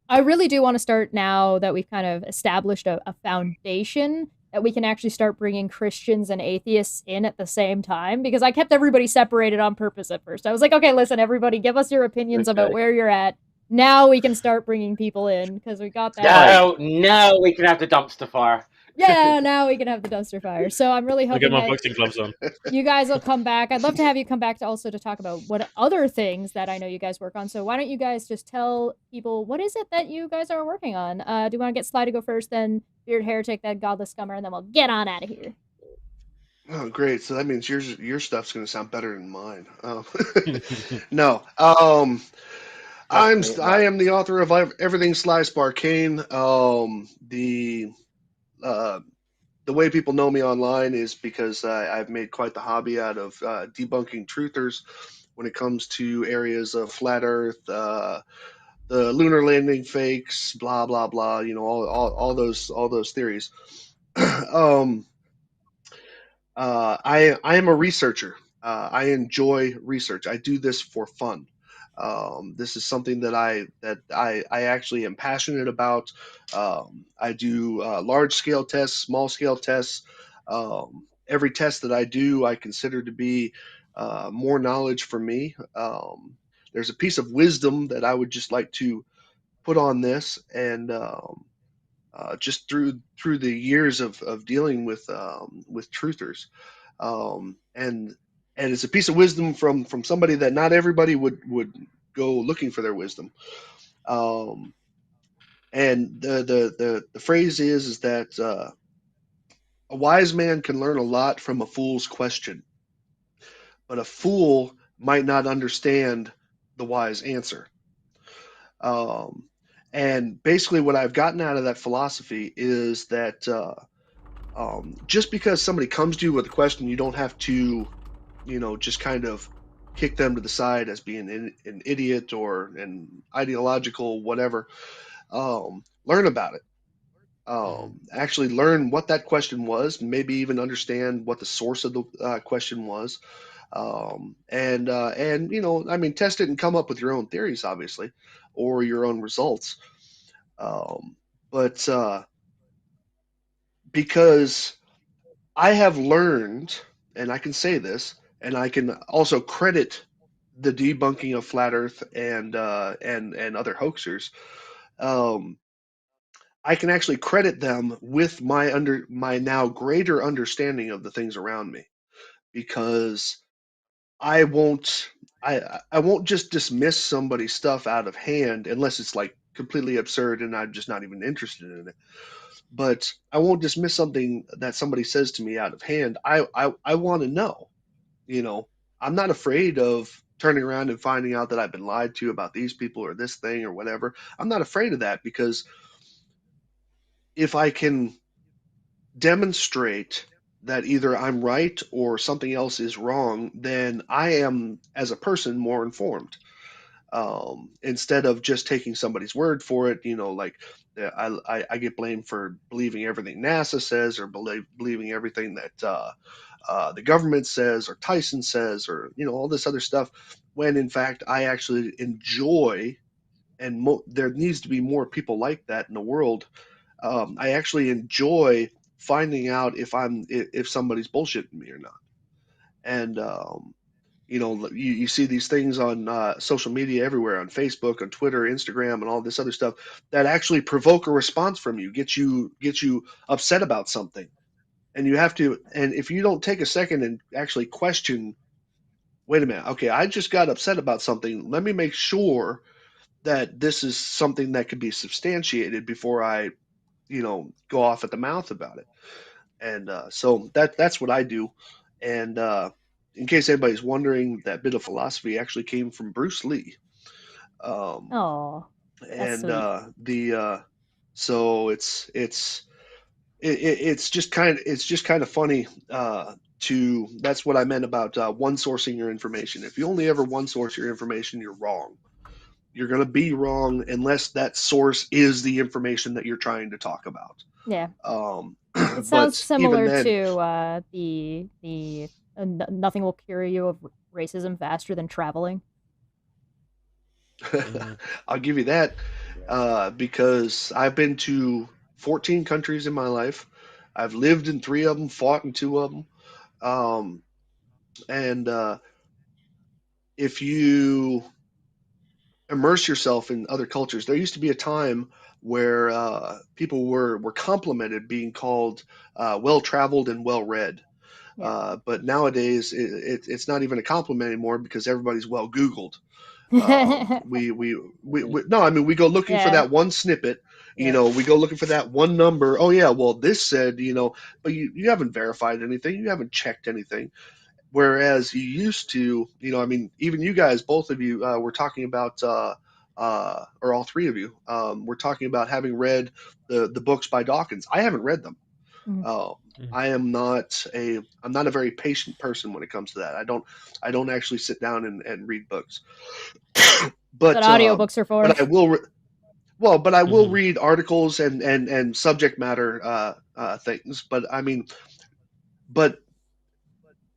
I really do want to start, now that we've kind of established a foundation, that we can actually start bringing Christians and atheists in at the same time, because I kept everybody separated on purpose at first. I was like, okay, listen, everybody, give us your opinions about where you're at. Now we can start bringing people in, because we got that. Now we can have the dumpster fire. Yeah, now we can have the dumpster fire. So I'm really I'll hoping get my that boxing gloves on. you guys will come back. I'd love to have you come back to also to talk about what other things that I know you guys work on. So why don't you guys just tell people what is it that you guys are working on? Do you want to get Sly to go first, then Beard Heretic, then Godless Scummer, and then we'll get on out of here. Oh, great! So that means your stuff's going to sound better than mine. No. I am the author of Everything Slice Barcane. The way people know me online is because I've made quite the hobby out of debunking truthers when it comes to areas of flat Earth, the lunar landing fakes, blah blah blah. You know, all those theories. I am a researcher. I enjoy research. I do this for fun. This is something that I actually am passionate about. I do large scale tests, small scale tests. Every test that I do, I consider to be more knowledge for me. There's a piece of wisdom that I would just like to put on this, and just through the years of dealing with truthers, and it's a piece of wisdom from somebody that not everybody would go looking for their wisdom. And the phrase is that a wise man can learn a lot from a fool's question, but a fool might not understand the wise answer. And basically, what I've gotten out of that philosophy is that just because somebody comes to you with a question, you don't have to, just kind of kick them to the side as being an idiot or an ideological whatever. Learn about it. Actually learn what that question was, maybe even understand what the source of the question was. And I mean, test it and come up with your own theories, obviously, or your own results. But because I have learned, and I can say this, and I can also credit the debunking of flat Earth and other hoaxers. Um, I can actually credit them with my now greater understanding of the things around me, because I won't I won't just dismiss somebody's stuff out of hand unless it's like completely absurd and I'm just not even interested in it. But I won't dismiss something that somebody says to me out of hand. I want to know, you know. I'm not afraid of turning around and finding out that I've been lied to about these people or this thing or whatever. I'm not afraid of that, because if I can demonstrate that either I'm right or something else is wrong, then I am, as a person, more informed. Instead of just taking somebody's word for it, like I get blamed for believing everything NASA says, or believing everything that the government says, or Tyson says, or all this other stuff, when in fact I actually enjoy, and there needs to be more people like that in the world. I actually enjoy finding out if somebody's bullshitting me or not. And you see these things on social media everywhere, on Facebook, on Twitter, Instagram, and all this other stuff, that actually provoke a response from you, get you upset about something. And you have to, and if you don't take a second and actually question, wait a minute, okay, I just got upset about something, let me make sure that this is something that can be substantiated before I go off at the mouth about it. And so that's what I do. And in case anybody's wondering, that bit of philosophy actually came from Bruce Lee. Oh, that's And sweet. so it's just kind of funny. That's what I meant about one sourcing your information. If you only ever one source your information, you're wrong. You're going to be wrong unless that source is the information that you're trying to talk about. Yeah. It sounds But even similar then, to the nothing will cure you of racism faster than traveling. Mm. I'll give you that, because I've been to 14 countries in my life. I've lived in 3 of them, fought in 2 of them. Um, and if you immerse yourself in other cultures, there used to be a time where people were complimented being called well traveled and well read. Yeah. But nowadays, it's not even a compliment anymore, because everybody's well Googled. We no, I mean, we go looking for Yeah. that one snippet. Yeah. We go looking for that one number. Oh yeah, well this said, but you haven't verified anything, you haven't checked anything. Whereas you used to, I mean, even you guys, both of you, were talking about, or all 3 of you, were talking about having read the books by Dawkins. I haven't read them. Mhm. Um, Mm. I'm not a very patient person when it comes to that. I don't actually sit down and read books. That's what but audiobooks are for. but I will but I will Mhm. read articles and subject matter things. But I mean, but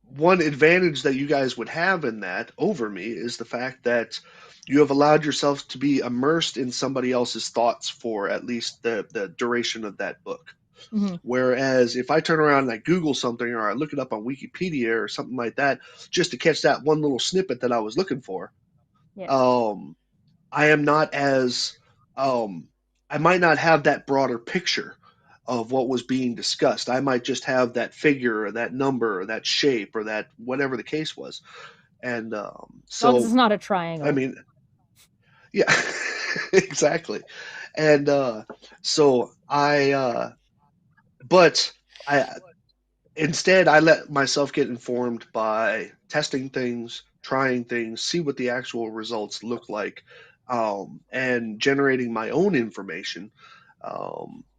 one advantage that you guys would have in that over me is the fact that you have allowed yourself to be immersed in somebody else's thoughts for at least the duration of that book. Mhm. Whereas if I turn around and I Google something, or I look it up on Wikipedia or something like that, just to catch that one little snippet that I was looking for, Yeah. um, I am not as um, I might not have that broader picture of what was being discussed. I might just have that figure, or that number, or that shape, or that whatever the case was. And As long as so, it's not a I triangle. mean, yeah, exactly. And so but I instead, I let myself get informed by testing things, trying things, see what the actual results look like, and generating my own information,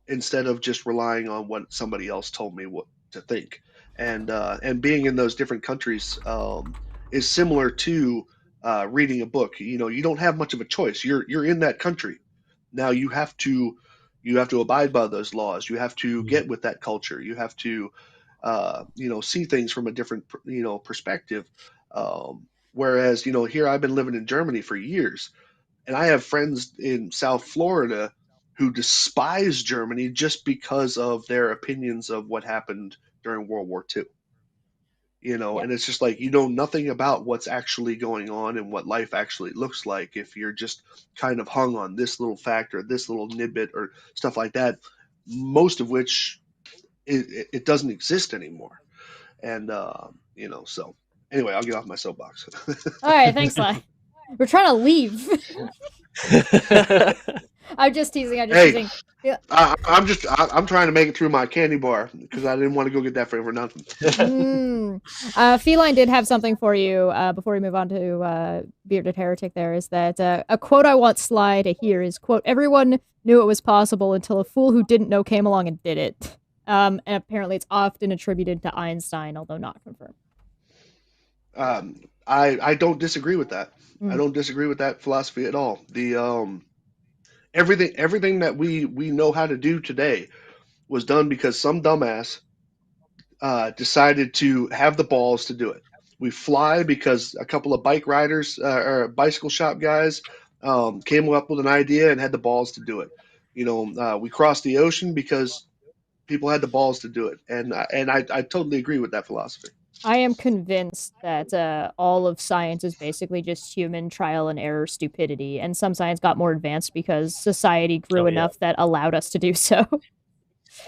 instead of just relying on what somebody else told me what to think. And being in those different countries, is similar to reading a book. You don't have much of a choice. You're in that country. Now you have to abide by those laws. You have to Mm. get with that culture. You have to see things from a different, perspective. Whereas, here I've been living in Germany for years, and I have friends in South Florida who despise Germany just because of their opinions of what happened during World War II. You know, Yep. and it's just like you know nothing about what's actually going on and what life actually looks like if you're just kind of hung on this little fact or this little nidbit or stuff like that, most of which it doesn't exist anymore. And you know, so anyway, I'll get off my soapbox. All right, thanks, Sly. We're trying to leave. I'm just teasing. I'm just Hey, teasing. Yeah. I'm trying to make it through my candy bar because I didn't want to go get that for nothing. Feline did have something for you before we move on to Bearded Heretic. There is that a quote I want Sly to hear is, quote, everyone knew it was possible until a fool who didn't know came along and did it. And apparently it's often attributed to Einstein, although not confirmed. I don't disagree with that. I don't disagree with that philosophy at all. The everything that we know how to do today was done because some dumbass decided to have the balls to do it. We fly because a couple of bike riders or bicycle shop guys came up with an idea and had the balls to do it. You know, we crossed the ocean because people had the balls to do it, and I totally agree with that philosophy. I am convinced that all of science is basically just human trial and error stupidity, and some science got more advanced because society grew enough that allowed us to do so.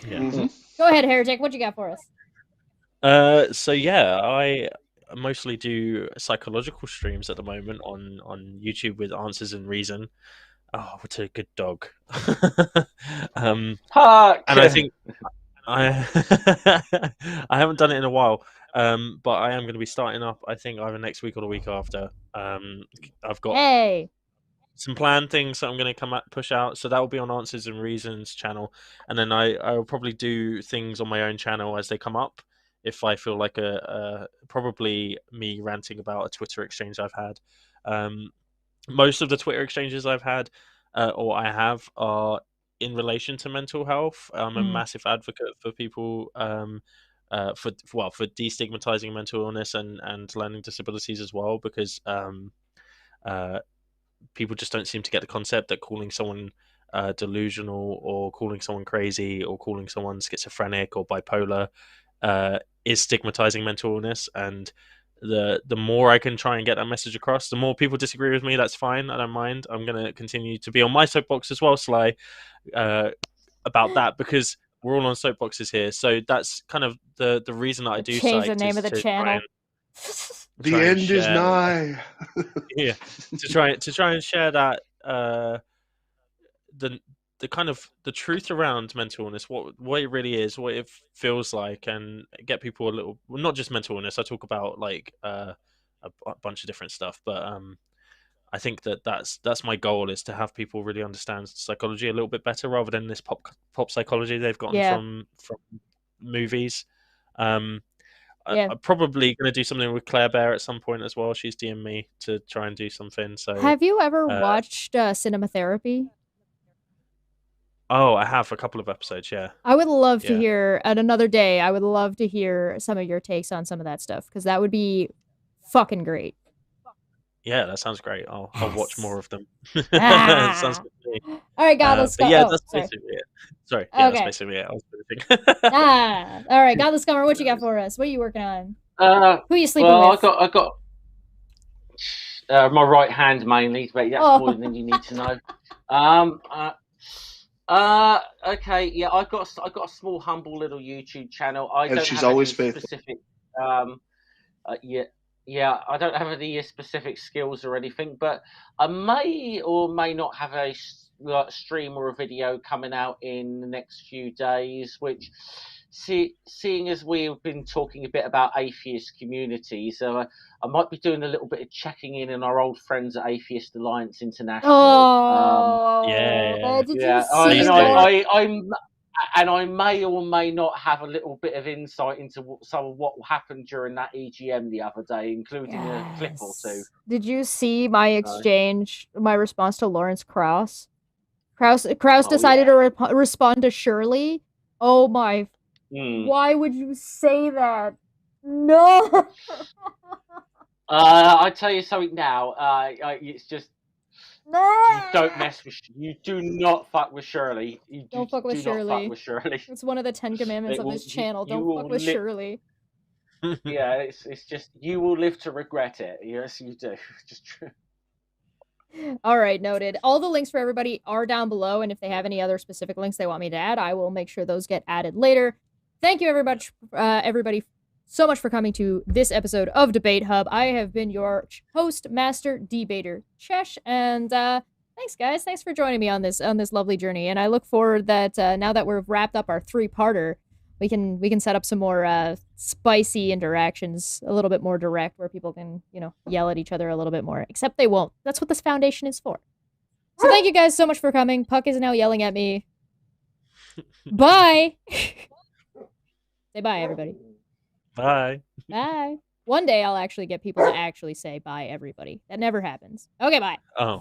Yeah. Mm-hmm. Go ahead, Heretic. What you got for us? So yeah, I mostly do psychological streams at the moment on YouTube with Answers and Reason. Oh, what a good dog! And I think I I haven't done it in a while, but I am going to be starting up. I think either next week or the week after. I've got some planned things that I'm going to push out, so that will be on Answers and Reasons channel, and then I'll probably do things on my own channel as they come up. If I feel like probably me ranting about a Twitter exchange I've had. Most of the Twitter exchanges I've had or I have are in relation to mental health. I'm a massive advocate for people for destigmatizing mental illness and learning disabilities as well, because people just don't seem to get the concept that calling someone delusional or calling someone crazy or calling someone schizophrenic or bipolar is stigmatizing mental illness. And the more I can try and get that message across, the more people disagree with me, that's fine. I don't mind. I'm going to continue to be on my soapbox as well, Sly, about that, because we're all on soapboxes here. So that's kind of the reason that I do change the name of the channel. The end is nigh. Yeah, to try and share that the kind of the truth around mental illness, what it really is, what it feels like, and get people a little, well, not just mental illness. I talk about like a bunch of different stuff, but I think that's my goal, is to have people really understand psychology a little bit better, rather than this pop psychology they've gotten from movies. I'm probably going to do something with Claire Bear at some point as well. She's DM'd me to try and do something. So, have you ever watched Cinema Therapy? Oh, I have a couple of episodes. Yeah, I would love to hear at another day. I would love to hear some of your takes on some of that stuff, because that would be fucking great. Yeah, that sounds great. I'll watch more of them. Sounds good to me. All right, Godless Scummer. Yeah, that's basically it. Sorry. Yeah, that's basically it. I was all right, Godless Scummer, what you got for us? What are you working on? Who are you sleeping with? I got my right hand mainly, but that's more than you need to know. Okay, yeah, I got a small, humble little YouTube channel. She's always faithful. Specific, yeah, I don't have any specific skills or anything, but I may or may not have a stream or a video coming out in the next few days, which, seeing as we've been talking a bit about atheist communities, I might be doing a little bit of checking in on our old friends at Atheist Alliance International. Did you see And I may or may not have a little bit of insight into some of what happened during that EGM the other day, including a clip or two. Did you see my exchange, my response to Lawrence Krauss? Krauss decided to respond to Shirley. Oh my! Why would you say that? No. I tell you something now. It's just You don't mess with. You do not fuck with Shirley. You Don't fuck with do Shirley. not fuck with Shirley. It's one of the 10 commandments It of will- this you- channel. you Don't will fuck with li- Shirley. Yeah, it's just you will live to regret it. Yes, you do. Just true. All right, noted. All the links for everybody are down below, and if they have any other specific links they want me to add, I will make sure those get added later. Thank you, everybody, so much for coming to this episode of Debate Hub. I have been your host, Master Debater Chesh, and thanks, guys. Thanks for joining me on this lovely journey. And I look forward that now that we've wrapped up our 3-parter, we can set up some more spicy interactions, a little bit more direct, where people can, yell at each other a little bit more. Except they won't. That's what this foundation is for. So thank you guys so much for coming. Puck is now yelling at me. Bye. Say bye, everybody. Bye. Bye. One day I'll actually get people to actually say bye, everybody. That never happens. Okay, bye. Oh.